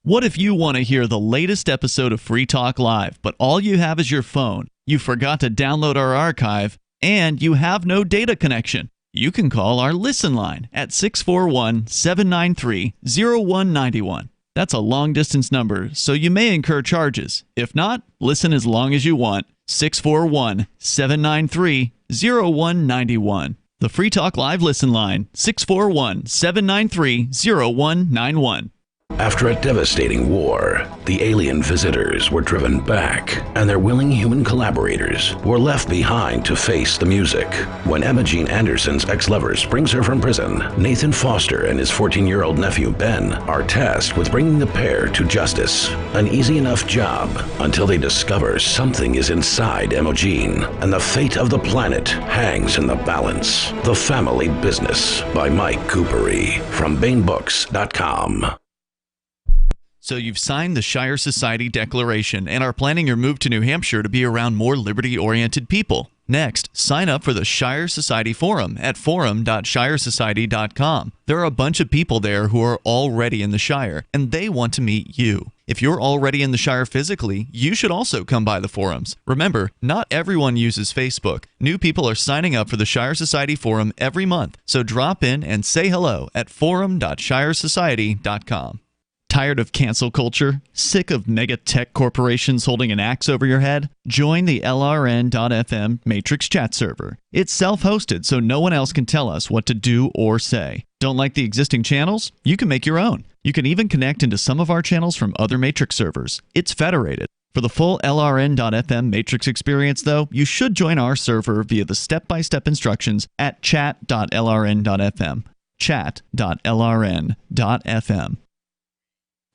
What if you want to hear the latest episode of Free Talk Live, but all you have is your phone, you forgot to download our archive, and you have no data connection? You can call our Listen line at 641-793-0191. That's a long-distance number, so you may incur charges. If not, listen as long as you want. 641-793-0191. The Free Talk Live Listen line, 641-793-0191. After a devastating war, the alien visitors were driven back, and their willing human collaborators were left behind to face the music. When Emma Jean Anderson's ex-lover brings her from prison, Nathan Foster and his 14-year-old nephew Ben are tasked with bringing the pair to justice. An easy enough job until they discover something is inside Emma Jean, and the fate of the planet hangs in the balance. The Family Business by Mike Coopery from BaneBooks.com. So you've signed the Shire Society Declaration and are planning your move to New Hampshire to be around more liberty-oriented people. Next, sign up for the Shire Society Forum at forum.shiresociety.com. There are a bunch of people there who are already in the Shire, and they want to meet you. If you're already in the Shire physically, you should also come by the forums. Remember, not everyone uses Facebook. New people are signing up for the Shire Society Forum every month, so drop in and say hello at forum.shiresociety.com. Tired of cancel culture? Sick of mega tech corporations holding an axe over your head? Join the LRN.FM Matrix chat server. It's self-hosted, so no one else can tell us what to do or say. Don't like the existing channels? You can make your own. You can even connect into some of our channels from other Matrix servers. It's federated. For the full LRN.FM Matrix experience, though, you should join our server via the step-by-step instructions at chat.lrn.fm. chat.lrn.fm.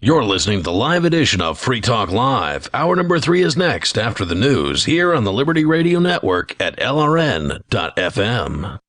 You're listening to the live edition of Free Talk Live. Hour number 3 is next after the news here on the Liberty Radio Network at LRN.FM.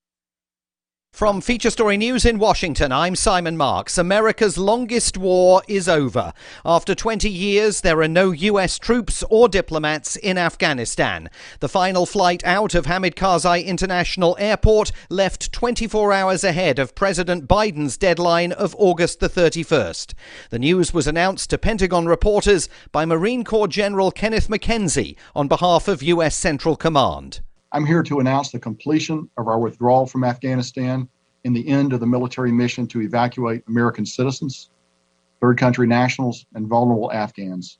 From Feature Story News in Washington, I'm Simon Marks. America's longest war is over. After 20 years, there are no U.S. troops or diplomats in Afghanistan. The final flight out of Hamid Karzai International Airport left 24 hours ahead of President Biden's deadline of August the 31st. The news was announced to Pentagon reporters by Marine Corps General Kenneth McKenzie on behalf of U.S. Central Command. I'm here to announce the completion of our withdrawal from Afghanistan and the end of the military mission to evacuate American citizens, third country nationals, and vulnerable Afghans.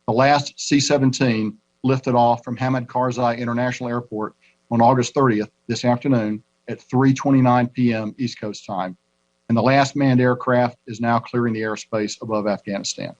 The last C-17 lifted off from Hamid Karzai International Airport on August 30th this afternoon at 3:29 p.m. East Coast time, and the last manned aircraft is now clearing the airspace above Afghanistan.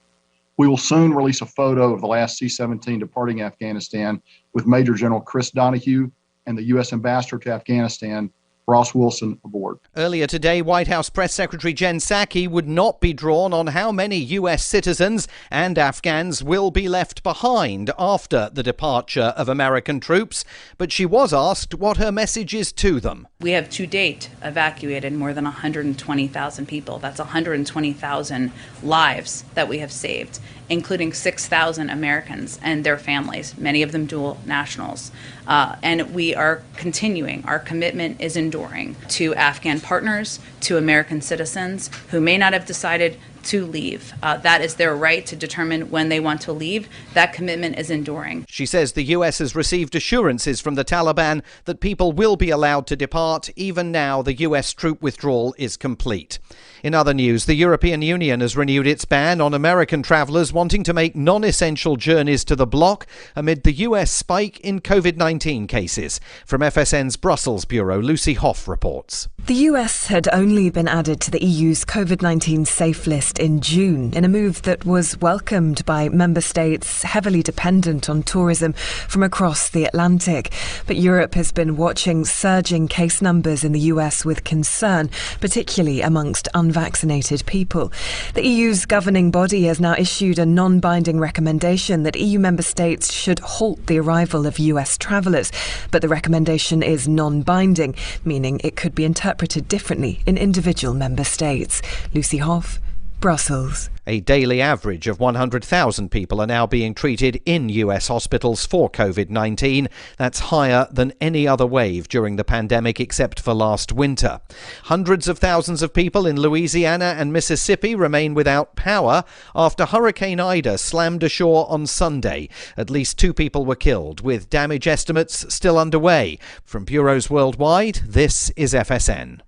We will soon release a photo of the last C-17 departing Afghanistan with Major General Chris Donahue and the U.S. Ambassador to Afghanistan, Ross Wilson, aboard. Earlier today, White House Press Secretary Jen Psaki would not be drawn on how many U.S. citizens and Afghans will be left behind after the departure of American troops, but she was asked what her message is to them. We have to date evacuated more than 120,000 people. That's 120,000 lives that we have saved, including 6,000 Americans and their families, many of them dual nationals. And we are continuing. Our commitment is enduring to Afghan partners, to American citizens who may not have decided to leave. That is their right to determine when they want to leave. That commitment is enduring. She says the U.S. has received assurances from the Taliban that people will be allowed to depart even now the U.S. troop withdrawal is complete. In other news, the European Union has renewed its ban on American travellers wanting to make non-essential journeys to the bloc amid the U.S. spike in COVID-19 cases. From FSN's Brussels bureau, Lucy Hoff reports. The US had only been added to the EU's COVID-19 safe list in June, in a move that was welcomed by member states heavily dependent on tourism from across the Atlantic. But Europe has been watching surging case numbers in the US with concern, particularly amongst unvaccinated people. The EU's governing body has now issued a non-binding recommendation that EU member states should halt the arrival of US travellers. But the recommendation is non-binding, meaning it could be interpreted differently in individual member states. Lucy Hoff, Brussels. A daily average of 100,000 people are now being treated in US hospitals for COVID-19. That's higher than any other wave during the pandemic except for last winter. Hundreds of thousands of people in Louisiana and Mississippi remain without power after Hurricane Ida slammed ashore on Sunday. At least 2 people were killed, with damage estimates still underway. From bureaus worldwide, this is FSN.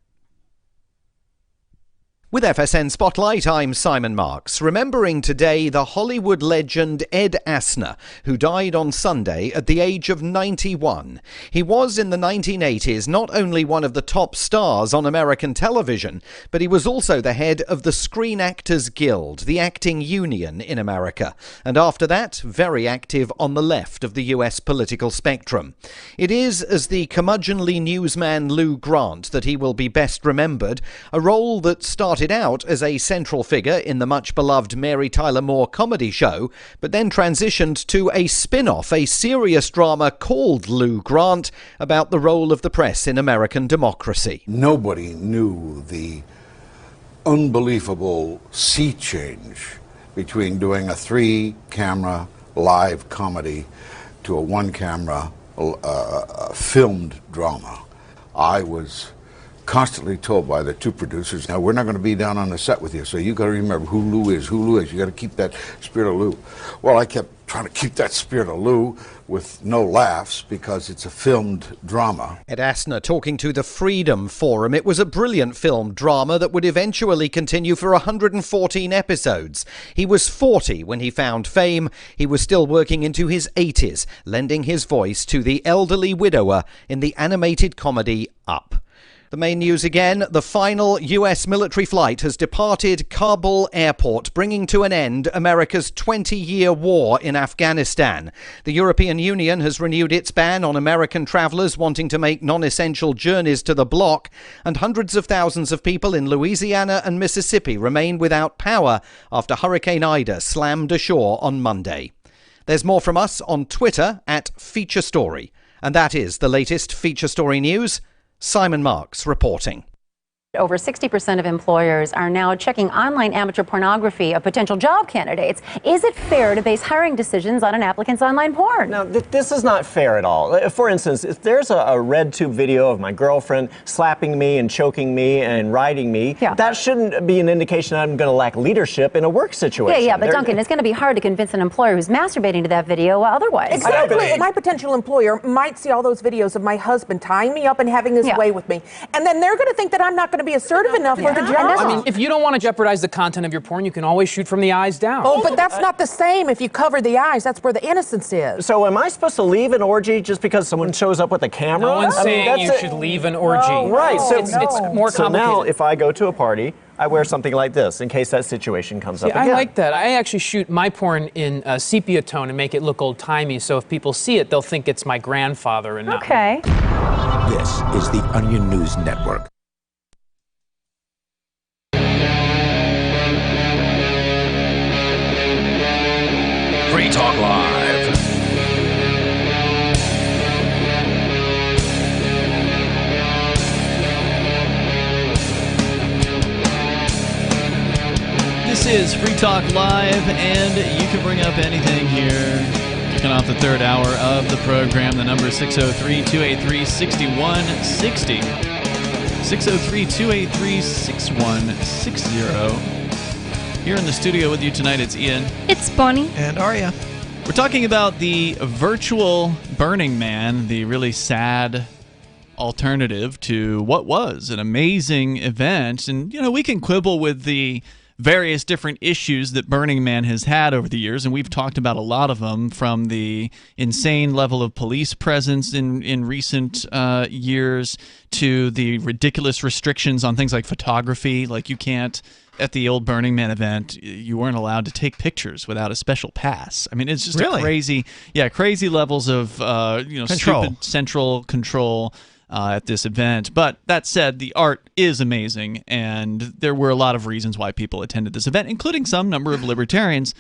With FSN Spotlight, I'm Simon Marks. Remembering today the Hollywood legend Ed Asner, who died on Sunday at the age of 91. He was in the 1980s not only one of the top stars on American television, but he was also the head of the Screen Actors Guild, the acting union in America, and after that, very active on the left of the US political spectrum. It is as the curmudgeonly newsman Lou Grant that he will be best remembered, a role that started out as a central figure in the much-beloved Mary Tyler Moore comedy show, but then transitioned to a spin-off, a serious drama called Lou Grant, about the role of the press in American democracy. Nobody knew the unbelievable sea change between doing a 3-camera live comedy to a 1-camera filmed drama. I was constantly told by the two producers, now we're not going to be down on the set with you, so you got to remember who Lou is. You got to keep that spirit of Lou. Well, I kept trying to keep that spirit of Lou with no laughs because it's a filmed drama. Ed Asner talking to the Freedom Forum. It was a brilliant filmed drama that would eventually continue for 114 episodes. He was 40 when he found fame. He was still working into his 80s, lending his voice to the elderly widower in the animated comedy Up. The main news again, the final US military flight has departed Kabul airport, bringing to an end America's 20-year war in Afghanistan. The European Union has renewed its ban on American travelers wanting to make non-essential journeys to the bloc, and hundreds of thousands of people in Louisiana and Mississippi remain without power after Hurricane Ida slammed ashore on Monday. There's more from us on Twitter @FeatureStory. And that is the latest Feature Story news. Simon Marks reporting. Over 60% of employers are now checking online amateur pornography of potential job candidates. Is it fair to base hiring decisions on an applicant's online porn? Now, this is not fair at all. For instance, if there's a red tube video of my girlfriend slapping me and choking me and riding me, that shouldn't be an indication I'm going to lack leadership in a work situation. Yeah, but Duncan, it's going to be hard to convince an employer who's masturbating to that video otherwise. Exactly. My potential employer might see all those videos of my husband tying me up and having his way with me, and then they're going to think that I'm not going to be assertive enough for the job. I mean, if you don't want to jeopardize the content of your porn, you can always shoot from the eyes down. Oh, but that's not the same if you cover the eyes. That's where the innocence is. So am I supposed to leave an orgy just because someone shows up with a camera? No one's saying you should leave an orgy. No, right. So it's more complicated. So now if I go to a party, I wear something like this in case that situation comes up again. I like that. I actually shoot my porn in sepia tone and make it look old-timey, so if people see it, they'll think it's my grandfather and not me. This is the Onion News Network. Free Talk Live. This is Free Talk Live, and you can bring up anything here. Kicking off the third hour of the program. The number is 603-283-6160. 603-283-6160. Here in the studio with you tonight, it's Ian. It's Bonnie. And Aria. We're talking about the virtual Burning Man, the really sad alternative to what was an amazing event. And, you know, we can quibble with the various different issues that Burning Man has had over the years, and we've talked about a lot of them, from the insane level of police presence in recent years to the ridiculous restrictions on things like photography. Like, you can't, at the old Burning Man event, you weren't allowed to take pictures without a special pass. I mean, it's just a crazy levels of stupid central control at this event. But that said, the art is amazing, and there were a lot of reasons why people attended this event, including some number of libertarians,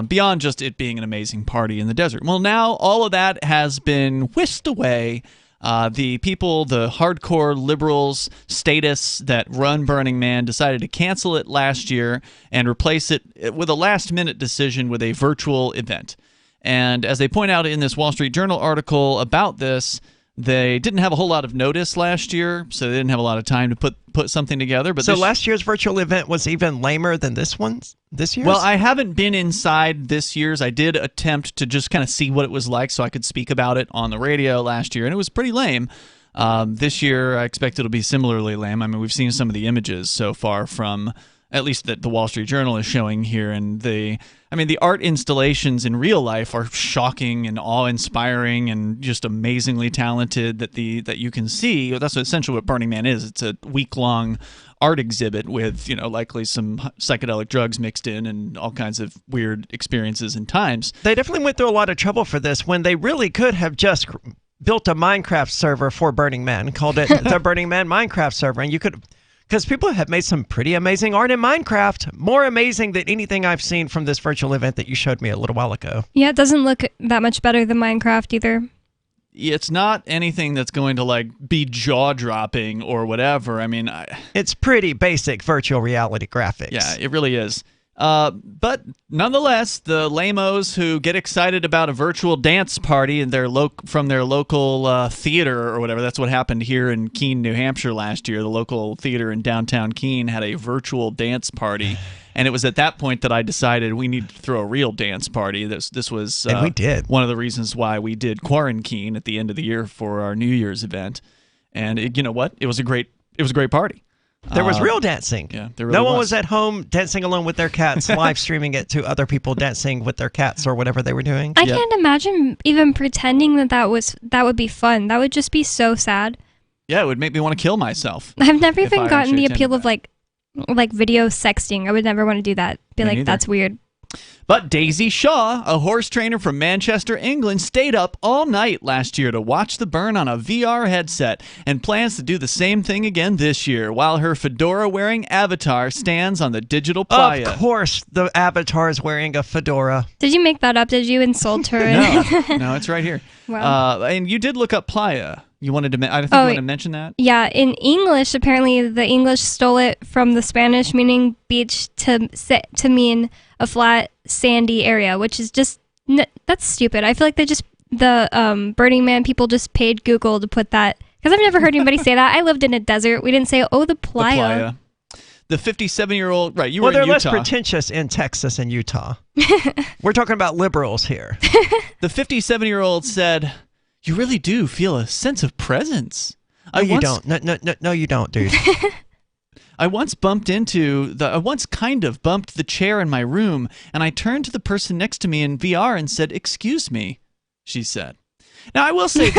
beyond just it being an amazing party in the desert. Well, now all of that has been whisked away. The people, the hardcore liberals, statists that run Burning Man decided to cancel it last year and replace it with a last-minute decision with a virtual event. And as they point out in this Wall Street Journal article about this, they didn't have a whole lot of notice last year, so they didn't have a lot of time to put something together. But so last year's virtual event was even lamer than this year's? Well, I haven't been inside this year's. I did attempt to just kind of see what it was like so I could speak about it on the radio last year, and it was pretty lame. This year, I expect it'll be similarly lame. I mean, we've seen some of the images so far from, at least that the Wall Street Journal is showing here, and the art installations in real life are shocking and awe-inspiring and just amazingly talented that you can see. That's essentially what Burning Man is. It's a week-long art exhibit with, likely some psychedelic drugs mixed in and all kinds of weird experiences and times. They definitely went through a lot of trouble for this when they really could have just built a Minecraft server for Burning Man, called it the Burning Man Minecraft server, and you could, because people have made some pretty amazing art in Minecraft, more amazing than anything I've seen from this virtual event that you showed me a little while ago. Yeah, it doesn't look that much better than Minecraft either. It's not anything that's going to be jaw-dropping or whatever. I mean, it's pretty basic virtual reality graphics. Yeah, it really is. But nonetheless, the lamos who get excited about a virtual dance party in from their local theater or whatever, that's what happened here in Keene, New Hampshire last year. The local theater in downtown Keene had a virtual dance party, and it was at that point that I decided we need to throw a real dance party. This was and we did. One of the reasons why we did Quarantine at the end of the year for our New Year's event. And you know what? It was a great party. There was real dancing. Yeah, there really no one was at home dancing alone with their cats, live streaming it to other people dancing with their cats or whatever they were doing. I can't imagine even pretending that would be fun. That would just be so sad. Yeah, it would make me want to kill myself. I've never even gotten the appeal of like video sexting. I would never want to do that. Be Me like, neither. that's weird. But Daisy Shaw, a horse trainer from Manchester, England, stayed up all night last year to watch the burn on a VR headset and plans to do the same thing again this year while her fedora-wearing avatar stands on the digital playa. Of course, the avatar is wearing a fedora. Did you make that up? Did you insult her? No, it's right here. Wow. And you did look up playa. You wanted to. I think you wanted to mention that. Yeah, in English, apparently the English stole it from the Spanish, meaning beach, to mean a flat, sandy area, which is just that's stupid. I feel like the Burning Man people just paid Google to put that, because I've never heard anybody say that. I lived in a desert. We didn't say, the playa. The 57-year-old, right? Well, were in they're Utah. less pretentious in Texas and Utah. We're talking about liberals here. The 57-year-old said, "You really do feel a sense of presence." You don't. No, you don't, dude. I once kind of bumped the chair in my room, and I turned to the person next to me in VR and said, "Excuse me," she said. Now, I will say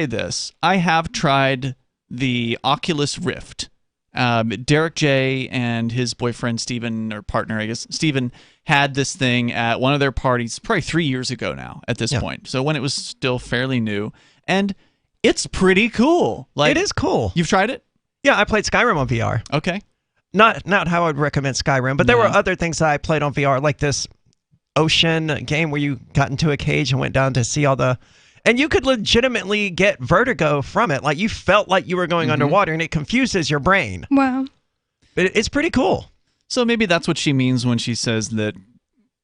this. I have tried the Oculus Rift. Derek J. and his boyfriend Steven, or partner, I guess, Steven, had this thing at one of their parties probably 3 years ago now at this point. So when it was still fairly new. And it's pretty cool. It is cool. You've tried it? Yeah, I played Skyrim on VR. Okay. Not how I would recommend Skyrim, but there were other things that I played on VR, like this ocean game where you got into a cage and went down to see all the... And you could legitimately get vertigo from it. Like, you felt like you were going underwater, and it confuses your brain. Wow. But it's pretty cool. So maybe that's what she means when she says that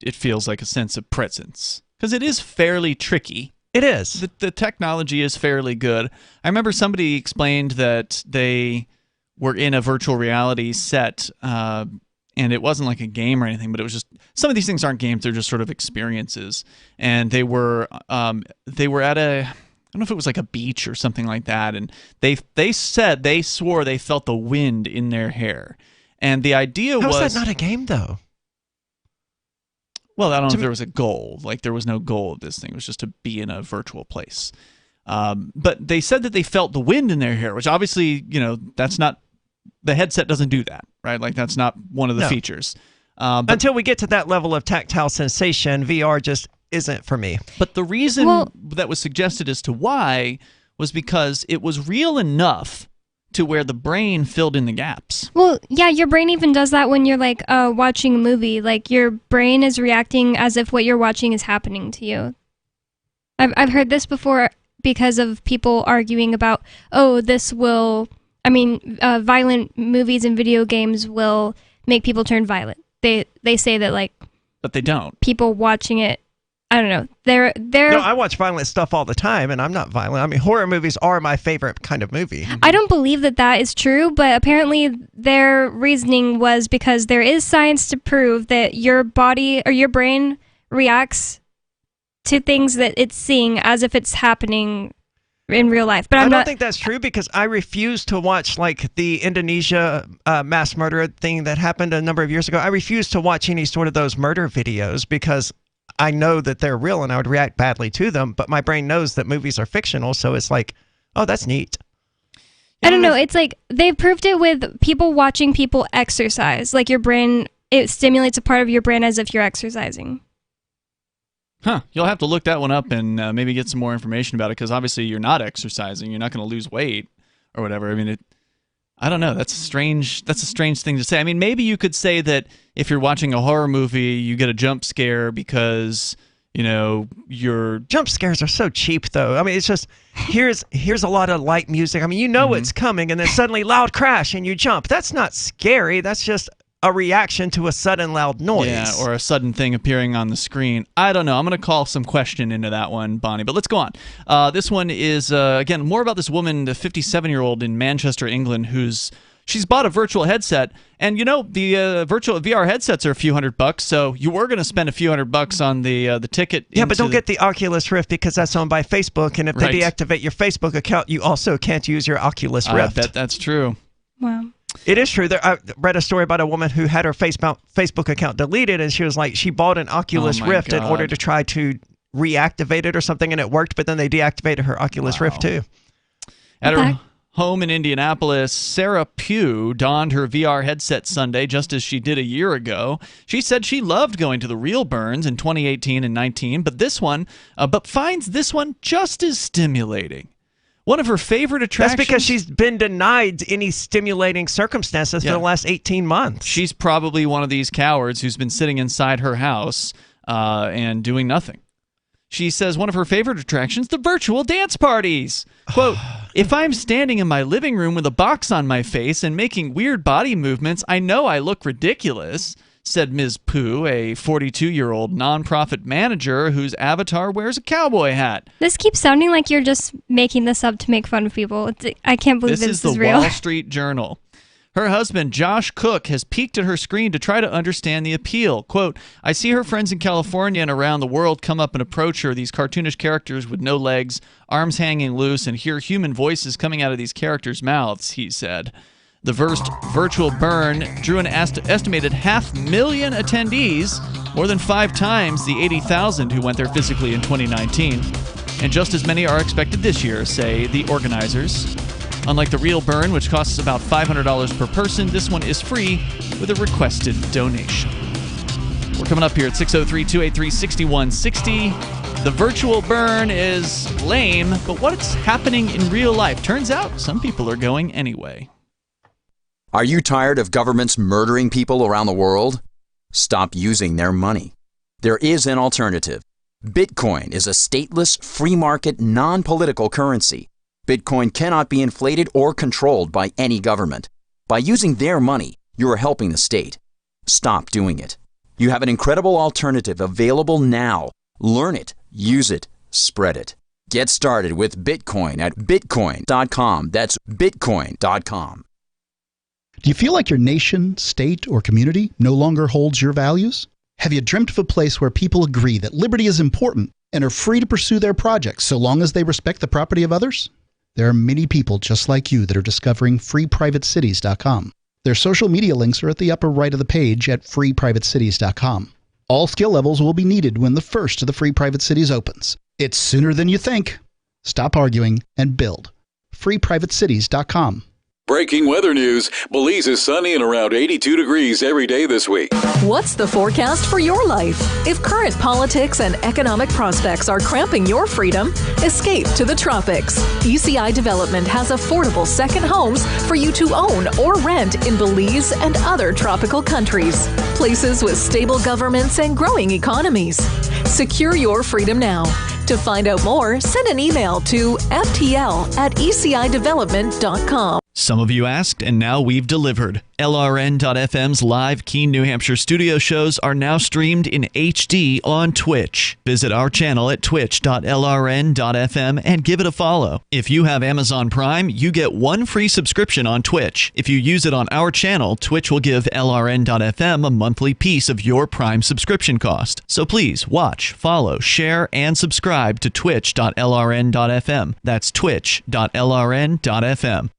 it feels like a sense of presence. Because it is fairly tricky. It is. The technology is fairly good. I remember somebody explained that they were in a virtual reality set, and it wasn't like a game or anything, but it was just, some of these things aren't games, they're just sort of experiences. And they were at a, I don't know if it was like a beach or something like that, and they swore they felt the wind in their hair. And the idea was... How is that not a game, though? Well, I don't know if there was a goal. Like, there was no goal of this thing. It was just to be in a virtual place. But they said that they felt the wind in their hair, which obviously, that's not... The headset doesn't do that, right? Like, that's not one of the features. Until we get to that level of tactile sensation, VR just isn't for me. But the reason that was suggested as to why was because it was real enough to where the brain filled in the gaps. Well, yeah, your brain even does that when you're like watching a movie. Like, your brain is reacting as if what you're watching is happening to you. I've heard this before because of people arguing about, violent movies and video games will make people turn violent. They say that, like... But they don't. People watching it, I don't know. They're No, I watch violent stuff all the time, and I'm not violent. I mean, horror movies are my favorite kind of movie. I don't believe that is true, but apparently their reasoning was because there is science to prove that your body or your brain reacts to things that it's seeing as if it's happening in real life. But I I'm don't not. think that's true because I refuse to watch like the Indonesia mass murder thing that happened a number of years ago. I refuse to watch any sort of those murder videos because I know that they're real and I would react badly to them. But my brain knows that movies are fictional, so it's like, oh, that's neat. I don't know. It's like they've proved it with people watching people exercise. Like your brain, it stimulates a part of your brain as if you're exercising. Huh. You'll have to look that one up and maybe get some more information about it because obviously you're not exercising. You're not going to lose weight or whatever. I mean, I don't know. That's a strange thing to say. I mean, maybe you could say that if you're watching a horror movie, you get a jump scare because, you know, your jump scares are so cheap though. I mean, it's just here's a lot of light music. I mean, you know it's coming and then suddenly loud crash and you jump. That's not scary. That's just a reaction to a sudden loud noise. Yeah, or a sudden thing appearing on the screen. I don't know. I'm going to call some question into that one, Bonnie. But let's go on. This one is, again, more about this woman, the 57-year-old in Manchester, England, she's bought a virtual headset. And, you know, the virtual VR headsets are a few $100, so you were going to spend a few $100 on the ticket. Yeah, but don't get the Oculus Rift because that's owned by Facebook. And if they deactivate your Facebook account, you also can't use your Oculus Rift. I bet that's true. Wow. It is true. I read a story about a woman who had her Facebook account deleted, and she was like, she bought an Oculus Rift in order to try to reactivate it or something, and it worked, but then they deactivated her Oculus Rift too. At her home in Indianapolis, Sarah Pugh donned her VR headset Sunday just as she did a year ago. She said she loved going to the real burns in 2018 and 19, but finds this one just as stimulating. One of her favorite attractions... That's because she's been denied any stimulating circumstances for the last 18 months. She's probably one of these cowards who's been sitting inside her house and doing nothing. She says one of her favorite attractions, the virtual dance parties. Quote, if I'm standing in my living room with a box on my face and making weird body movements, I know I look ridiculous, said Ms. Pooh, a 42-year-old nonprofit manager whose avatar wears a cowboy hat. This keeps sounding like you're just making this up to make fun of people. I can't believe this is real. This is the Wall Street Journal. Her husband, Josh Cook, has peeked at her screen to try to understand the appeal. Quote, I see her friends in California and around the world come up and approach her, these cartoonish characters with no legs, arms hanging loose, and hear human voices coming out of these characters' mouths, he said. The virtual burn drew an estimated 500,000 attendees, more than 5 times the 80,000 who went there physically in 2019. And just as many are expected this year, say the organizers. Unlike the real burn, which costs about $500 per person, this one is free with a requested donation. We're coming up here at 603-283-6160. The virtual burn is lame, but what's happening in real life? Turns out some people are going anyway. Are you tired of governments murdering people around the world? Stop using their money. There is an alternative. Bitcoin is a stateless, free market, non-political currency. Bitcoin cannot be inflated or controlled by any government. By using their money, you are helping the state. Stop doing it. You have an incredible alternative available now. Learn it, use it, spread it. Get started with Bitcoin at bitcoin.com. That's bitcoin.com. Do you feel like your nation, state, or community no longer holds your values? Have you dreamt of a place where people agree that liberty is important and are free to pursue their projects so long as they respect the property of others? There are many people just like you that are discovering freeprivatecities.com. Their social media links are at the upper right of the page at freeprivatecities.com. All skill levels will be needed when the first of the Free Private Cities opens. It's sooner than you think. Stop arguing and build. freeprivatecities.com. Breaking weather news. Belize is sunny and around 82 degrees every day this week. What's the forecast for your life? If current politics and economic prospects are cramping your freedom, escape to the tropics. ECI Development has affordable second homes for you to own or rent in Belize and other tropical countries. Places with stable governments and growing economies. Secure your freedom now. To find out more, send an email to ftl@ecidevelopment.com. Some of you asked, and now we've delivered. LRN.FM's live Keene, New Hampshire studio shows are now streamed in HD on Twitch. Visit our channel at twitch.lrn.fm and give it a follow. If you have Amazon Prime, you get one free subscription on Twitch. If you use it on our channel, Twitch will give LRN.FM a monthly piece of your Prime subscription cost. So please watch, follow, share, and subscribe to twitch.lrn.fm. That's twitch.lrn.fm.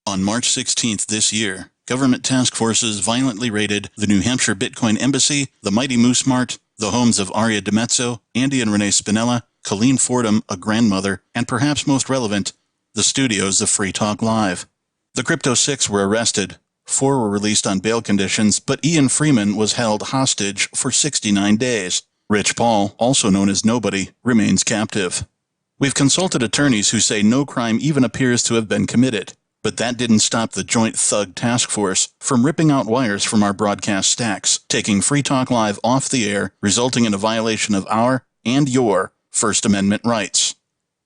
On March 16th this year, government task forces violently raided the New Hampshire Bitcoin Embassy, the Mighty Moose Mart, the homes of Aria DiMezzo, Andy and Renee Spinella, Colleen Fordham, a grandmother, and perhaps most relevant, the studios of Free Talk Live. The Crypto Six were arrested. 4 were released on bail conditions, but Ian Freeman was held hostage for 69 days. Rich Paul, also known as Nobody, remains captive. We've consulted attorneys who say no crime even appears to have been committed. But that didn't stop the Joint Thug Task Force from ripping out wires from our broadcast stacks, taking Free Talk Live off the air, resulting in a violation of our and your First Amendment rights.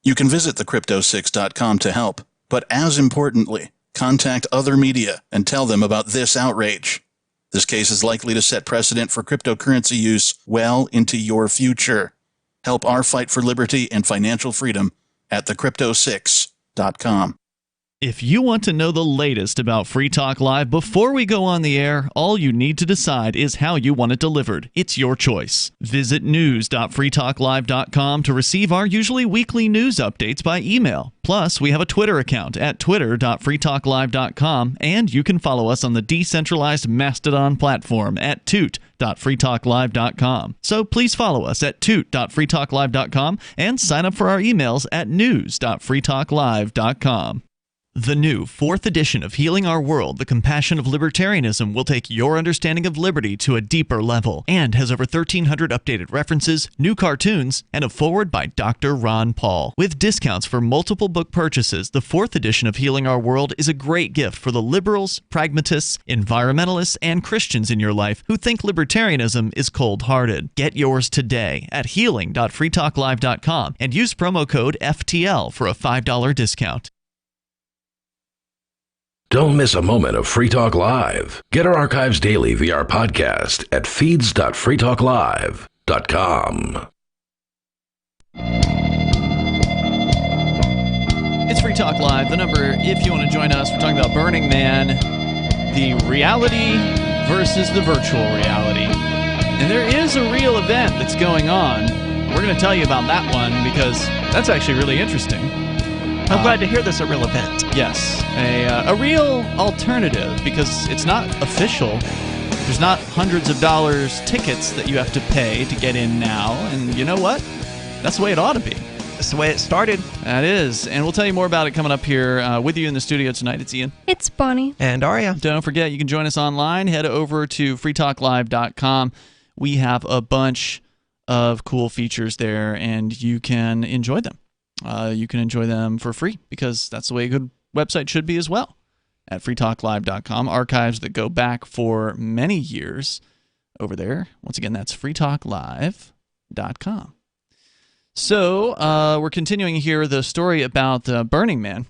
You can visit thecrypto6.com to help, but as importantly, contact other media and tell them about this outrage. This case is likely to set precedent for cryptocurrency use well into your future. Help our fight for liberty and financial freedom at thecrypto6.com. If you want to know the latest about Free Talk Live before we go on the air, all you need to decide is how you want it delivered. It's your choice. Visit news.freetalklive.com to receive our usually weekly news updates by email. Plus, we have a Twitter account at twitter.freetalklive.com, and you can follow us on the decentralized Mastodon platform at toot.freetalklive.com. So please follow us at toot.freetalklive.com and sign up for our emails at news.freetalklive.com. The new 4th edition of Healing Our World, The Compassion of Libertarianism, will take your understanding of liberty to a deeper level and has over 1,300 updated references, new cartoons, and a foreword by Dr. Ron Paul. With discounts for multiple book purchases, the 4th edition of Healing Our World is a great gift for the liberals, pragmatists, environmentalists, and Christians in your life who think libertarianism is cold-hearted. Get yours today at healing.freetalklive.com and use promo code FTL for a $5 discount. Don't miss a moment of Free Talk Live. Get our archives daily via our podcast at feeds.freetalklive.com. It's Free Talk Live. The number, if you want to join us, we're talking about Burning Man, the reality versus the virtual reality. And there is a real event that's going on. We're going to tell you about that one because that's actually really interesting. I'm glad to hear there's a real event. Yes, a real alternative because it's not official. There's not hundreds of dollars tickets that you have to pay to get in now. And you know what? That's the way it ought to be. That's the way it started. That is. And we'll tell you more about it coming up here with you in the studio tonight. It's Ian. It's Bonnie. And Aria. Don't forget, you can join us online. Head over to freetalklive.com. We have a bunch of cool features there, and you can enjoy them. You can enjoy them for free because that's the way a good website should be as well. At freetalklive.com, archives that go back for many years over there. Once again, that's freetalklive.com. So we're continuing here the story about Burning Man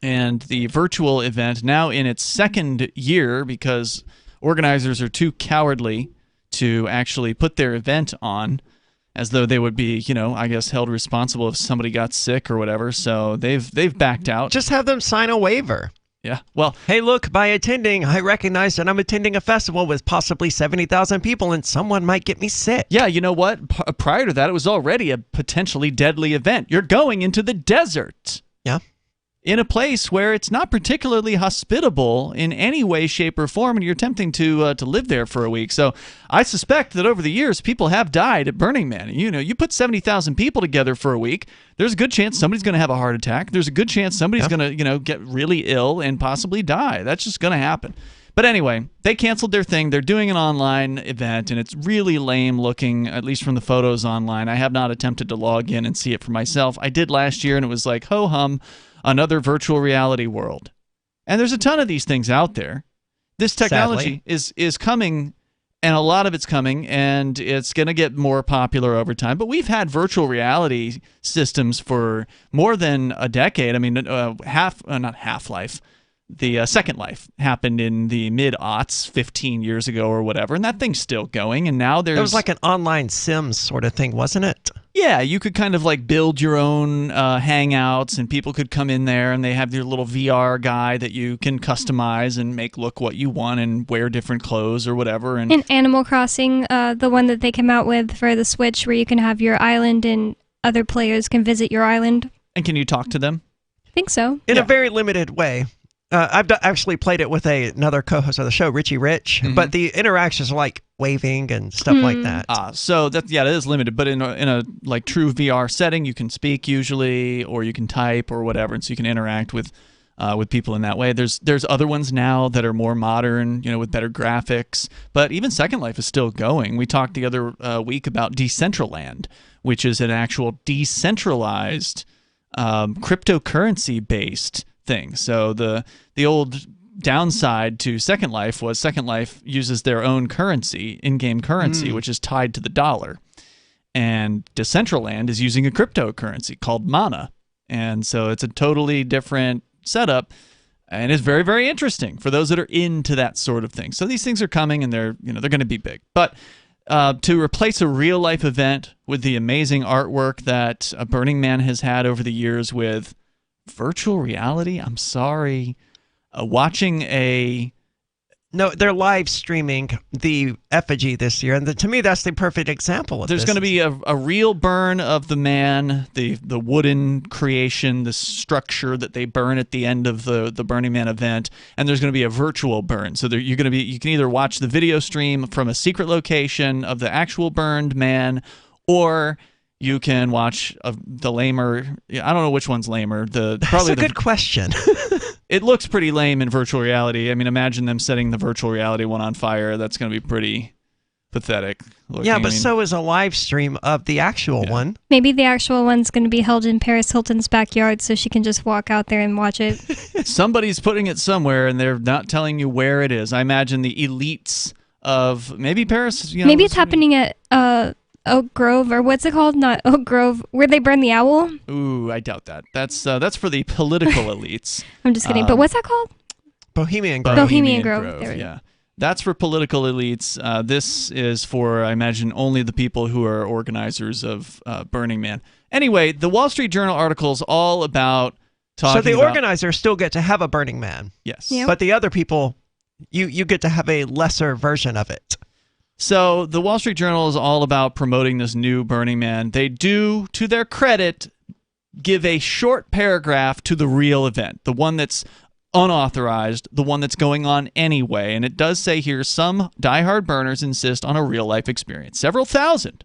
and the virtual event now in its second year because organizers are too cowardly to actually put their event on, as though they would be, I guess, held responsible if somebody got sick or whatever. So they've backed out. Just have them sign a waiver. Yeah. Well, hey, look, by attending, I recognize that I'm attending a festival with possibly 70,000 people and someone might get me sick. Yeah, you know what? Prior to that, it was already a potentially deadly event. You're going into the desert. Yeah. In a place where it's not particularly hospitable in any way, shape, or form, and you're attempting to live there for a week. So I suspect that over the years, people have died at Burning Man. You put 70,000 people together for a week, there's a good chance somebody's going to have a heart attack. There's a good chance somebody's going to get really ill and possibly die. That's just going to happen. But anyway, they canceled their thing. They're doing an online event, and it's really lame looking, at least from the photos online. I have not attempted to log in and see it for myself. I did last year, and it was like, ho-hum, another virtual reality world. And there's a ton of these things out there. This technology is coming And a lot of it's coming, and it's going to get more popular over time. But we've had virtual reality systems for more than a decade. I mean, not Half-Life. The Second Life happened in the mid-aughts, 15 years ago or whatever, and that thing's still going. And now there's... It was like an online Sims sort of thing, wasn't it? Yeah, you could kind of like build your own hangouts, and people could come in there, and they have their little VR guy that you can customize and make look what you want and wear different clothes or whatever. And Animal Crossing, the one that they came out with for the Switch, where you can have your island and other players can visit your island. And can you talk to them? I think so. In a very limited way. I've actually played it with another co-host of the show, Richie Rich, but the interactions are like waving and stuff like that. So that is limited, but in a like true VR setting, you can speak usually, or you can type or whatever, and so you can interact with people in that way. There's other ones now that are more modern, with better graphics, but even Second Life is still going. We talked the other week about Decentraland, which is an actual decentralized cryptocurrency based thing. So the old downside to Second Life was Second Life uses their own currency, in-game currency, which is tied to the dollar. And Decentraland is using a cryptocurrency called Mana. And so it's a totally different setup, and it's very, very interesting for those that are into that sort of thing. So these things are coming, and they're going to be big. But to replace a real-life event with the amazing artwork that Burning Man has had over the years with virtual reality, I'm sorry. Watching No, they're live streaming the effigy this year, and to me, that's the perfect example of There's going to be a real burn of the man, the wooden creation, the structure that they burn at the end of the Burning Man event, and there's going to be a virtual burn. So you can either watch the video stream from a secret location of the actual burned man, or you can watch the lamer. I don't know which one's lamer. That's a good question. It looks pretty lame in virtual reality. I mean, imagine them setting the virtual reality one on fire. That's going to be pretty pathetic looking. Yeah, but so is a live stream of the actual one. Maybe the actual one's going to be held in Paris Hilton's backyard, so she can just walk out there and watch it. Somebody's putting it somewhere, and they're not telling you where it is. I imagine the elites of maybe Paris. Maybe it's happening at Oak Grove, or what's it called? Not Oak Grove, where they burn the owl. Ooh, I doubt that. That's for the political elites. I'm just kidding. But what's that called? Bohemian Grove. Bohemian Grove. There we go. Yeah. That's for political elites. This is for, I imagine, only the people who are organizers of Burning Man. Anyway, the Wall Street Journal article is all about talking about... So the about, organizers still get to have a Burning Man. Yes. Yep. But the other people, you get to have a lesser version of it. So the Wall Street Journal is all about promoting this new Burning Man. They do, to their credit, give a short paragraph to the real event, the one that's unauthorized, the one that's going on anyway. And it does say here, some diehard burners insist on a real-life experience. Several thousand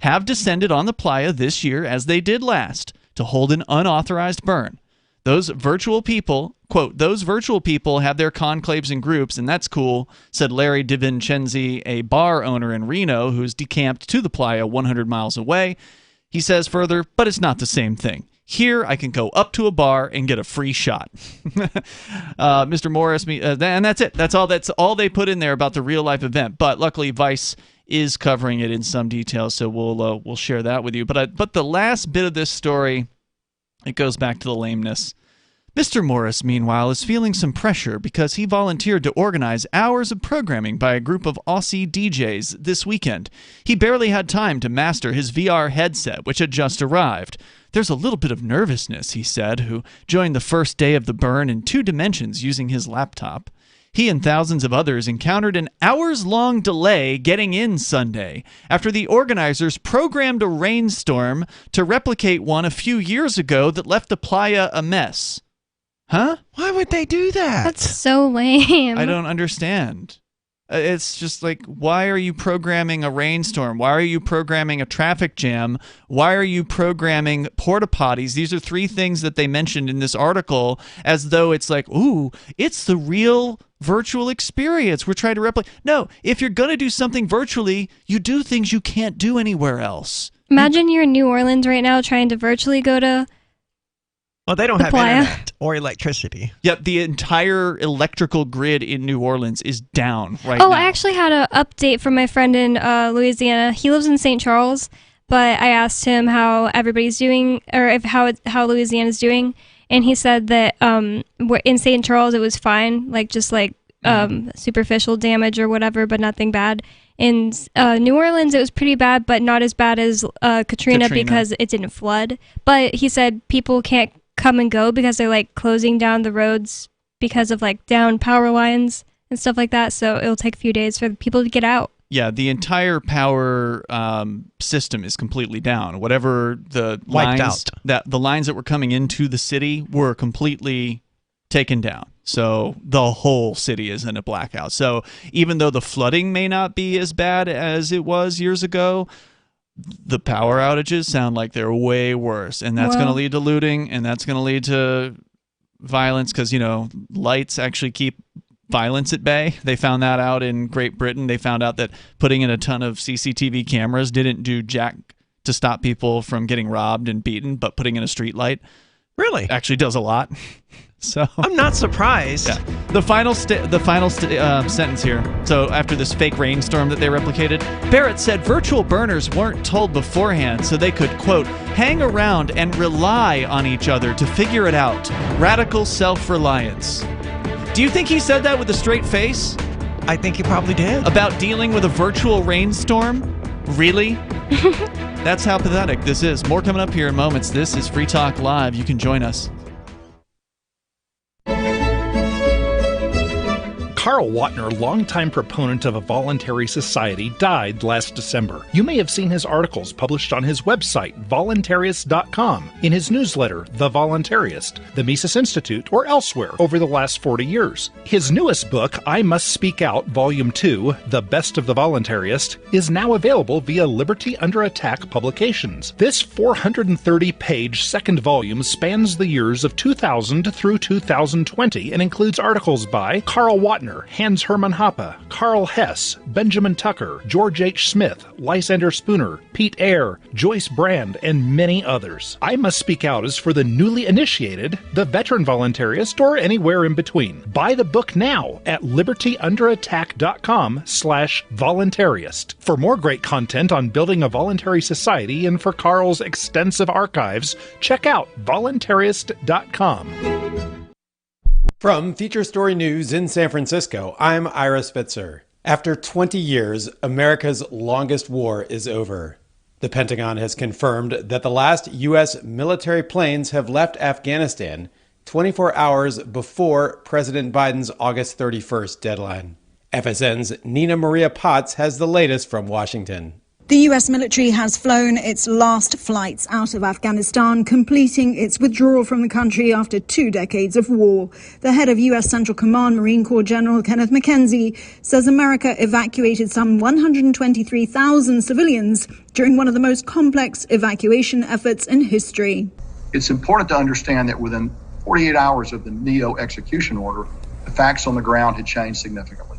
have descended on the playa this year, as they did last, to hold an unauthorized burn. Those virtual people, quote, those virtual people have their conclaves and groups, and that's cool, said Larry DiVincenzi, a bar owner in Reno who's decamped to the playa 100 miles away. He says further, but it's not the same thing. Here, I can go up to a bar and get a free shot. Mr. Morris, and that's it. That's all they put in there about the real-life event. But luckily, Vice is covering it in some detail, so we'll share that with you. But the last bit of this story, it goes back to the lameness. Mr. Morris, meanwhile, is feeling some pressure because he volunteered to organize hours of programming by a group of Aussie DJs this weekend. He barely had time to master his VR headset, which had just arrived. There's a little bit of nervousness, he said, who joined the first day of the burn in 2 dimensions using his laptop. He and thousands of others encountered an hours-long delay getting in Sunday after the organizers programmed a rainstorm to replicate one a few years ago that left the playa a mess. Huh? Why would they do that? That's so lame. I don't understand. It's just like, why are you programming a rainstorm? Why are you programming a traffic jam? Why are you programming porta potties? These are 3 things that they mentioned in this article, as though it's like, ooh, it's the real virtual experience. We're trying to replicate. No, if you're going to do something virtually, you do things you can't do anywhere else. Imagine you're in New Orleans right now trying to virtually go to Well, they don't The have playa. internet or electricity. Yep, the entire electrical grid in New Orleans is down right now. I actually had an update from my friend in Louisiana. He lives in St. Charles, but I asked him how everybody's doing, or how Louisiana's doing, and he said that in St. Charles it was fine, just superficial damage or whatever, but nothing bad. In New Orleans, it was pretty bad, but not as bad as Katrina because it didn't flood. But he said people can't come and go because they're closing down the roads because of down power lines and stuff like that. So it'll take a few days for people to get out. Yeah, the entire power system is completely down. Whatever the lines that were coming into the city were completely taken down. So the whole city is in a blackout. So even though the flooding may not be as bad as it was years ago, the power outages sound like they're way worse. And that's going to lead to looting, and that's going to lead to violence because, lights actually keep violence at bay. They found that out in Great Britain. They found out that putting in a ton of CCTV cameras didn't do jack to stop people from getting robbed and beaten, but putting in a street light really actually does a lot. So I'm not surprised. Yeah. The final sentence here. So after this fake rainstorm that they replicated, Barrett said virtual burners weren't told beforehand so they could, quote, hang around and rely on each other to figure it out. Radical self-reliance. Do you think he said that with a straight face? I think he probably did. About dealing with a virtual rainstorm? Really? That's how pathetic this is. More coming up here in moments. This is Free Talk Live. You can join us. Carl Watner, longtime proponent of a voluntary society, died last December. You may have seen his articles published on his website, voluntarist.com, in his newsletter, The Voluntarist, the Mises Institute, or elsewhere over the last 40 years. His newest book, I Must Speak Out, Volume 2, The Best of the Voluntarist, is now available via Liberty Under Attack Publications. This 430-page second volume spans the years of 2000 through 2020 and includes articles by Carl Watner, Hans Hermann Hoppe, Carl Hess, Benjamin Tucker, George H. Smith, Lysander Spooner, Pete Eyre, Joyce Brand, and many others. I Must Speak Out is for the newly initiated, the veteran voluntarist, or anywhere in between. Buy the book now at libertyunderattack.com/voluntarist. For more great content on building a voluntary society and for Carl's extensive archives, check out voluntarist.com. From Feature Story News in San Francisco, I'm Ira Spitzer. After 20 years, America's longest war is over. The Pentagon has confirmed that the last U.S. military planes have left Afghanistan 24 hours before President Biden's August 31st deadline. FSN's Nina Maria Potts has the latest from Washington. The U.S. military has flown its last flights out of Afghanistan, completing its withdrawal from the country after 2 decades of war. The head of U.S. Central Command, Marine Corps General Kenneth McKenzie, says America evacuated some 123,000 civilians during one of the most complex evacuation efforts in history. It's important to understand that within 48 hours of the NEO execution order, the facts on the ground had changed significantly.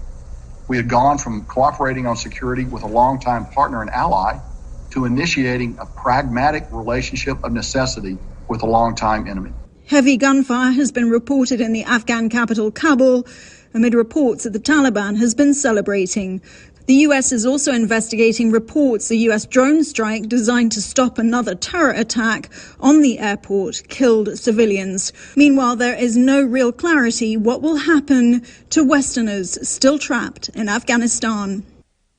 We had gone from cooperating on security with a longtime partner and ally to initiating a pragmatic relationship of necessity with a longtime enemy. Heavy gunfire has been reported in the Afghan capital, Kabul, amid reports that the Taliban has been celebrating. The U.S. is also investigating reports a U.S. drone strike designed to stop another terror attack on the airport killed civilians. Meanwhile, there is no real clarity what will happen to Westerners still trapped in Afghanistan.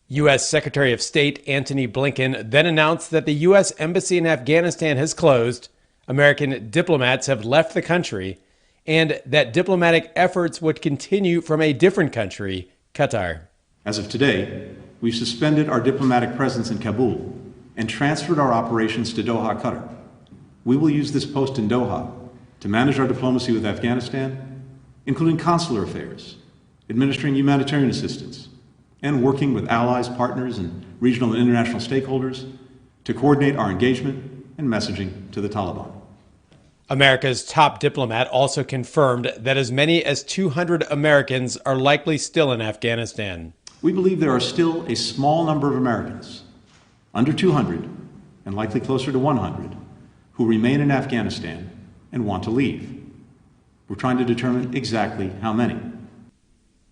U.S. Secretary of State Antony Blinken then announced that the U.S. Embassy in Afghanistan has closed, American diplomats have left the country, and that diplomatic efforts would continue from a different country, Qatar. As of today, we've suspended our diplomatic presence in Kabul and transferred our operations to Doha, Qatar. We will use this post in Doha to manage our diplomacy with Afghanistan, including consular affairs, administering humanitarian assistance, and working with allies, partners, and regional and international stakeholders to coordinate our engagement and messaging to the Taliban. America's top diplomat also confirmed that as many as 200 Americans are likely still in Afghanistan. We believe there are still a small number of Americans, under 200 and likely closer to 100, who remain in Afghanistan and want to leave. We're trying to determine exactly how many.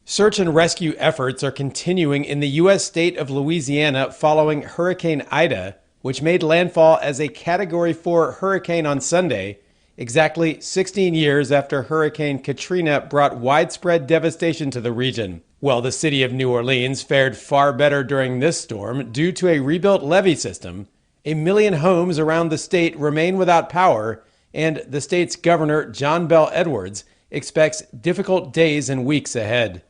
Search and rescue efforts are continuing in the U.S. state of Louisiana following Hurricane Ida, which made landfall as a Category 4 hurricane on Sunday, exactly 16 years after Hurricane Katrina brought widespread devastation to the region. Well, the city of New Orleans fared far better during this storm due to a rebuilt levee system. 1 million homes around the state remain without power, and the state's governor, John Bell Edwards, expects difficult days and weeks ahead.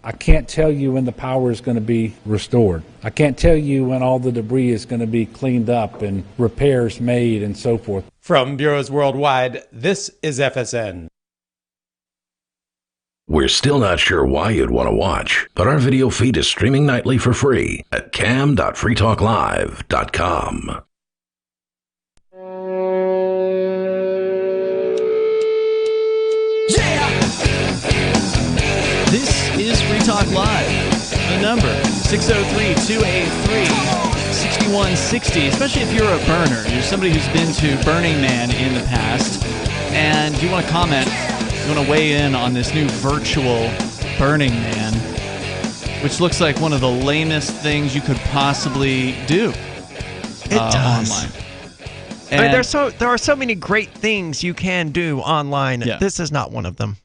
I can't tell you when the power is going to be restored. I can't tell you when all the debris is going to be cleaned up and repairs made and so forth. From Bureaus Worldwide, this is FSN. We're still not sure why you'd want to watch, but our video feed is streaming nightly for free at cam.freetalklive.com. This is Free Talk Live. The number, 603-283-6160. Especially if you're a burner. You're somebody who's been to Burning Man in the past, and you want to comment, you want to weigh in on this new virtual Burning Man, which looks like one of the lamest things you could possibly do online. I mean, there are so many great things you can do online. Yeah. This is not one of them.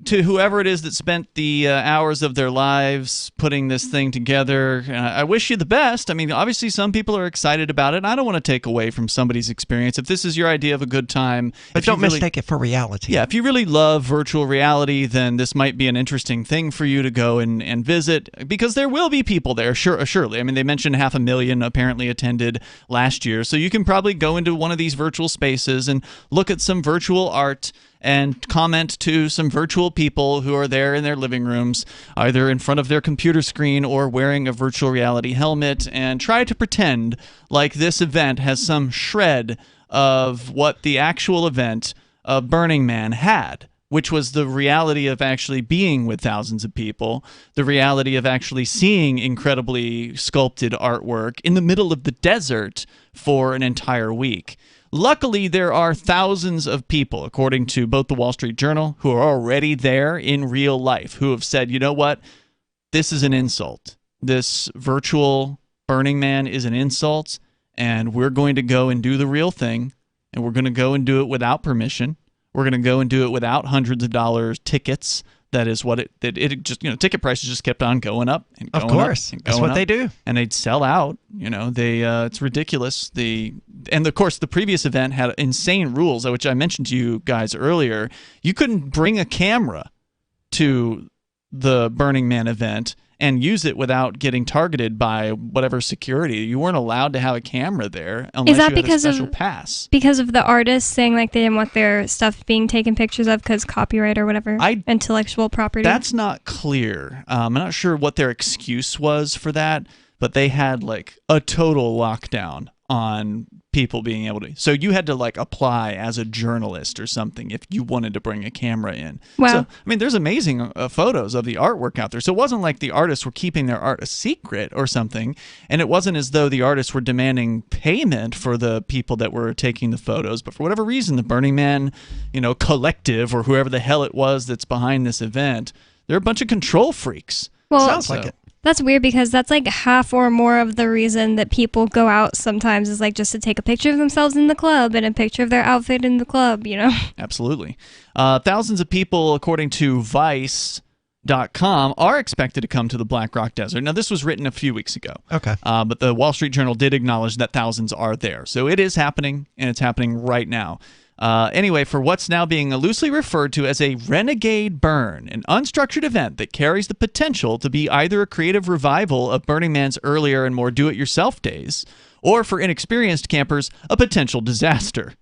To whoever it is that spent the hours of their lives putting this thing together, I wish you the best. I mean, obviously some people are excited about it, and I don't want to take away from somebody's experience. If this is your idea of a good time... But don't mistake it for reality. Yeah, if you really love virtual reality, then this might be an interesting thing for you to go and visit, because there will be people there, surely. I mean, they mentioned 500,000 apparently attended last year, so you can probably go into one of these virtual spaces and look at some virtual art and comment to some virtual people who are there in their living rooms, either in front of their computer screen or wearing a virtual reality helmet, and try to pretend like this event has some shred of what the actual event of Burning Man had, which was the reality of actually being with thousands of people, the reality of actually seeing incredibly sculpted artwork in the middle of the desert for an entire week. Luckily, there are thousands of people, according to both the Wall Street Journal, who are already there in real life, who have said, you know what, this is an insult. This virtual Burning Man is an insult, and we're going to go and do the real thing, and we're going to go and do it without permission. We're going to go and do it without hundreds of dollars tickets. That is what it just, ticket prices just kept on going up and going up. Of course. That's what they do. And they'd sell out. It's ridiculous. And of course, the previous event had insane rules, which I mentioned to you guys earlier. You couldn't bring a camera to the Burning Man event and use it without getting targeted by whatever security. You weren't allowed to have a camera there unless you had a special pass. Because of the artists saying like they didn't want their stuff being taken pictures of because copyright or whatever, intellectual property? That's not clear. I'm not sure what their excuse was for that, but they had like a total lockdown on people being able to. So you had to like apply as a journalist or something if you wanted to bring a camera in. Wow. So, I mean, there's amazing photos of the artwork out there. So it wasn't like the artists were keeping their art a secret or something. And it wasn't as though the artists were demanding payment for the people that were taking the photos. But for whatever reason, the Burning Man, collective or whoever the hell it was that's behind this event, they're a bunch of control freaks. Well, sounds like it. That's weird because that's like half or more of the reason that people go out sometimes is like just to take a picture of themselves in the club and a picture of their outfit in the club, Absolutely. Thousands of people, according to Vice.com, are expected to come to the Black Rock Desert. Now, this was written a few weeks ago. Okay. But the Wall Street Journal did acknowledge that thousands are there. So it is happening, and it's happening right now. Anyway, for what's now being loosely referred to as a Renegade Burn, an unstructured event that carries the potential to be either a creative revival of Burning Man's earlier and more do-it-yourself days, or for inexperienced campers, a potential disaster.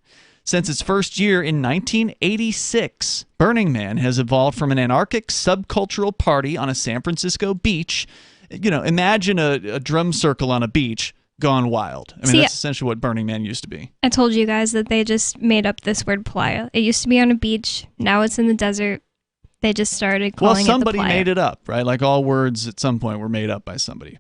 Since its first year in 1986, Burning Man has evolved from an anarchic subcultural party on a San Francisco beach. Imagine a drum circle on a beach gone wild. I mean, that's essentially what Burning Man used to be. I told you guys that they just made up this word playa. It used to be on a beach. Now it's in the desert. They just started calling it the somebody playa. made it up, right? Like all words at some point were made up by somebody.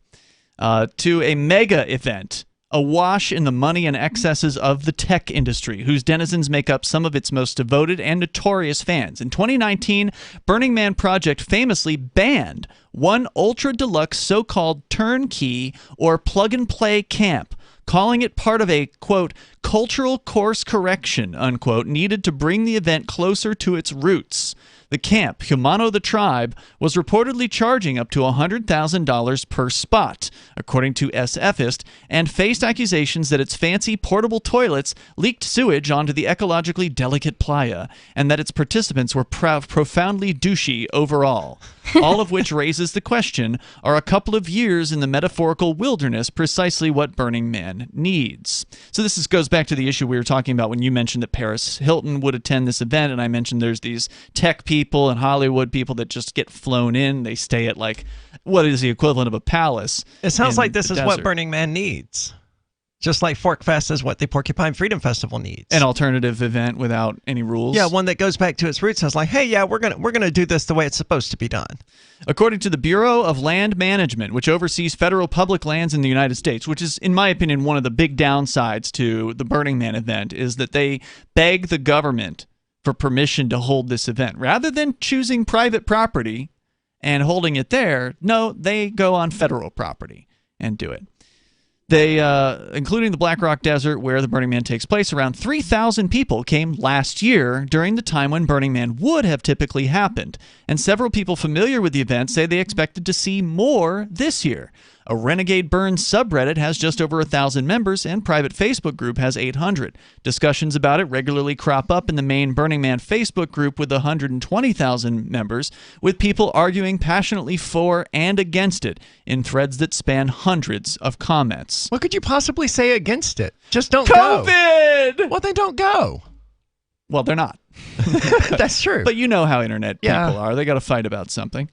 To a mega event awash in the money and excesses of the tech industry, whose denizens make up some of its most devoted and notorious fans. In 2019, Burning Man Project famously banned one ultra-deluxe so-called turnkey or plug-and-play camp, calling it part of a, quote, cultural course correction, unquote, needed to bring the event closer to its roots. The camp, Humano the Tribe, was reportedly charging up to $100,000 per spot, according to SFist, and faced accusations that its fancy portable toilets leaked sewage onto the ecologically delicate playa, and that its participants were profoundly douchey overall. All of which raises the question, are a couple of years in the metaphorical wilderness precisely what Burning Man needs? So this goes back to the issue we were talking about when you mentioned that Paris Hilton would attend this event, and I mentioned there's these tech people and Hollywood people that just get flown in. They stay at, like, what is the equivalent of a palace. It sounds like this the is desert. what Burning Man needs. Just like Fork Fest is what the Porcupine Freedom Festival needs. An alternative event without any rules. Yeah, one that goes back to its roots and is like, hey, yeah, we're gonna do this the way it's supposed to be done. According to the Bureau of Land Management, which oversees federal public lands in the United States, which is, in my opinion, one of the big downsides to the Burning Man event, is that they beg the government for permission to hold this event. Rather than choosing private property and holding it there, no, they go on federal property and do it. They, including the Black Rock Desert where the Burning Man takes place, around 3,000 people came last year during the time when Burning Man would have typically happened. And several people familiar with the event say they expected to see more this year. A Renegade Burn subreddit has just over 1,000 members, and private Facebook group has 800. Discussions about it regularly crop up in the main Burning Man Facebook group with 120,000 members, with people arguing passionately for and against it in threads that span hundreds of comments. What could you possibly say against it? Just don't COVID! go. Well, then don't go. Well, they're not. That's true. But you know how internet people are. They got to fight about something.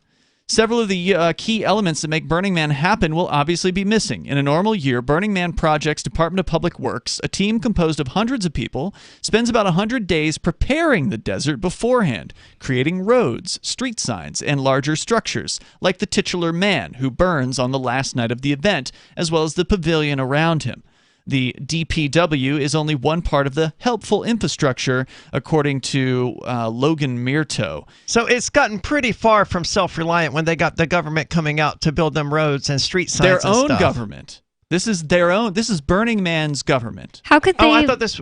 Several of the key elements that make Burning Man happen will obviously be missing. In a normal year, Burning Man Project's Department of Public Works, a team composed of hundreds of people, spends about 100 days preparing the desert beforehand, creating roads, street signs, and larger structures, like the titular man who burns on the last night of the event, as well as the pavilion around him. The DPW is only one part of the helpful infrastructure, according to Logan Mirto. So it's gotten pretty far from self-reliant when they got the government coming out to build them roads and street signs Their and own stuff. Government. This is their own. This is Burning Man's government. How could they? Oh,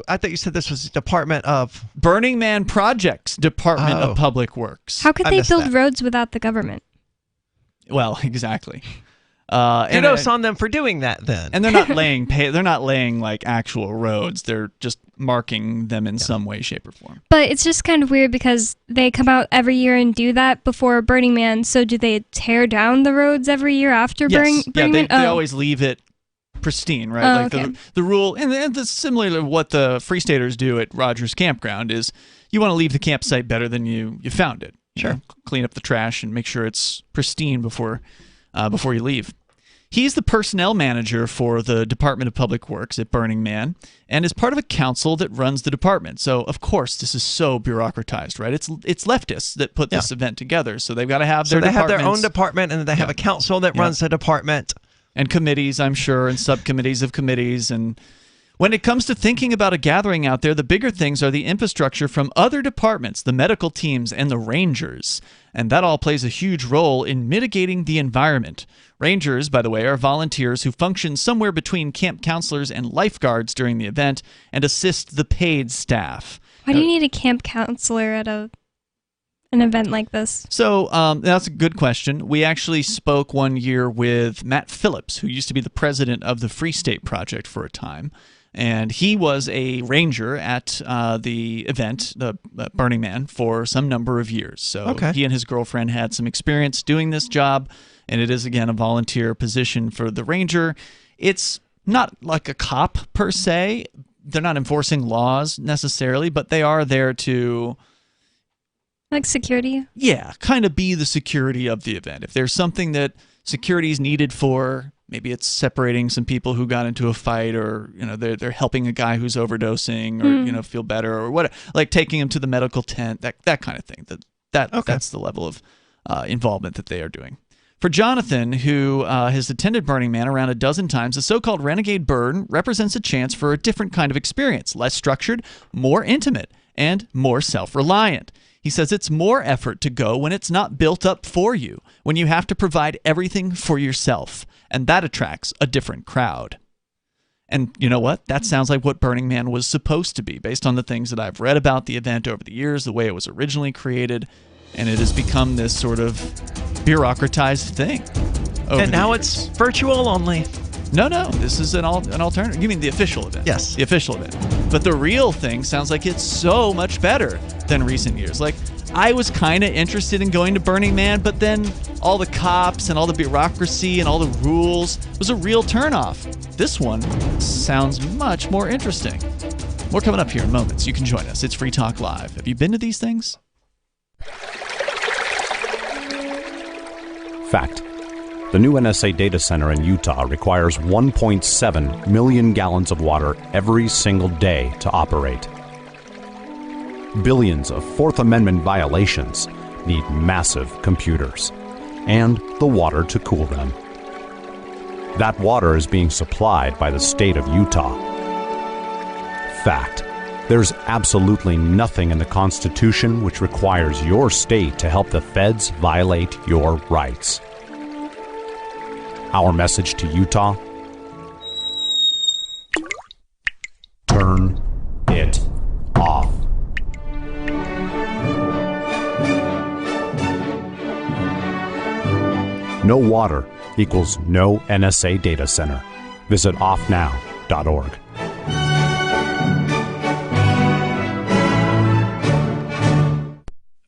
I thought you said this was the Department of Burning Man Project's Department of Public Works. How could they build roads without the government? Well, exactly. Kudos on them for doing that then. And they're not laying like actual roads. They're just marking them in some way, shape, or form. But it's just kind of weird because they come out every year and do that before Burning Man. So do they tear down the roads every year after Burning Man? They always leave it pristine, right? Okay. The rule, and similar to what the Free Staters do at Rogers Campground, is you want to leave the campsite better than you found it. You know, clean up the trash and make sure it's pristine before you leave. He's the personnel manager for the Department of Public Works at Burning Man and is part of a council that runs the department. So, of course, this is so bureaucratized, right? It's leftists that put this event together, so they've got to have their have their own department, and they have a council that runs the department. And committees, I'm sure, and subcommittees of committees. And when it comes to thinking about a gathering out there, the bigger things are the infrastructure from other departments, the medical teams, and the rangers. And that all plays a huge role in mitigating the environment. Rangers, by the way, are volunteers who function somewhere between camp counselors and lifeguards during the event and assist the paid staff. Why do you need a camp counselor at an event like this? So that's a good question. We actually spoke one year with Matt Phillips, who used to be the president of the Free State Project for a time. And he was a ranger at the event, the Burning Man, for some number of years. So he and his girlfriend had some experience doing this job, and it is, again, a volunteer position for the ranger. It's not like a cop, per se. They're not enforcing laws, necessarily, but they are there to... Like security? Yeah, kind of be the security of the event. If there's something that security is needed for... Maybe it's separating some people who got into a fight, or they're helping a guy who's overdosing, or feel better, or what, like taking him to the medical tent, that kind of thing. That's the level of involvement that they are doing. For Jonathan, who has attended Burning Man around a dozen times, the so-called renegade burn represents a chance for a different kind of experience, less structured, more intimate, and more self-reliant. He says it's more effort to go when it's not built up for you, when you have to provide everything for yourself, and that attracts a different crowd. And you know what? That sounds like what Burning Man was supposed to be, based on the things that I've read about the event over the years, the way it was originally created, and it has become this sort of bureaucratized thing. And now it's virtual only. No, this is an alternative. You mean the official event? Yes. The official event. But the real thing sounds like it's so much better than recent years. Like, I was kind of interested in going to Burning Man, but then all the cops and all the bureaucracy and all the rules was a real turnoff. This one sounds much more interesting. More coming up here in moments. You can join us. It's Free Talk Live. Have you been to these things? Fact. The new NSA data center in Utah requires 1.7 million gallons of water every single day to operate. Billions of Fourth Amendment violations need massive computers and the water to cool them. That water is being supplied by the state of Utah. Fact. There's absolutely nothing in the Constitution which requires your state to help the feds violate your rights. Our message to Utah: turn it off. No water equals no NSA data center. Visit offnow.org.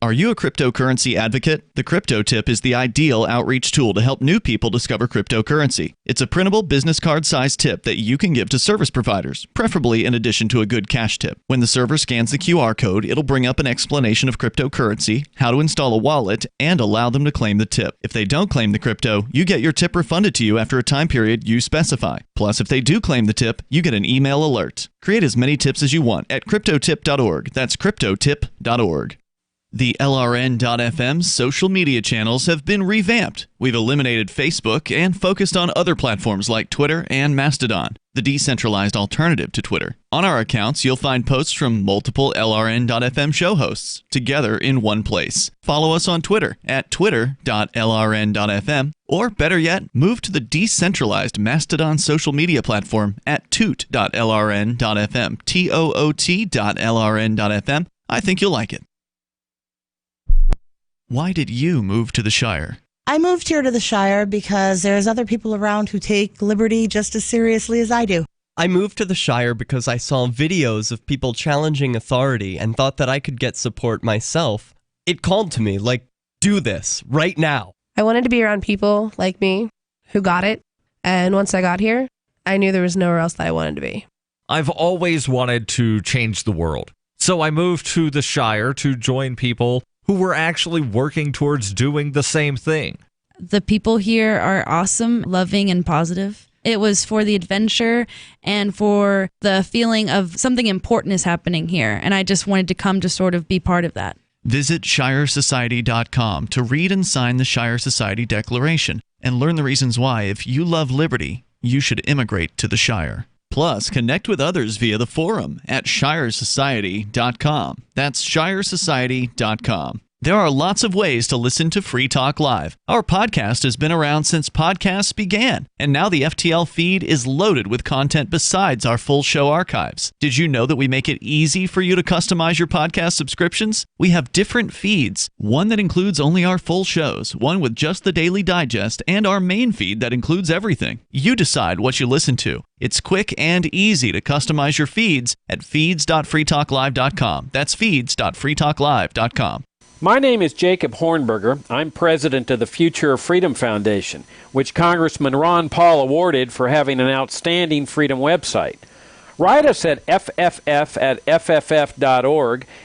Are you a cryptocurrency advocate? The Crypto Tip is the ideal outreach tool to help new people discover cryptocurrency. It's a printable business card-sized tip that you can give to service providers, preferably in addition to a good cash tip. When the server scans the QR code, it'll bring up an explanation of cryptocurrency, how to install a wallet, and allow them to claim the tip. If they don't claim the crypto, you get your tip refunded to you after a time period you specify. Plus, if they do claim the tip, you get an email alert. Create as many tips as you want at cryptotip.org. That's cryptotip.org. The LRN.FM social media channels have been revamped. We've eliminated Facebook and focused on other platforms like Twitter and Mastodon, the decentralized alternative to Twitter. On our accounts, you'll find posts from multiple LRN.FM show hosts together in one place. Follow us on Twitter at twitter.lrn.fm, or better yet, move to the decentralized Mastodon social media platform at toot.lrn.fm, toot.lrn.fm. I think you'll like it. Why did you move to the Shire? I moved here to the Shire because there's other people around who take liberty just as seriously as I do. I moved to the Shire because I saw videos of people challenging authority and thought that I could get support myself. It called to me, like, do this, right now. I wanted to be around people like me who got it, and once I got here, I knew there was nowhere else that I wanted to be. I've always wanted to change the world, so I moved to the Shire to join people who were actually working towards doing the same thing. The people here are awesome, loving, and positive. It was for the adventure and for the feeling of something important is happening here, and I just wanted to come to sort of be part of that. Visit ShireSociety.com to read and sign the Shire Society Declaration and learn the reasons why, if you love liberty, you should immigrate to the Shire. Plus, connect with others via the forum at ShireSociety.com. That's ShireSociety.com. There are lots of ways to listen to Free Talk Live. Our podcast has been around since podcasts began, and now the FTL feed is loaded with content besides our full show archives. Did you know that we make it easy for you to customize your podcast subscriptions? We have different feeds, one that includes only our full shows, one with just the Daily Digest, and our main feed that includes everything. You decide what you listen to. It's quick and easy to customize your feeds at feeds.freetalklive.com. That's feeds.freetalklive.com. My name is Jacob Hornberger. I'm president of the Future of Freedom Foundation, which Congressman Ron Paul awarded for having an outstanding freedom website. Write us at fff@fff.org,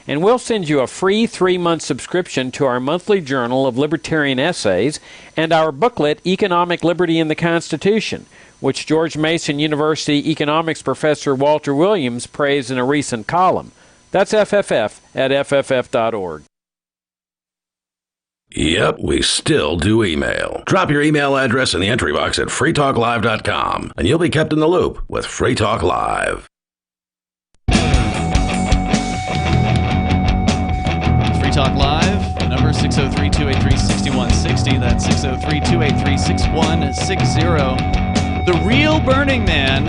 and we'll send you a free 3-month subscription to our monthly journal of libertarian essays and our booklet, Economic Liberty in the Constitution, which George Mason University economics professor Walter Williams praised in a recent column. That's fff@fff.org. Yep, we still do email. Drop your email address in the entry box at freetalklive.com, and you'll be kept in the loop with Free Talk Live. Free Talk Live, the number 603-283-6160. That's 603-283-6160. The real Burning Man.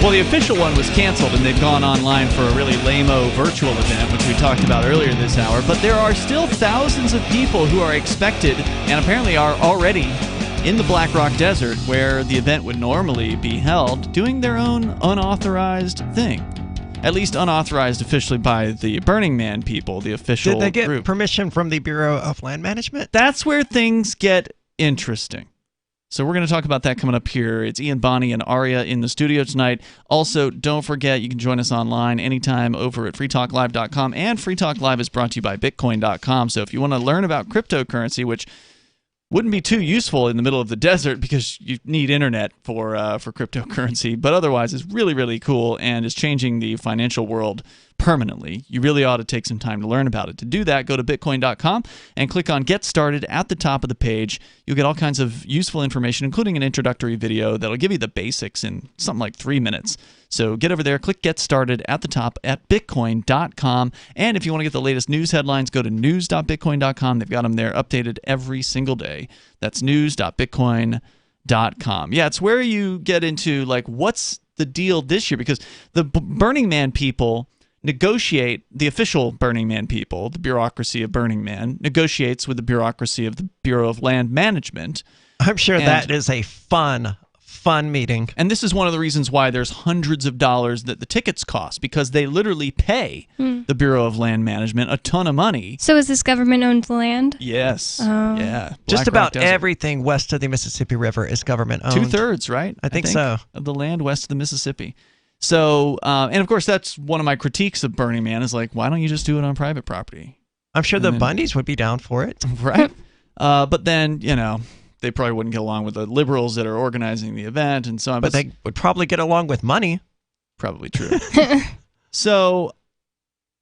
Well, the official one was canceled, and they've gone online for a really lame-o virtual event, which we talked about earlier this hour. But there are still thousands of people who are expected, and apparently are already in the Black Rock Desert, where the event would normally be held, doing their own unauthorized thing. At least unauthorized officially by the Burning Man people, the official Did they get group. permission from the Bureau of Land Management? That's where things get interesting. So we're going to talk about that coming up here. It's Ian, Bonnie, and Aria in the studio tonight. Also, don't forget, you can join us online anytime over at freetalklive.com. And Free Talk Live is brought to you by bitcoin.com. So if you want to learn about cryptocurrency, which wouldn't be too useful in the middle of the desert because you need internet for cryptocurrency, but otherwise it's really, really cool and is changing the financial world permanently. You really ought to take some time to learn about it. To do that, go to bitcoin.com and click on Get Started at the top of the page. You'll get all kinds of useful information, including an introductory video that'll give you the basics in something like 3 minutes. So get over there, click Get Started at the top at bitcoin.com. And if you want to get the latest news headlines, go to news.bitcoin.com. They've got them there updated every single day. That's news.bitcoin.com. Yeah, it's where you get into, like, what's the deal this year? Because the Burning Man people negotiate, the official Burning Man people, the bureaucracy of Burning Man, negotiates with the bureaucracy of the Bureau of Land Management. I'm sure that is a fun meeting. And this is one of the reasons why there's hundreds of dollars that the tickets cost, because they literally pay the Bureau of Land Management a ton of money. So is this government-owned land? Yes. Oh. Yeah. Just Black about Rock Desert. everything west of the Mississippi River is government-owned. 2/3, right? I think so. Of the land west of the Mississippi. So, and of course, that's one of my critiques of Burning Man is like, why don't you just do it on private property? I'm sure the Bundys would be down for it. Right? But then, you know, they probably wouldn't get along with the liberals that are organizing the event and so on. But they would probably get along with money. Probably true. So,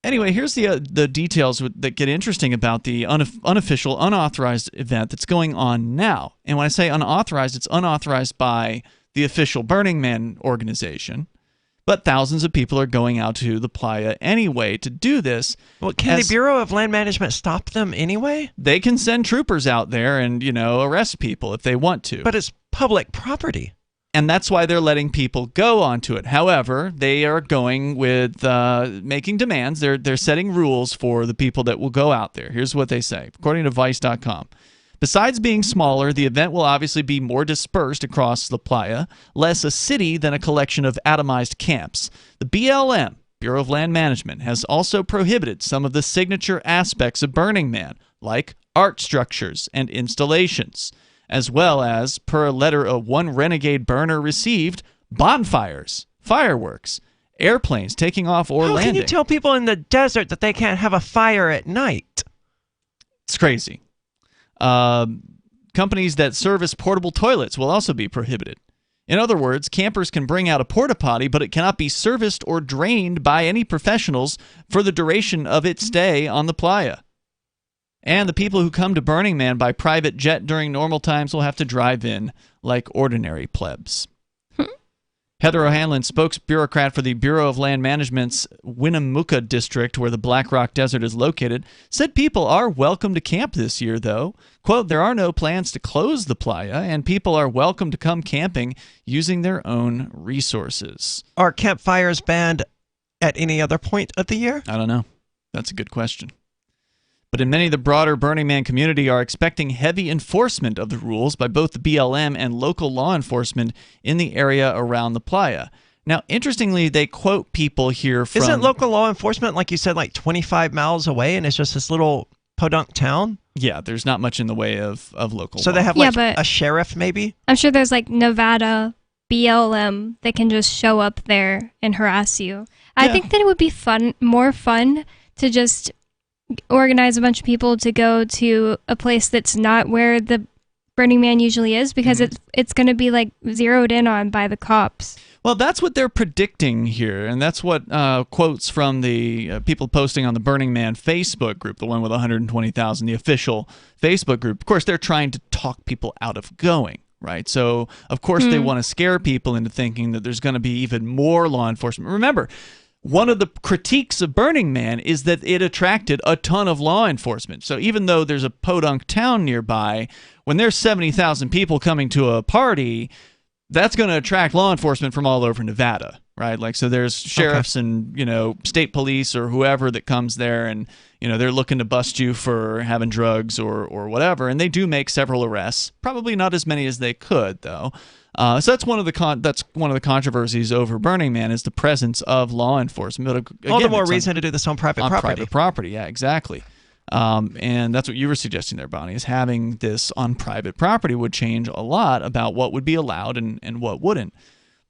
anyway, here's the details that get interesting about the unofficial, unauthorized event that's going on now. And when I say unauthorized, it's unauthorized by the official Burning Man organization. But thousands of people are going out to the playa anyway to do this. Well, can the Bureau of Land Management stop them anyway? They can send troopers out there and, you know, arrest people if they want to. But it's public property. And that's why they're letting people go onto it. However, they are going with making demands. They're setting rules for the people that will go out there. Here's what they say, according to Vice.com. Besides being smaller, the event will obviously be more dispersed across the playa, less a city than a collection of atomized camps. The BLM, Bureau of Land Management, has also prohibited some of the signature aspects of Burning Man, like art structures and installations, as well as, per a letter of one renegade burner received, bonfires, fireworks, airplanes taking off or landing. How can you tell people in the desert that they can't have a fire at night? It's crazy. Companies that service portable toilets will also be prohibited. In other words, campers can bring out a porta potty, but it cannot be serviced or drained by any professionals for the duration of its stay on the playa. And the people who come to Burning Man by private jet during normal times will have to drive in like ordinary plebs. Heather O'Hanlon, spokesbureaucrat for the Bureau of Land Management's Winnemucca district, where the Black Rock Desert is located, said people are welcome to camp this year, though. Quote, there are no plans to close the playa, and people are welcome to come camping using their own resources. Are campfires banned at any other point of the year? I don't know. That's a good question. But in many of the broader Burning Man community are expecting heavy enforcement of the rules by both the BLM and local law enforcement in the area around the playa. Now, interestingly, they quote people here from... Isn't local law enforcement, like you said, like 25 miles away, and it's just this little podunk town? Yeah, there's not much in the way of local So law. they have like a sheriff, maybe? I'm sure there's like Nevada BLM that can just show up there and harass you. I think that it would be more fun to just organize a bunch of people to go to a place that's not where the Burning Man usually is, because it's going to be like zeroed in on by the cops. Well, that's what they're predicting here, and that's what quotes from the people posting on the Burning Man Facebook group, the one with 120,000, the official Facebook group. Of course, they're trying to talk people out of going, right? So, of course, they want to scare people into thinking that there's going to be even more law enforcement. Remember, one of the critiques of Burning Man is that it attracted a ton of law enforcement. So even though there's a podunk town nearby, when there's 70,000 people coming to a party, that's going to attract law enforcement from all over Nevada, right? Like, so there's sheriffs and, state police or whoever that comes there, and, they're looking to bust you for having drugs or whatever. And they do make several arrests, probably not as many as they could, though. So that's one of the controversies over Burning Man, is the presence of law enforcement. But again, all the more reason to do this on private property. On private property, yeah, exactly. And that's what you were suggesting there, Bonnie, is having this on private property would change a lot about what would be allowed and what wouldn't.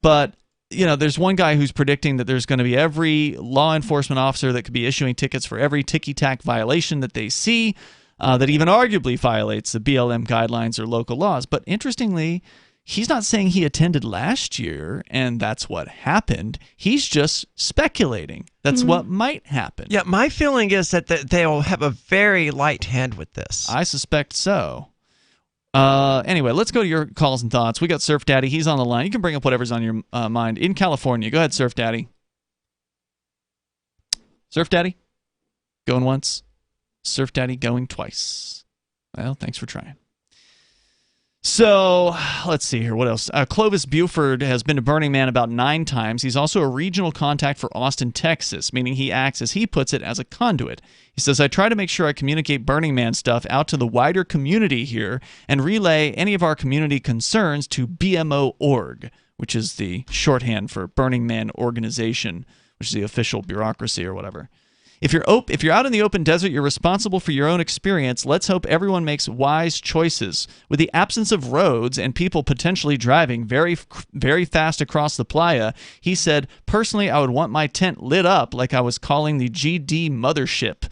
But, there's one guy who's predicting that there's going to be every law enforcement officer that could be issuing tickets for every ticky-tack violation that they see that even arguably violates the BLM guidelines or local laws. But interestingly, he's not saying he attended last year and that's what happened. He's just speculating that's what might happen. Yeah, my feeling is that they'll have a very light hand with this. I suspect so. Anyway, let's go to your calls and thoughts. We got Surf Daddy. He's on the line. You can bring up whatever's on your mind in California. Go ahead, Surf Daddy. Surf Daddy? Going once. Surf Daddy going twice. Well, thanks for trying. So, let's see here. What else? Clovis Buford has been to Burning Man about 9 times. He's also a regional contact for Austin, Texas, meaning he acts, as he puts it, as a conduit. He says, I try to make sure I communicate Burning Man stuff out to the wider community here and relay any of our community concerns to BMO.org, which is the shorthand for Burning Man Organization, which is the official bureaucracy or whatever. If you're out in the open desert, you're responsible for your own experience. Let's hope everyone makes wise choices. With the absence of roads and people potentially driving very, very fast across the playa, he said, personally, I would want my tent lit up like I was calling the GD mothership.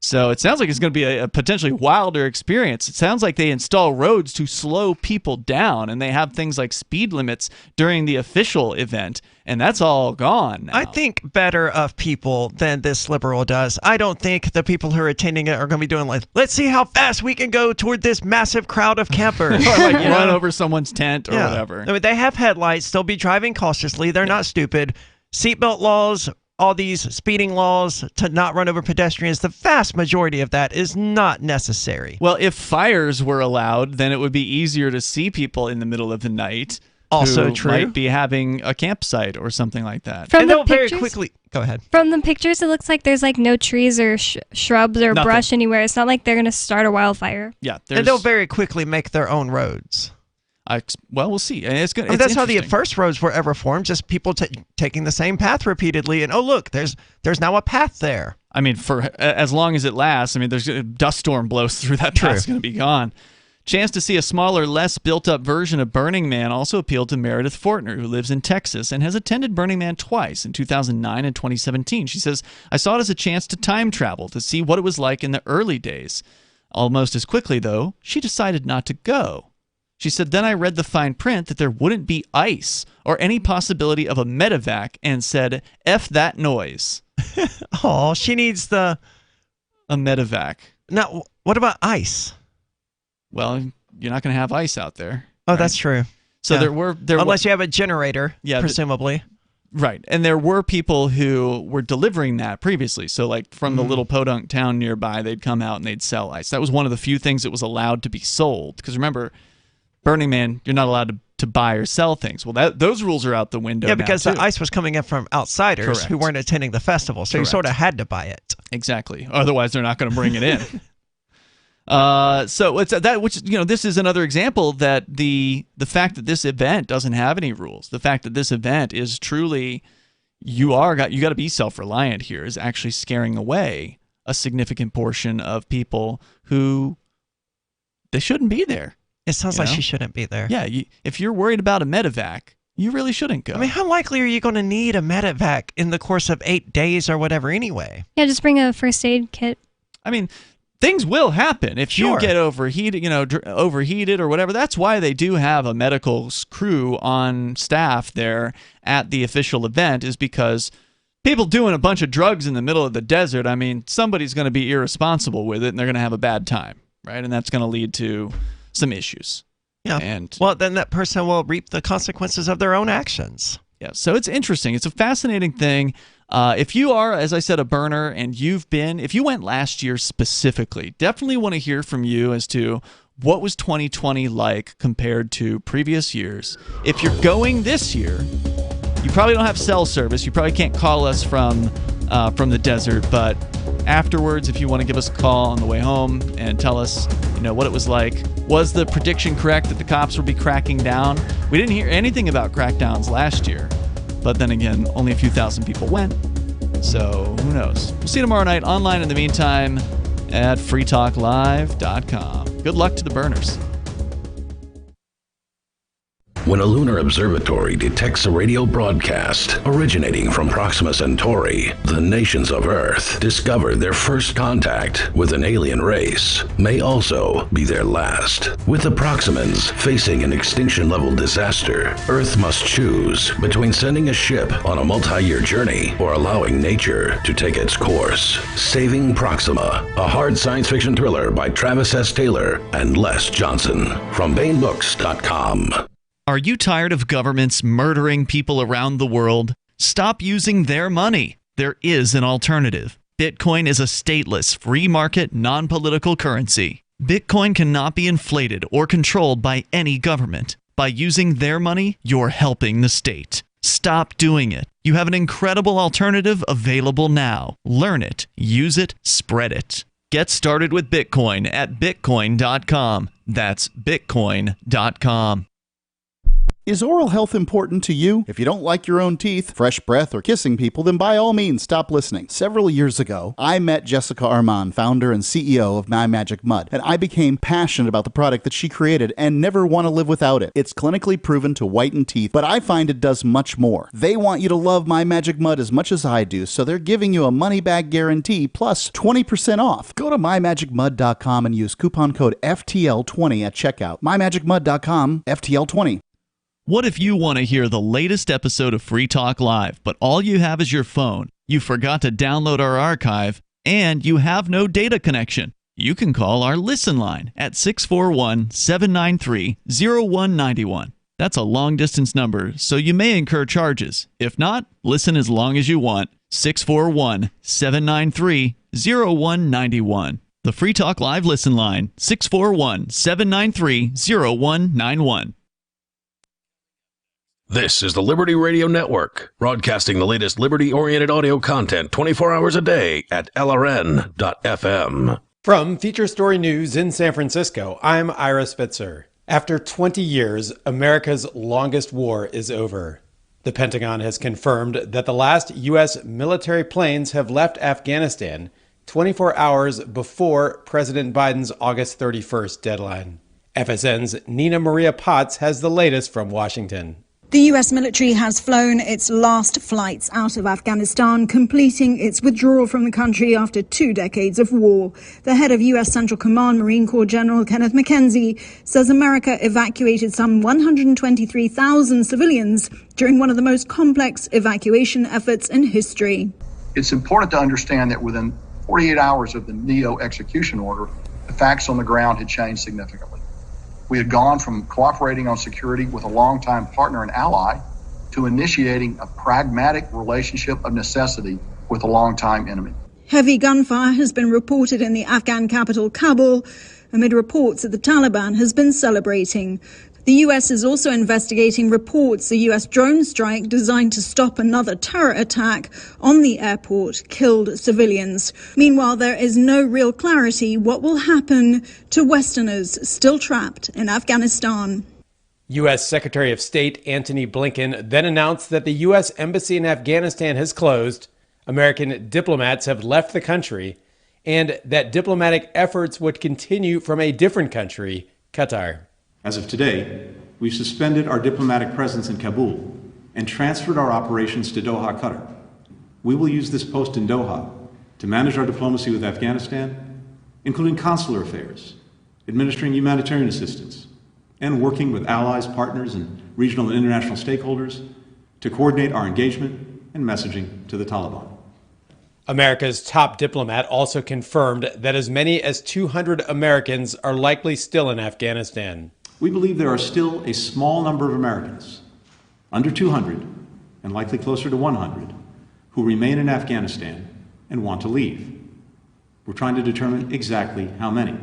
So it sounds like it's going to be a potentially wilder experience. It sounds like they install roads to slow people down, and they have things like speed limits during the official event, and that's all gone now. I think better of people than this liberal does. I don't think the people who are attending it are going to be doing like, let's see how fast we can go toward this massive crowd of campers. Or like run over someone's tent or whatever. I mean, they have headlights. They'll be driving cautiously. They're not stupid. Seatbelt laws, all these speeding laws to not run over pedestrians, the vast majority of that is not necessary. Well, if fires were allowed, then it would be easier to see people in the middle of the night. Also who true. Might be having a campsite or something like that. From and the they'll very pictures- quickly go ahead. From the pictures, it looks like there's like no trees or shrubs or Nothing. brush anywhere. It's not like they're going to start a wildfire. Yeah, and they'll very quickly make their own roads. Well, we'll see. It's good. That's how the first roads were ever formed, just people taking the same path repeatedly. And, oh, look, there's now a path there. I mean, for as long as it lasts, I mean, there's a dust storm blows through that path, it's going to be gone. Chance to see a smaller, less built-up version of Burning Man also appealed to Meredith Fortner, who lives in Texas and has attended Burning Man twice, in 2009 and 2017. She says, I saw it as a chance to time travel, to see what it was like in the early days. Almost as quickly, though, she decided not to go. She said, then I read the fine print that there wouldn't be ice or any possibility of a medevac and said, F that noise. Oh, she needs a medevac. Now, what about ice? Well, you're not going to have ice out there. Oh, right? that's true. So yeah. Unless you have a generator, presumably. Right. And there were people who were delivering that previously. So like from the little podunk town nearby, they'd come out and they'd sell ice. That was one of the few things that was allowed to be sold. Because remember, Burning Man, you're not allowed to buy or sell things. Well, those rules are out the window. Yeah, because now, the ice was coming in from outsiders who weren't attending the festival, so you sort of had to buy it. Exactly. Otherwise, they're not going to bring it in. So it's that, which this is another example that the fact that this event doesn't have any rules, the fact that this event is truly you got to be self-reliant here, is actually scaring away a significant portion of people who they shouldn't be there. It sounds like she shouldn't be there. Yeah, if you're worried about a medevac, you really shouldn't go. I mean, how likely are you going to need a medevac in the course of 8 days or whatever anyway? Yeah, just bring a first aid kit. I mean, things will happen if you get overheated or whatever. That's why they do have a medical crew on staff there at the official event, is because people doing a bunch of drugs in the middle of the desert, I mean, somebody's going to be irresponsible with it and they're going to have a bad time, right? And that's going to lead to some issues. Yeah. And well, then that person will reap the consequences of their own actions. Yeah. So it's interesting. It's a fascinating thing. If you are, as I said, a burner, and if you went last year specifically, definitely want to hear from you as to what was 2020 like compared to previous years. If you're going this year, you probably don't have cell service. You probably can't call us from the desert, but afterwards, if you want to give us a call on the way home and tell us, what it was like. Was the prediction correct that the cops would be cracking down? We didn't hear anything about crackdowns last year, but then again, only a few thousand people went. So who knows? We'll see you tomorrow night online in the meantime at freetalklive.com. Good luck to the burners. When a lunar observatory detects a radio broadcast originating from Proxima Centauri, the nations of Earth discover their first contact with an alien race may also be their last. With the Proximans facing an extinction-level disaster, Earth must choose between sending a ship on a multi-year journey or allowing nature to take its course. Saving Proxima, a hard science fiction thriller by Travis S. Taylor and Les Johnson from BaneBooks.com. Are you tired of governments murdering people around the world? Stop using their money. There is an alternative. Bitcoin is a stateless, free market, non-political currency. Bitcoin cannot be inflated or controlled by any government. By using their money, you're helping the state. Stop doing it. You have an incredible alternative available now. Learn it, use it, spread it. Get started with Bitcoin at Bitcoin.com. That's Bitcoin.com. Is oral health important to you? If you don't like your own teeth, fresh breath, or kissing people, then by all means stop listening. Several years ago, I met Jessica Armand, founder and CEO of My Magic Mud, and I became passionate about the product that she created and never want to live without it. It's clinically proven to whiten teeth, but I find it does much more. They want you to love My Magic Mud as much as I do, so they're giving you a money-back guarantee plus 20% off. Go to MyMagicMud.com and use coupon code FTL20 at checkout. MyMagicMud.com, FTL20. What if you want to hear the latest episode of Free Talk Live, but all you have is your phone, you forgot to download our archive, and you have no data connection? You can call our Listen line at 641-793-0191. That's a long-distance number, so you may incur charges. If not, listen as long as you want. 641-793-0191. The Free Talk Live Listen line, 641-793-0191. This is the Liberty Radio Network, broadcasting the latest liberty-oriented audio content 24 hours a day at LRN.FM. From Feature Story News in San Francisco, I'm Ira Spitzer. After 20 years, America's longest war is over. The Pentagon has confirmed that the last U.S. military planes have left Afghanistan 24 hours before President Biden's August 31st deadline. FSN's Nina Maria Potts has the latest from Washington. The U.S. military has flown its last flights out of Afghanistan, completing its withdrawal from the country after 2 decades of war. The head of U.S. Central Command, Marine Corps General Kenneth McKenzie, says America evacuated some 123,000 civilians during one of the most complex evacuation efforts in history. It's important to understand that within 48 hours of the NEO execution order, the facts on the ground had changed significantly. We had gone from cooperating on security with a longtime partner and ally to initiating a pragmatic relationship of necessity with a longtime enemy. Heavy gunfire has been reported in the Afghan capital, Kabul, amid reports that the Taliban has been celebrating. The U.S. is also investigating reports a U.S. drone strike designed to stop another terror attack on the airport killed civilians. Meanwhile, there is no real clarity what will happen to Westerners still trapped in Afghanistan. U.S. Secretary of State Antony Blinken then announced that the U.S. Embassy in Afghanistan has closed, American diplomats have left the country, and that diplomatic efforts would continue from a different country, Qatar. As of today, we've suspended our diplomatic presence in Kabul and transferred our operations to Doha, Qatar. We will use this post in Doha to manage our diplomacy with Afghanistan including consular affairs, administering humanitarian assistance, and working with allies, partners, and regional and international stakeholders to coordinate our engagement and messaging to the Taliban. America's top diplomat also confirmed that as many as 200 Americans are likely still in Afghanistan. We believe there are still a small number of Americans, under 200 and likely closer to 100, who remain in Afghanistan and want to leave. We're trying to determine exactly how many.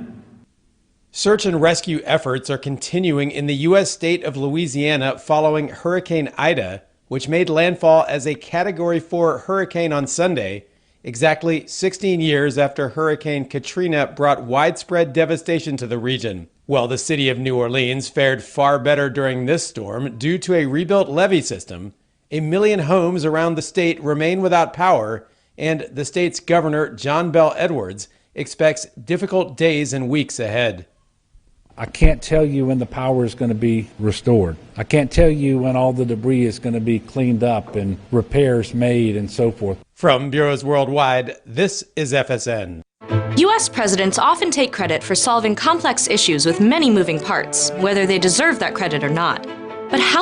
Search and rescue efforts are continuing in the U.S. state of Louisiana following Hurricane Ida, which made landfall as a Category 4 hurricane on Sunday, exactly 16 years after Hurricane Katrina brought widespread devastation to the region. Well, the city of New Orleans fared far better during this storm due to a rebuilt levee system. 1 million homes around the state remain without power, and the state's governor, John Bell Edwards, expects difficult days and weeks ahead. I can't tell you when the power is going to be restored. I can't tell you when all the debris is going to be cleaned up and repairs made and so forth. From Bureaus Worldwide, this is FSN. U.S. presidents often take credit for solving complex issues with many moving parts, whether they deserve that credit or not. But how